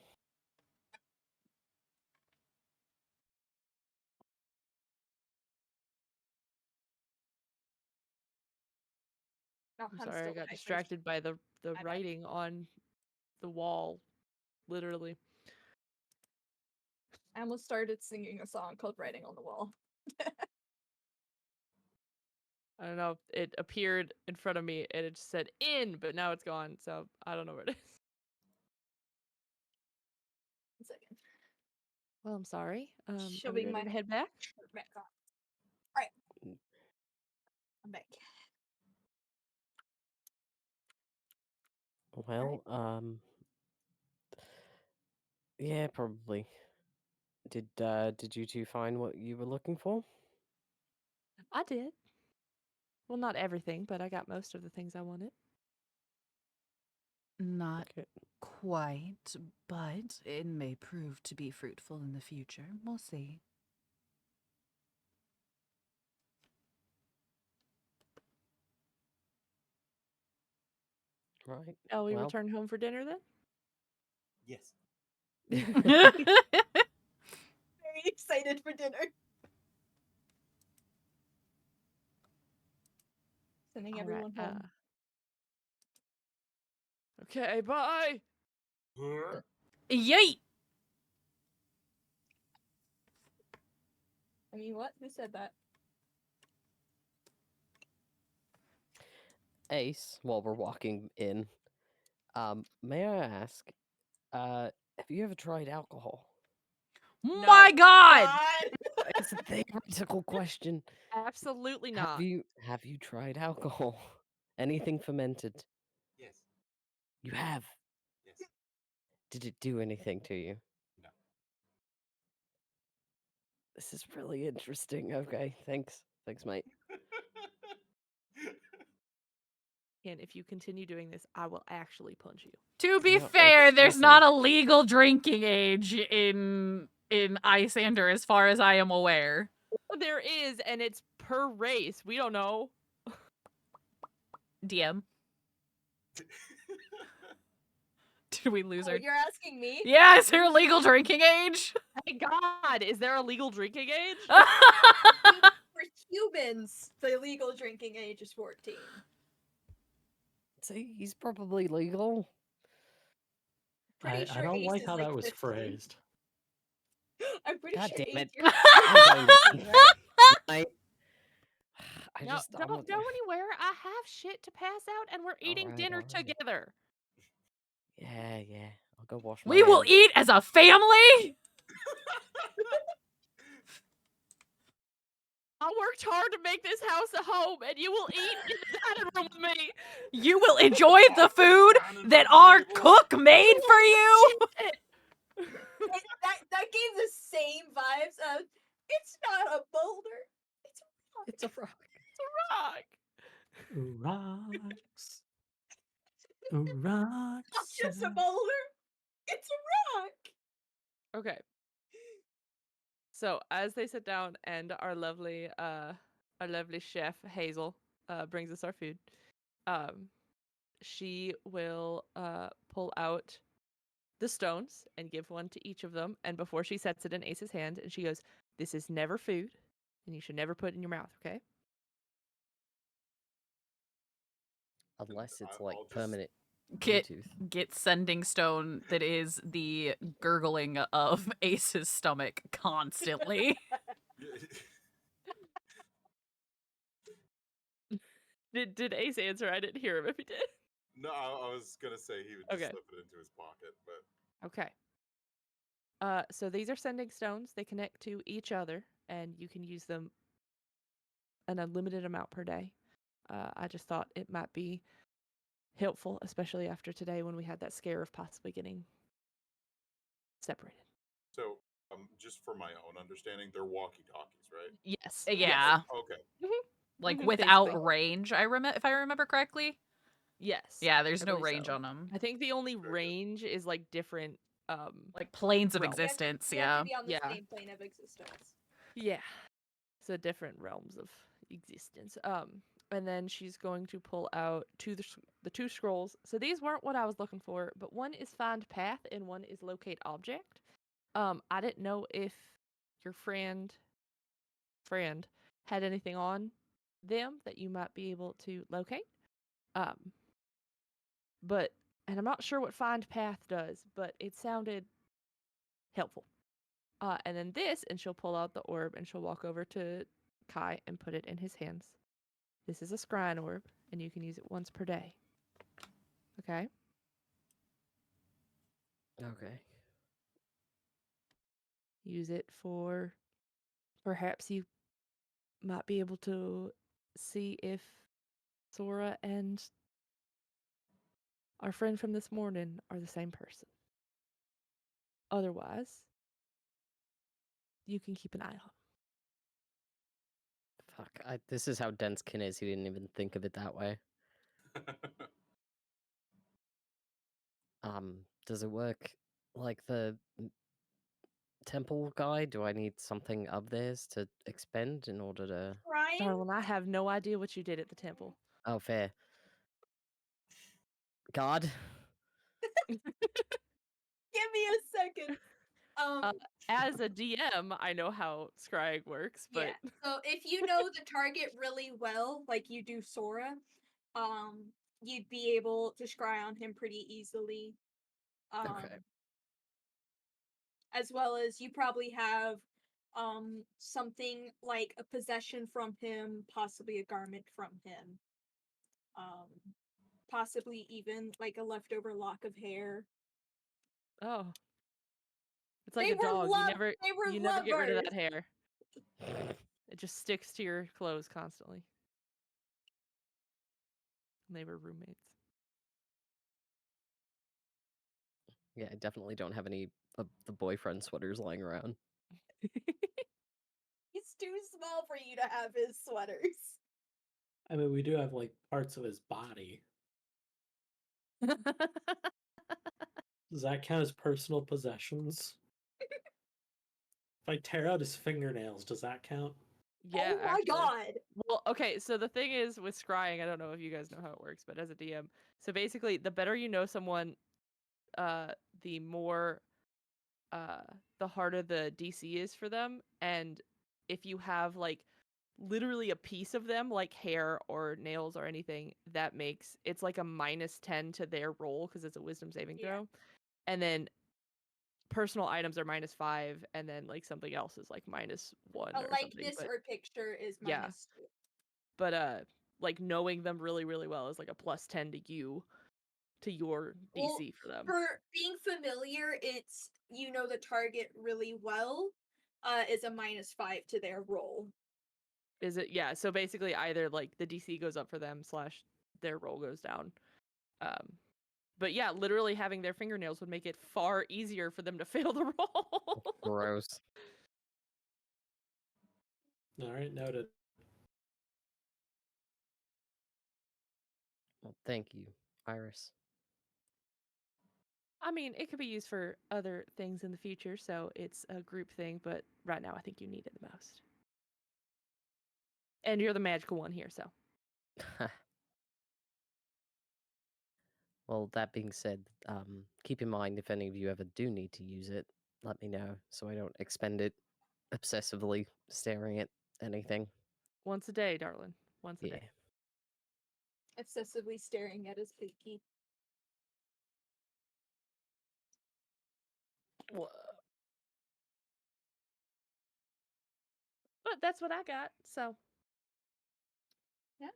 Oh, I'm I'm sorry, I still got typing. distracted by the bad. writing on the wall. Literally. I almost started singing a song called "Writing on the Wall." I don't know. It appeared in front of me and it just said in, but now it's gone. So I don't know where it is. 1 second. Well, I'm sorry. Are we Shoving ready my to head back? shirt back on. Alright. I'm back. Well, yeah, probably. Did you two find what you were looking for? I did. Well, not everything, but I got most of the things I wanted. Not Okay. quite, but it may prove to be fruitful in the future. We'll see. Right. Shall we Well. return home for dinner then? Yes. Very excited for dinner. Sending All everyone right, home. Okay, bye. Yeet! I mean, what? Who said that? Ace, while we're walking in, may I ask, have you ever tried alcohol? My God! It's a theoretical question. Absolutely not. Have you tried alcohol? Anything fermented? Yes. You have. Yes. Did it do anything to you? No. This is really interesting. Okay, thanks. Thanks, mate. And if you continue doing this, I will actually punch you. To be No, fair, there's listen. not a legal drinking age in Isandr as far as I am aware. There is, and it's per race. We don't know. DM. Did we lose Oh, her? you're asking me? Yeah, is there a legal drinking age? My God, is there a legal drinking age? For humans, the legal drinking age is 14. See, he's probably legal. Pretty I sure don't Ace like is how like that was 15. phrased. I'm pretty God sure damn Ace, it. you're I'm going to 15, right? No, don't go anywhere. I have shit to pass out, and we're eating Alright, dinner alright. together. Yeah. I'll go wash my We will hands. eat as a family? I worked hard to make this house a home, and you will eat in the dining room with me. You will enjoy the food that our cook made for you? That gave the same vibes of, it's not a boulder, it's a rock. It's a rock. Rock. Rocks. Rocks. Not just a boulder, it's a rock. Okay. So as they sit down, and our lovely chef Hazel brings us our food, she will pull out the stones and give one to each of them. And before she sets it in Ace's hand, and she goes, "This is never food, and you should never put it in your mouth." Okay. Unless it's I'll like just- permanent Get Bluetooth. get sending stone that is the gurgling of Ace's stomach constantly. Did Ace answer? I didn't hear him if he did. No, I was gonna say he would just Okay. slip it into his pocket, but Okay. So these are sending stones. They connect to each other, and you can use them an unlimited amount per day. I just thought it might be helpful, especially after today when we had that scare of possibly getting separated. so just for my own understanding, they're walkie-talkies, right? Yes. Yeah. Okay. Like Mhm, without basically. range, if I remember correctly. Yes. Yeah, there's I no believe range so. on them. I think the only Very good. range is like different Like planes of realms. existence, You have yeah. to be on the Yeah. same plane of existence. Yeah. So different realms of existence. And then she's going to pull out the two scrolls. So these weren't what I was looking for, but one is find path and one is locate object. I didn't know if your friend had anything on them that you might be able to locate. But and I'm not sure what find path does, but it sounded helpful. And then this, and she'll pull out the orb and she'll walk over to Kai and put it in his hands. This is a scrying orb, and you can use it once per day. Okay? Okay. Use it for perhaps you might be able to see if Sora and our friend from this morning are the same person. Otherwise, you can keep an eye on. Fuck. This is how dense Kin is. He didn't even think of it that way. Does it work like the temple guy? Do I need something of theirs to expend in order to? Ryan, Darling, I have no idea what you did at the temple. Oh, fair. God. give me a second. As a DM, I know how scrying works, but Yeah. So if you know the target really well, like you do Sora, you'd be able to scry on him pretty easily. Okay. As well as you probably have something like a possession from him, possibly a garment from him. Possibly even like a leftover lock of hair. oh, it's like They a were dog. they were You never get rid of that lovers. hair. It just sticks to your clothes constantly. And they were roommates. Yeah, I definitely don't have any of the boyfriend sweaters lying around. He's too small for you to have his sweaters. I mean, we do have like parts of his body. Does that count as personal possessions? If I tear out his fingernails, does that count? Yeah, Oh my actually. god. Well, okay, so the thing is with scrying, I don't know if you guys know how it works, but as a DM, so basically the better you know someone, the more the harder the DC is for them. And if you have like literally a piece of them, like hair or nails or anything, that makes it's like a -10 to their roll because it's a wisdom saving Yeah. throw. And then personal items are -5, and then like something else is like -1 A or something. likeness But or picture is yeah. -2. But like knowing them really, really well is like a +10 to you to your Well, DC for them. for being familiar, it's you know the target really well, is a -5 to their roll. Is it? Yeah. So basically, either like the DC goes up for them slash their roll goes down. But yeah, literally having their fingernails would make it far easier for them to fail the roll. Gross. All right, noted. Well, thank you, Iris. I mean, it could be used for other things in the future, so it's a group thing, but right now I think you need it the most. And you're the magical one here, so. Well, that being said, keep in mind if any of you ever do need to use it, let me know so I don't expend it obsessively staring at anything. Once a day, darling. Once a Yeah. day. Obsessively staring at his pinky. But that's what I got. So. Yeah.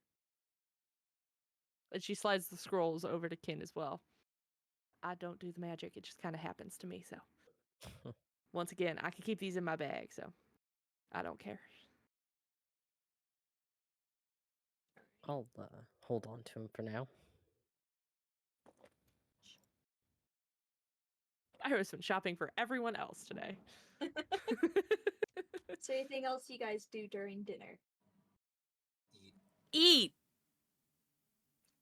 And she slides the scrolls over to Kin as well. I don't do the magic. It just kind of happens to me. So. Once again, I can keep these in my bag. So. I don't care. I'll hold on to him for now. Iris went shopping for everyone else today. So anything else you guys do during dinner? Eat.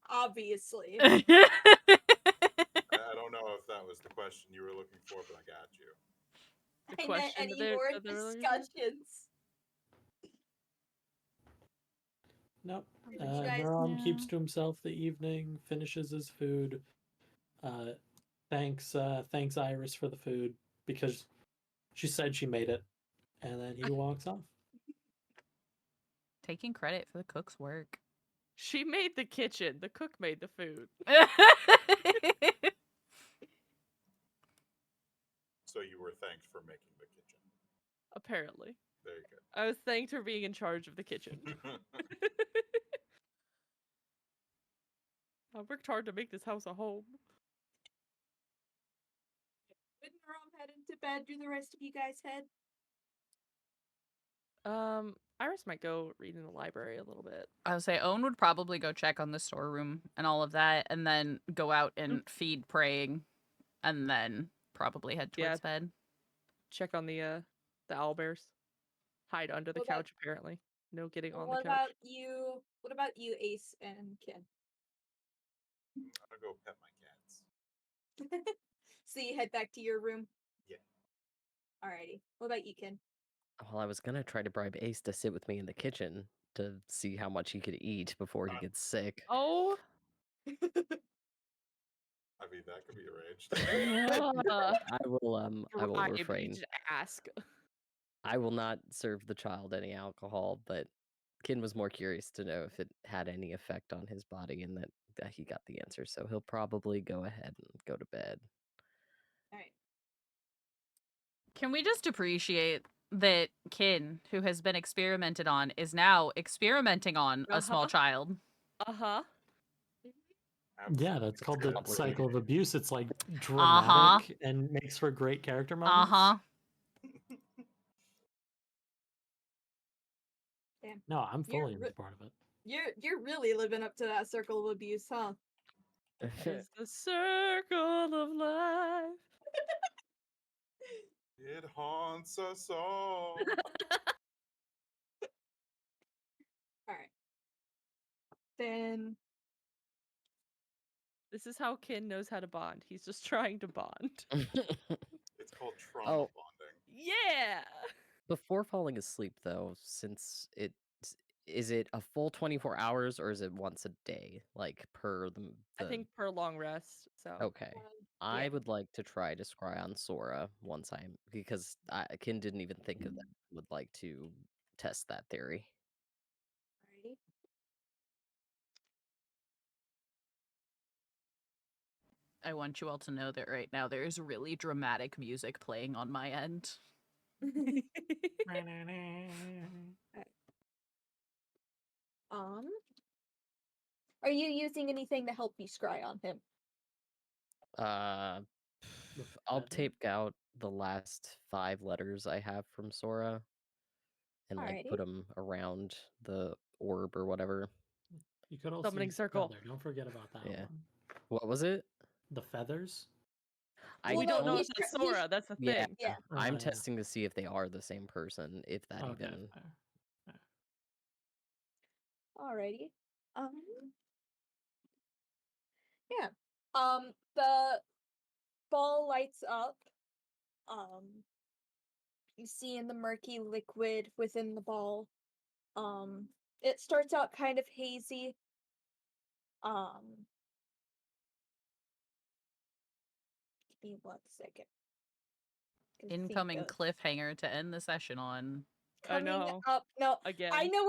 Obviously. I don't know if that was the question you were looking for, but I got you. The I meant question any that more they were looking for? discussions. Nope. Did you guys Neuron keeps No. to himself the evening, finishes his food. Thanks Iris for the food because she said she made it, and then he walks off. Taking credit for the cook's work. She made the kitchen. The cook made the food. So you were thanked for making the kitchen. Apparently. There you go. I was thanked for being in charge of the kitchen. I worked hard to make this house a home. When Rom head into bed, do the rest of you guys head? Iris might go read in the library a little bit. I would say Owen would probably go check on the storeroom and all of that, and then go out and feed praying, and then probably head Yeah. towards bed. Check on the owlbears. Hide under the What about- couch, apparently. No getting on the What couch. about you? What about you, Ace and Ken? I'm gonna go pet my cats. So you head back to your room? Yeah. Alrighty. What about you, Ken? Well, I was gonna try to bribe Ace to sit with me in the kitchen to see how much he could eat before he gets sick. Oh. I mean, that could be arranged. I will Bribe, refrain. just ask. I will not serve the child any alcohol, but Kin was more curious to know if it had any effect on his body, and that he got the answer, so he'll probably go ahead and go to bed. Alright. Can we just appreciate that Kin, who has been experimented on, is now experimenting on a small child? Uh-huh. Yeah, that's called the Complicated. cycle of abuse. It's like Uh-huh. dramatic and makes for great character moments. Uh-huh. Damn. No, I'm You're fully in re- support of it. You're really living up to that circle of abuse, huh? It's the circle of life. It haunts us all. Alright. Then This is how Kin knows how to bond. He's just trying to bond. It's called trauma Oh. bonding. Yeah. Before falling asleep, though, since is it a full 24 hours or is it once a day, like per the? I think per long rest. So. Okay. I yeah. would like to try to scry on Sora once because Kin didn't even think of that. I would like to test that theory. Alrighty. I want you all to know that right now there is really dramatic music playing on my end. Are you using anything to help you scry on him? I'll feather? tape out the last 5 letters I have from Sora and like Alrighty. put them around the orb or whatever. You could also Summoning use circle. feather. Don't forget about that Yeah. one. What was it? The feathers. I We don't know he's if it's tr- he's- Sora. That's the Yeah, thing. Yeah. I'm yeah. testing to see if they are the same person, if that Okay, even. fair. Alrighty. Yeah. The ball lights up. You see in the murky liquid within the ball. It starts out kind of hazy. Give me 1 second. Can think Incoming of- cliffhanger to end the session on. I coming know. up. No, Again. I know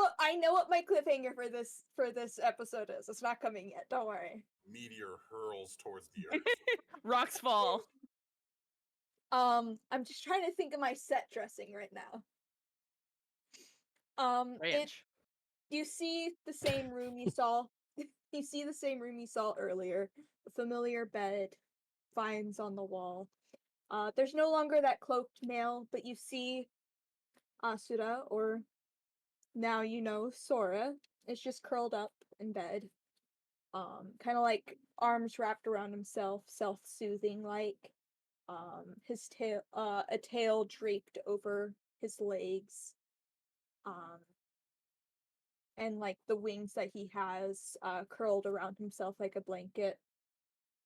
what my cliffhanger for this episode is. It's not coming yet. Don't worry. Meteor hurls towards the earth. Rocks fall. I'm just trying to think of my set dressing right now. It Ranch. you see the same room you saw. You see the same room you saw earlier. A familiar bed, vines on the wall. There's no longer that cloaked male, but you see Asura, or now you know Sora, is just curled up in bed. Kind of like arms wrapped around himself, self-soothing like. His tail, a tail draped over his legs. Um, and like the wings that he has curled around himself like a blanket,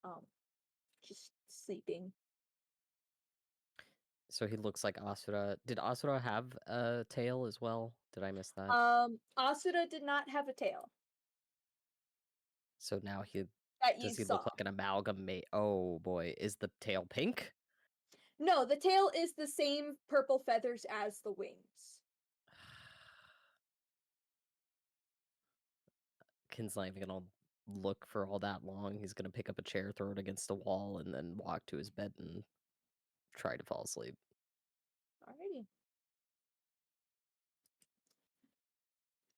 um, just sleeping. So he looks like Asura. Did Asura have a tail as well? Did I miss that? Asura did not have a tail So now he that you does he look saw. like an amalgamate? Oh boy, is the tail pink? No, the tail is the same purple feathers as the wings. Kin's not even gonna look for all that long. He's gonna pick up a chair, throw it against a wall, and then walk to his bed and try to fall asleep. Alrighty.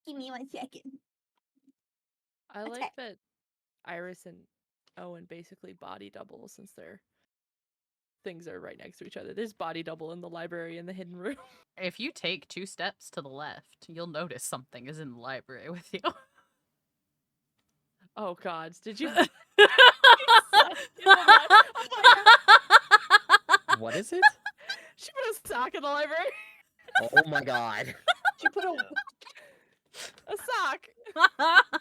Give me 1 second. I Okay. like that Iris and Owen basically body double since their things are right next to each other. There's body double in the library in the hidden room. If you take 2 steps to the left, you'll notice something is in the library with you. Oh god, did you in the left? Oh my god. What is it? She put a sock in the library. Oh my god. She put a A sock.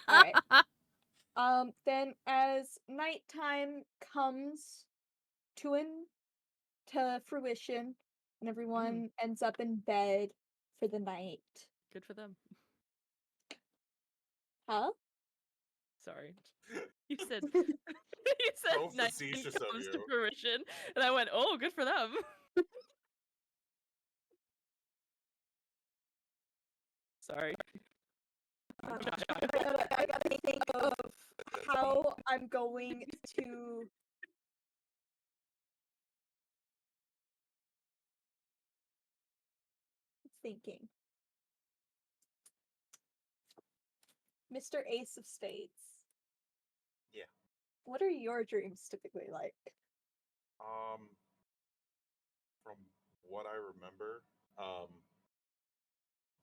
Alright. Then as nighttime comes to fruition, and everyone ends up in bed for the night. Good for them. Huh? Sorry. You said you said So nighttime facetious of comes to you. fruition, and I went, "Oh, good for them." Sorry. I gotta think of how I'm going to thinking. Mr. Ace of Spades. Yeah. What are your dreams typically like? From what I remember,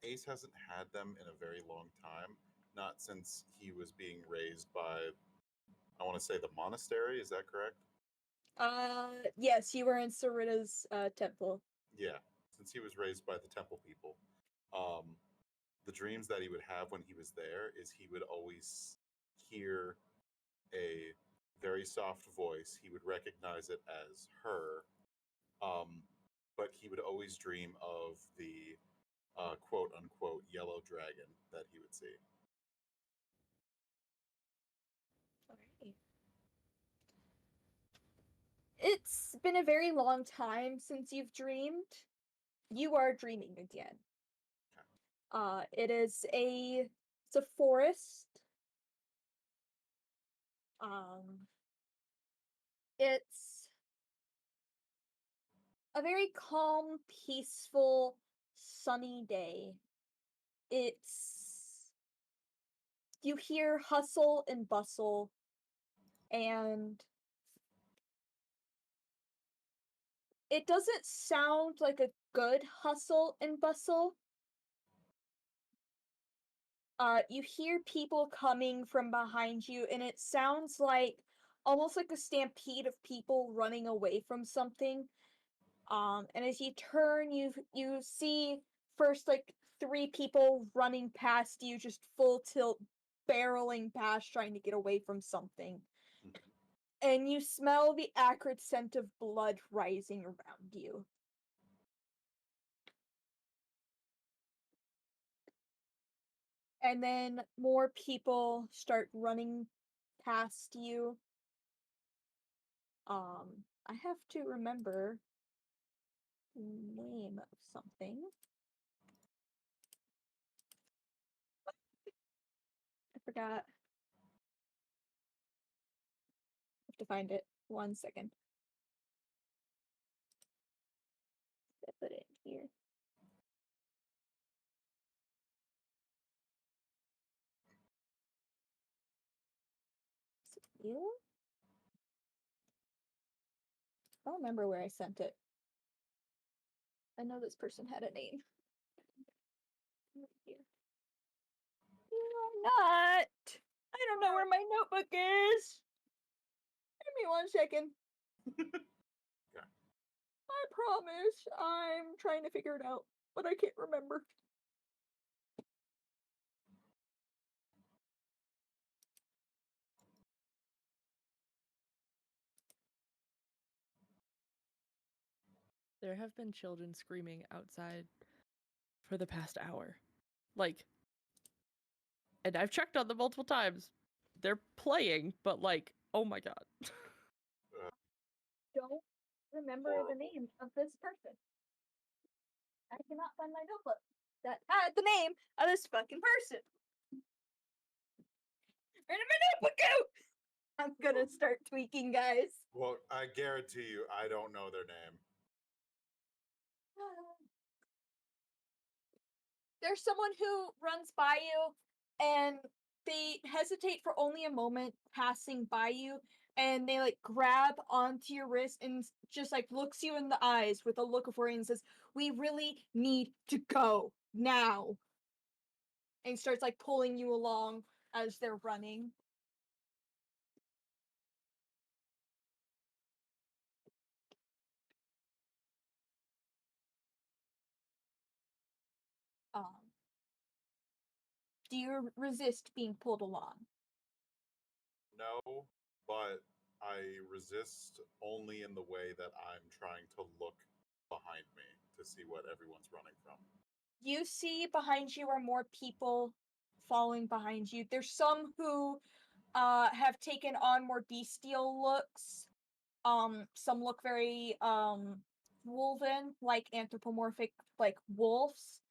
Ace hasn't had them in a very long time. Not since he was being raised by, I want to say, the monastery. Is that correct? Yes, you were in Sarita's temple. Yeah, since he was raised by the temple people. Um, the dreams that he would have when he was there is he would always hear a very soft voice. He would recognize it as her, um, but he would always dream of the quote unquote yellow dragon that he would see. Alrighty. It's been a very long time since you've dreamed. You are dreaming again. It's a forest. Um, it's a very calm, peaceful, sunny day. You hear hustle and bustle, and it doesn't sound like a good hustle and bustle. You hear people coming from behind you, and it sounds like almost like a stampede of people running away from something. And as you turn, you see first like 3 people running past you, just full tilt, barreling past, trying to get away from something. And you smell the acrid scent of blood rising around you. And then more people start running past you. I have to remember the name of something. I forgot. I have to find it. 1 second. I put it in here. you. I don't remember where I sent it. I know this person had a name. Here. You are not. I don't know where my notebook is. Give me 1 second. Okay. I promise I'm trying to figure it out, but I can't remember. There have been children screaming outside for the past hour. Like, and I've checked on them multiple times. They're playing, but like, oh my god. Don't remember the name of this person. I cannot find my notebook that had the name of this fucking person. Where did my notebook go? I'm gonna start tweaking, guys. Well, I guarantee you, I don't know their name. There's someone who runs by you and they hesitate for only a moment passing by you and they like grab onto your wrist and just like looks you in the eyes with a look of worry and says, "We really need to go now." And starts like pulling you along as they're running. Um, do you resist being pulled along? No, but I resist only in the way that I'm trying to look behind me to see what everyone's running from. You see behind you are more people following behind you. There's some who have taken on more bestial looks. Some look very wolven, like anthropomorphic, like wolves.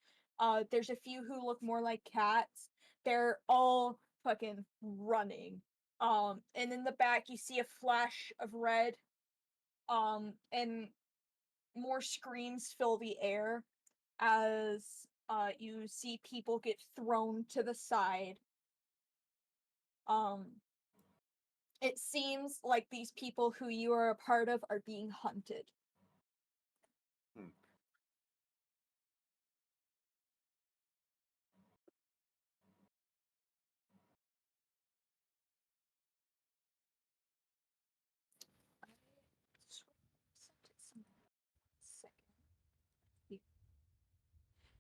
There's a few who look more like cats. They're all fucking running. And in the back you see a flash of red. And more screams fill the air as you see people get thrown to the side. It seems like these people who you are a part of are being hunted. Hmm.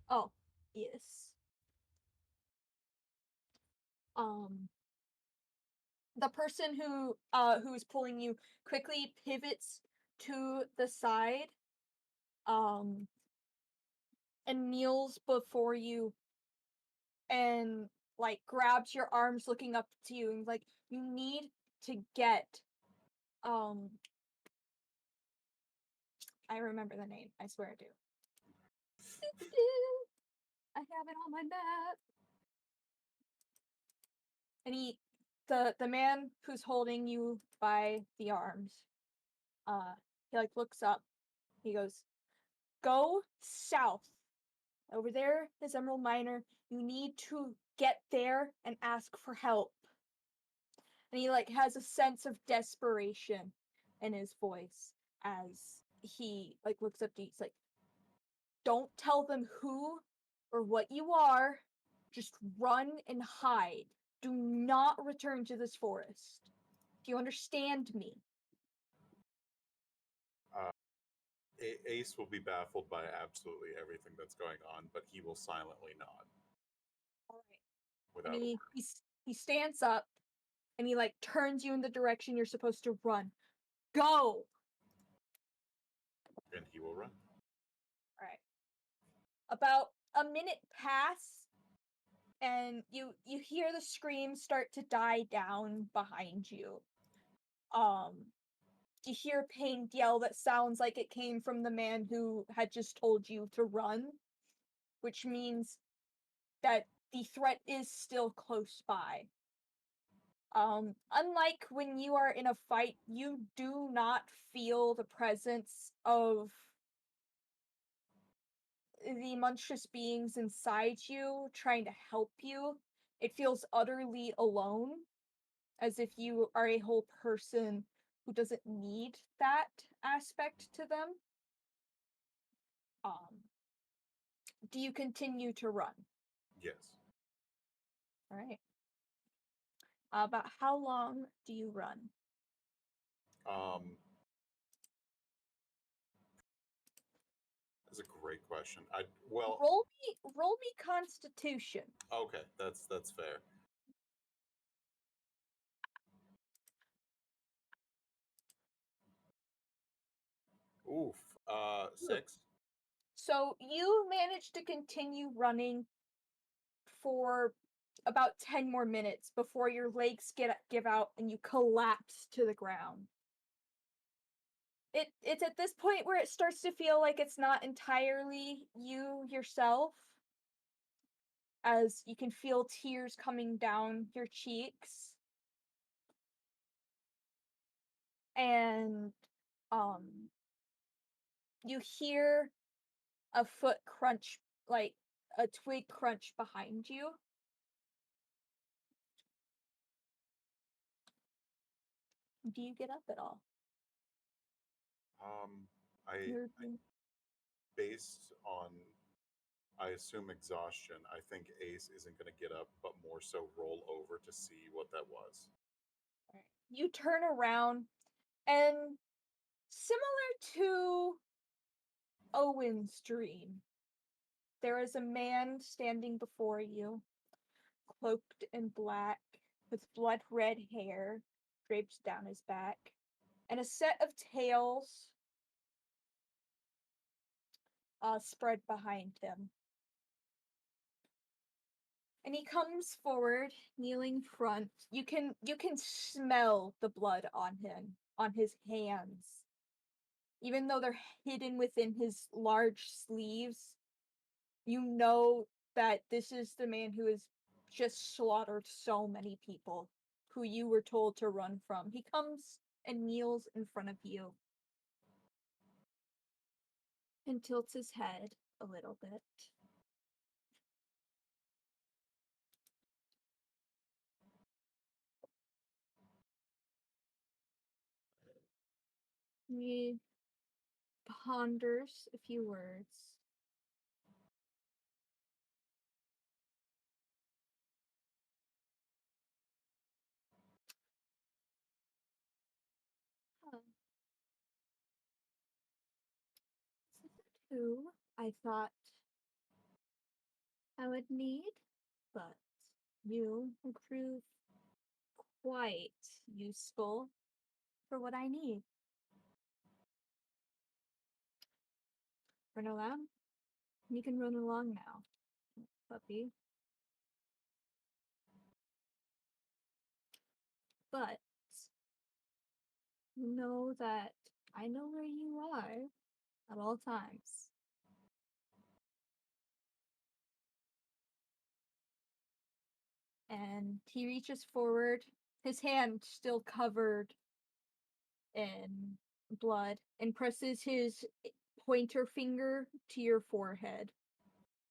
Oh, yes. Um, the person who is pulling you quickly pivots to the side, um, and kneels before you and like grabs your arms looking up to you and like, you need to get um I remember the name, I swear I do. I have it on my map. And the man who's holding you by the arms, he like looks up. He goes, "Go south. Over there is Emerald Miner. You need to get there and ask for help." And he like has a sense of desperation in his voice as he like looks up to you. He's like, "Don't tell them who or what you are. Just run and hide. Do not return to this forest. Do you understand me?" Ace will be baffled by absolutely everything that's going on, but he will silently nod. All right. Without And a word. he stands up and he like turns you in the direction you're supposed to run. Go. And he will run. All right. About a minute pass and you hear the screams start to die down behind you. You hear a pained yell that sounds like it came from the man who had just told you to run, which means that the threat is still close by. Unlike when you are in a fight, you do not feel the presence of the monstrous beings inside you trying to help you. It feels utterly alone. as if you are a whole person who doesn't need that aspect to them. Do you continue to run? Yes. All right. About how long do you run? That's a great question. Roll me Constitution. Okay, that's fair. Oof. 6. So you manage to continue running for about 10 more minutes before your legs give out and you collapse to the ground. It's at this point where it starts to feel like it's not entirely you yourself, as you can feel tears coming down your cheeks. And you hear a foot crunch, like a twig crunch behind you. Do you get up at all? I based on, I assume, exhaustion, I think Ace isn't going to get up, but more so roll over to see what that was. You turn around, and similar to Owen's dream, there is a man standing before you, cloaked in black, with blood red hair draped down his back, and a set of tails spread behind him. And he comes forward, kneeling front. You can smell the blood on him, on his hands. Even though they're hidden within his large sleeves, you know that this is the man who has just slaughtered so many people who you were told to run from. He comes and kneels in front of you and tilts his head a little bit. He ponders a few words. Huh. This is who I thought I would need, but you will prove quite useful for what I need. Run along? You can run along now, puppy. But know that I know where you are at all times. And he reaches forward, his hand still covered in blood, and presses his pointer finger to your forehead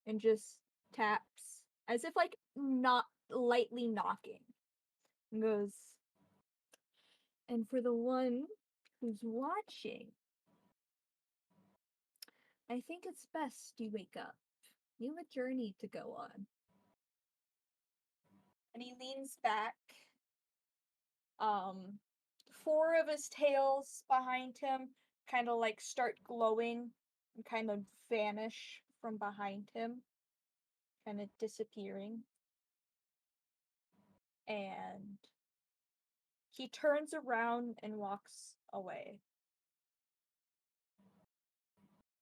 and just taps as if like not lightly knocking. And goes, and for the one who's watching, I think it's best you wake up. You have a journey to go on. And he leans back. 4 of his tails behind him kind of like start glowing and kind of vanish from behind him, kind of disappearing. And he turns around and walks away.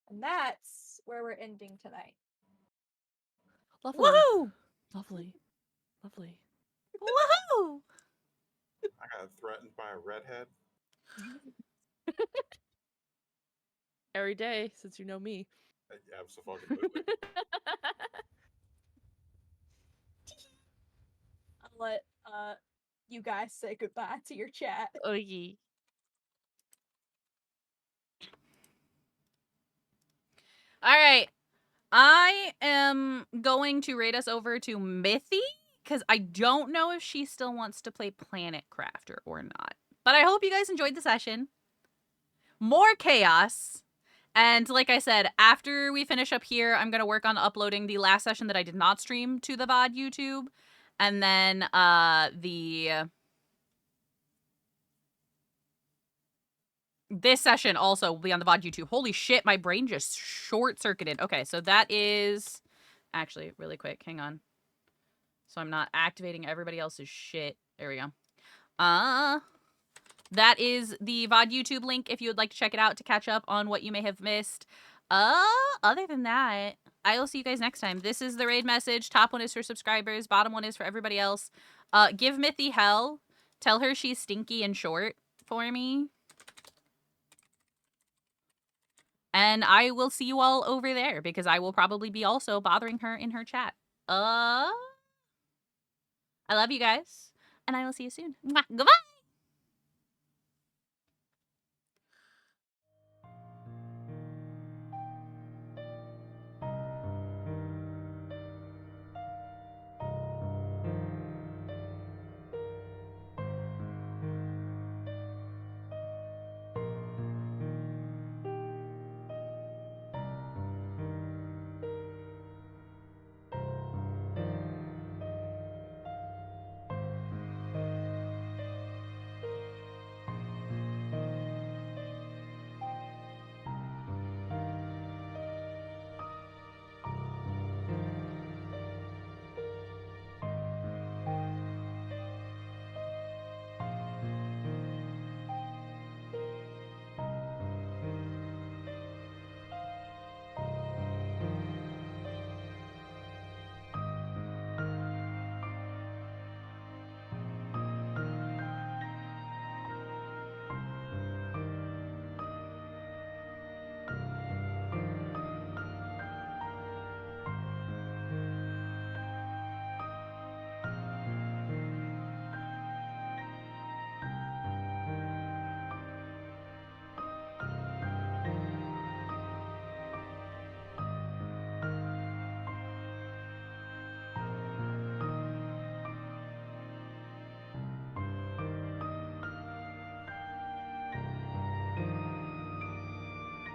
And that's where we're ending tonight. Lovely. Woohoo! Lovely. Lovely. Woohoo! I got threatened by a redhead. Every day, since you know me. Absolutely. I'll let you guys say goodbye to your chat. Oh, ye. All right. I am going to rate us over to Mithy. because I don't know if she still wants to play Planet Crafter or not. But I hope you guys enjoyed the session. More chaos. And like I said, after we finish up here, I'm going to work on uploading the last session that I did not stream to the VOD YouTube. And then this session also will be on the VOD YouTube. Holy shit, my brain just short-circuited. Okay, so that is... Actually, really quick, hang on. So I'm not activating everybody else's shit. There we go. That is the VOD YouTube link if you would like to check it out to catch up on what you may have missed. Other than that, I will see you guys next time. This is the raid message. Top one is for subscribers. Bottom one is for everybody else. Give Mithy hell. Tell her she's stinky and short for me. And I will see you all over there because I will probably be also bothering her in her chat. I love you guys. And I will see you soon. Mwah. Goodbye.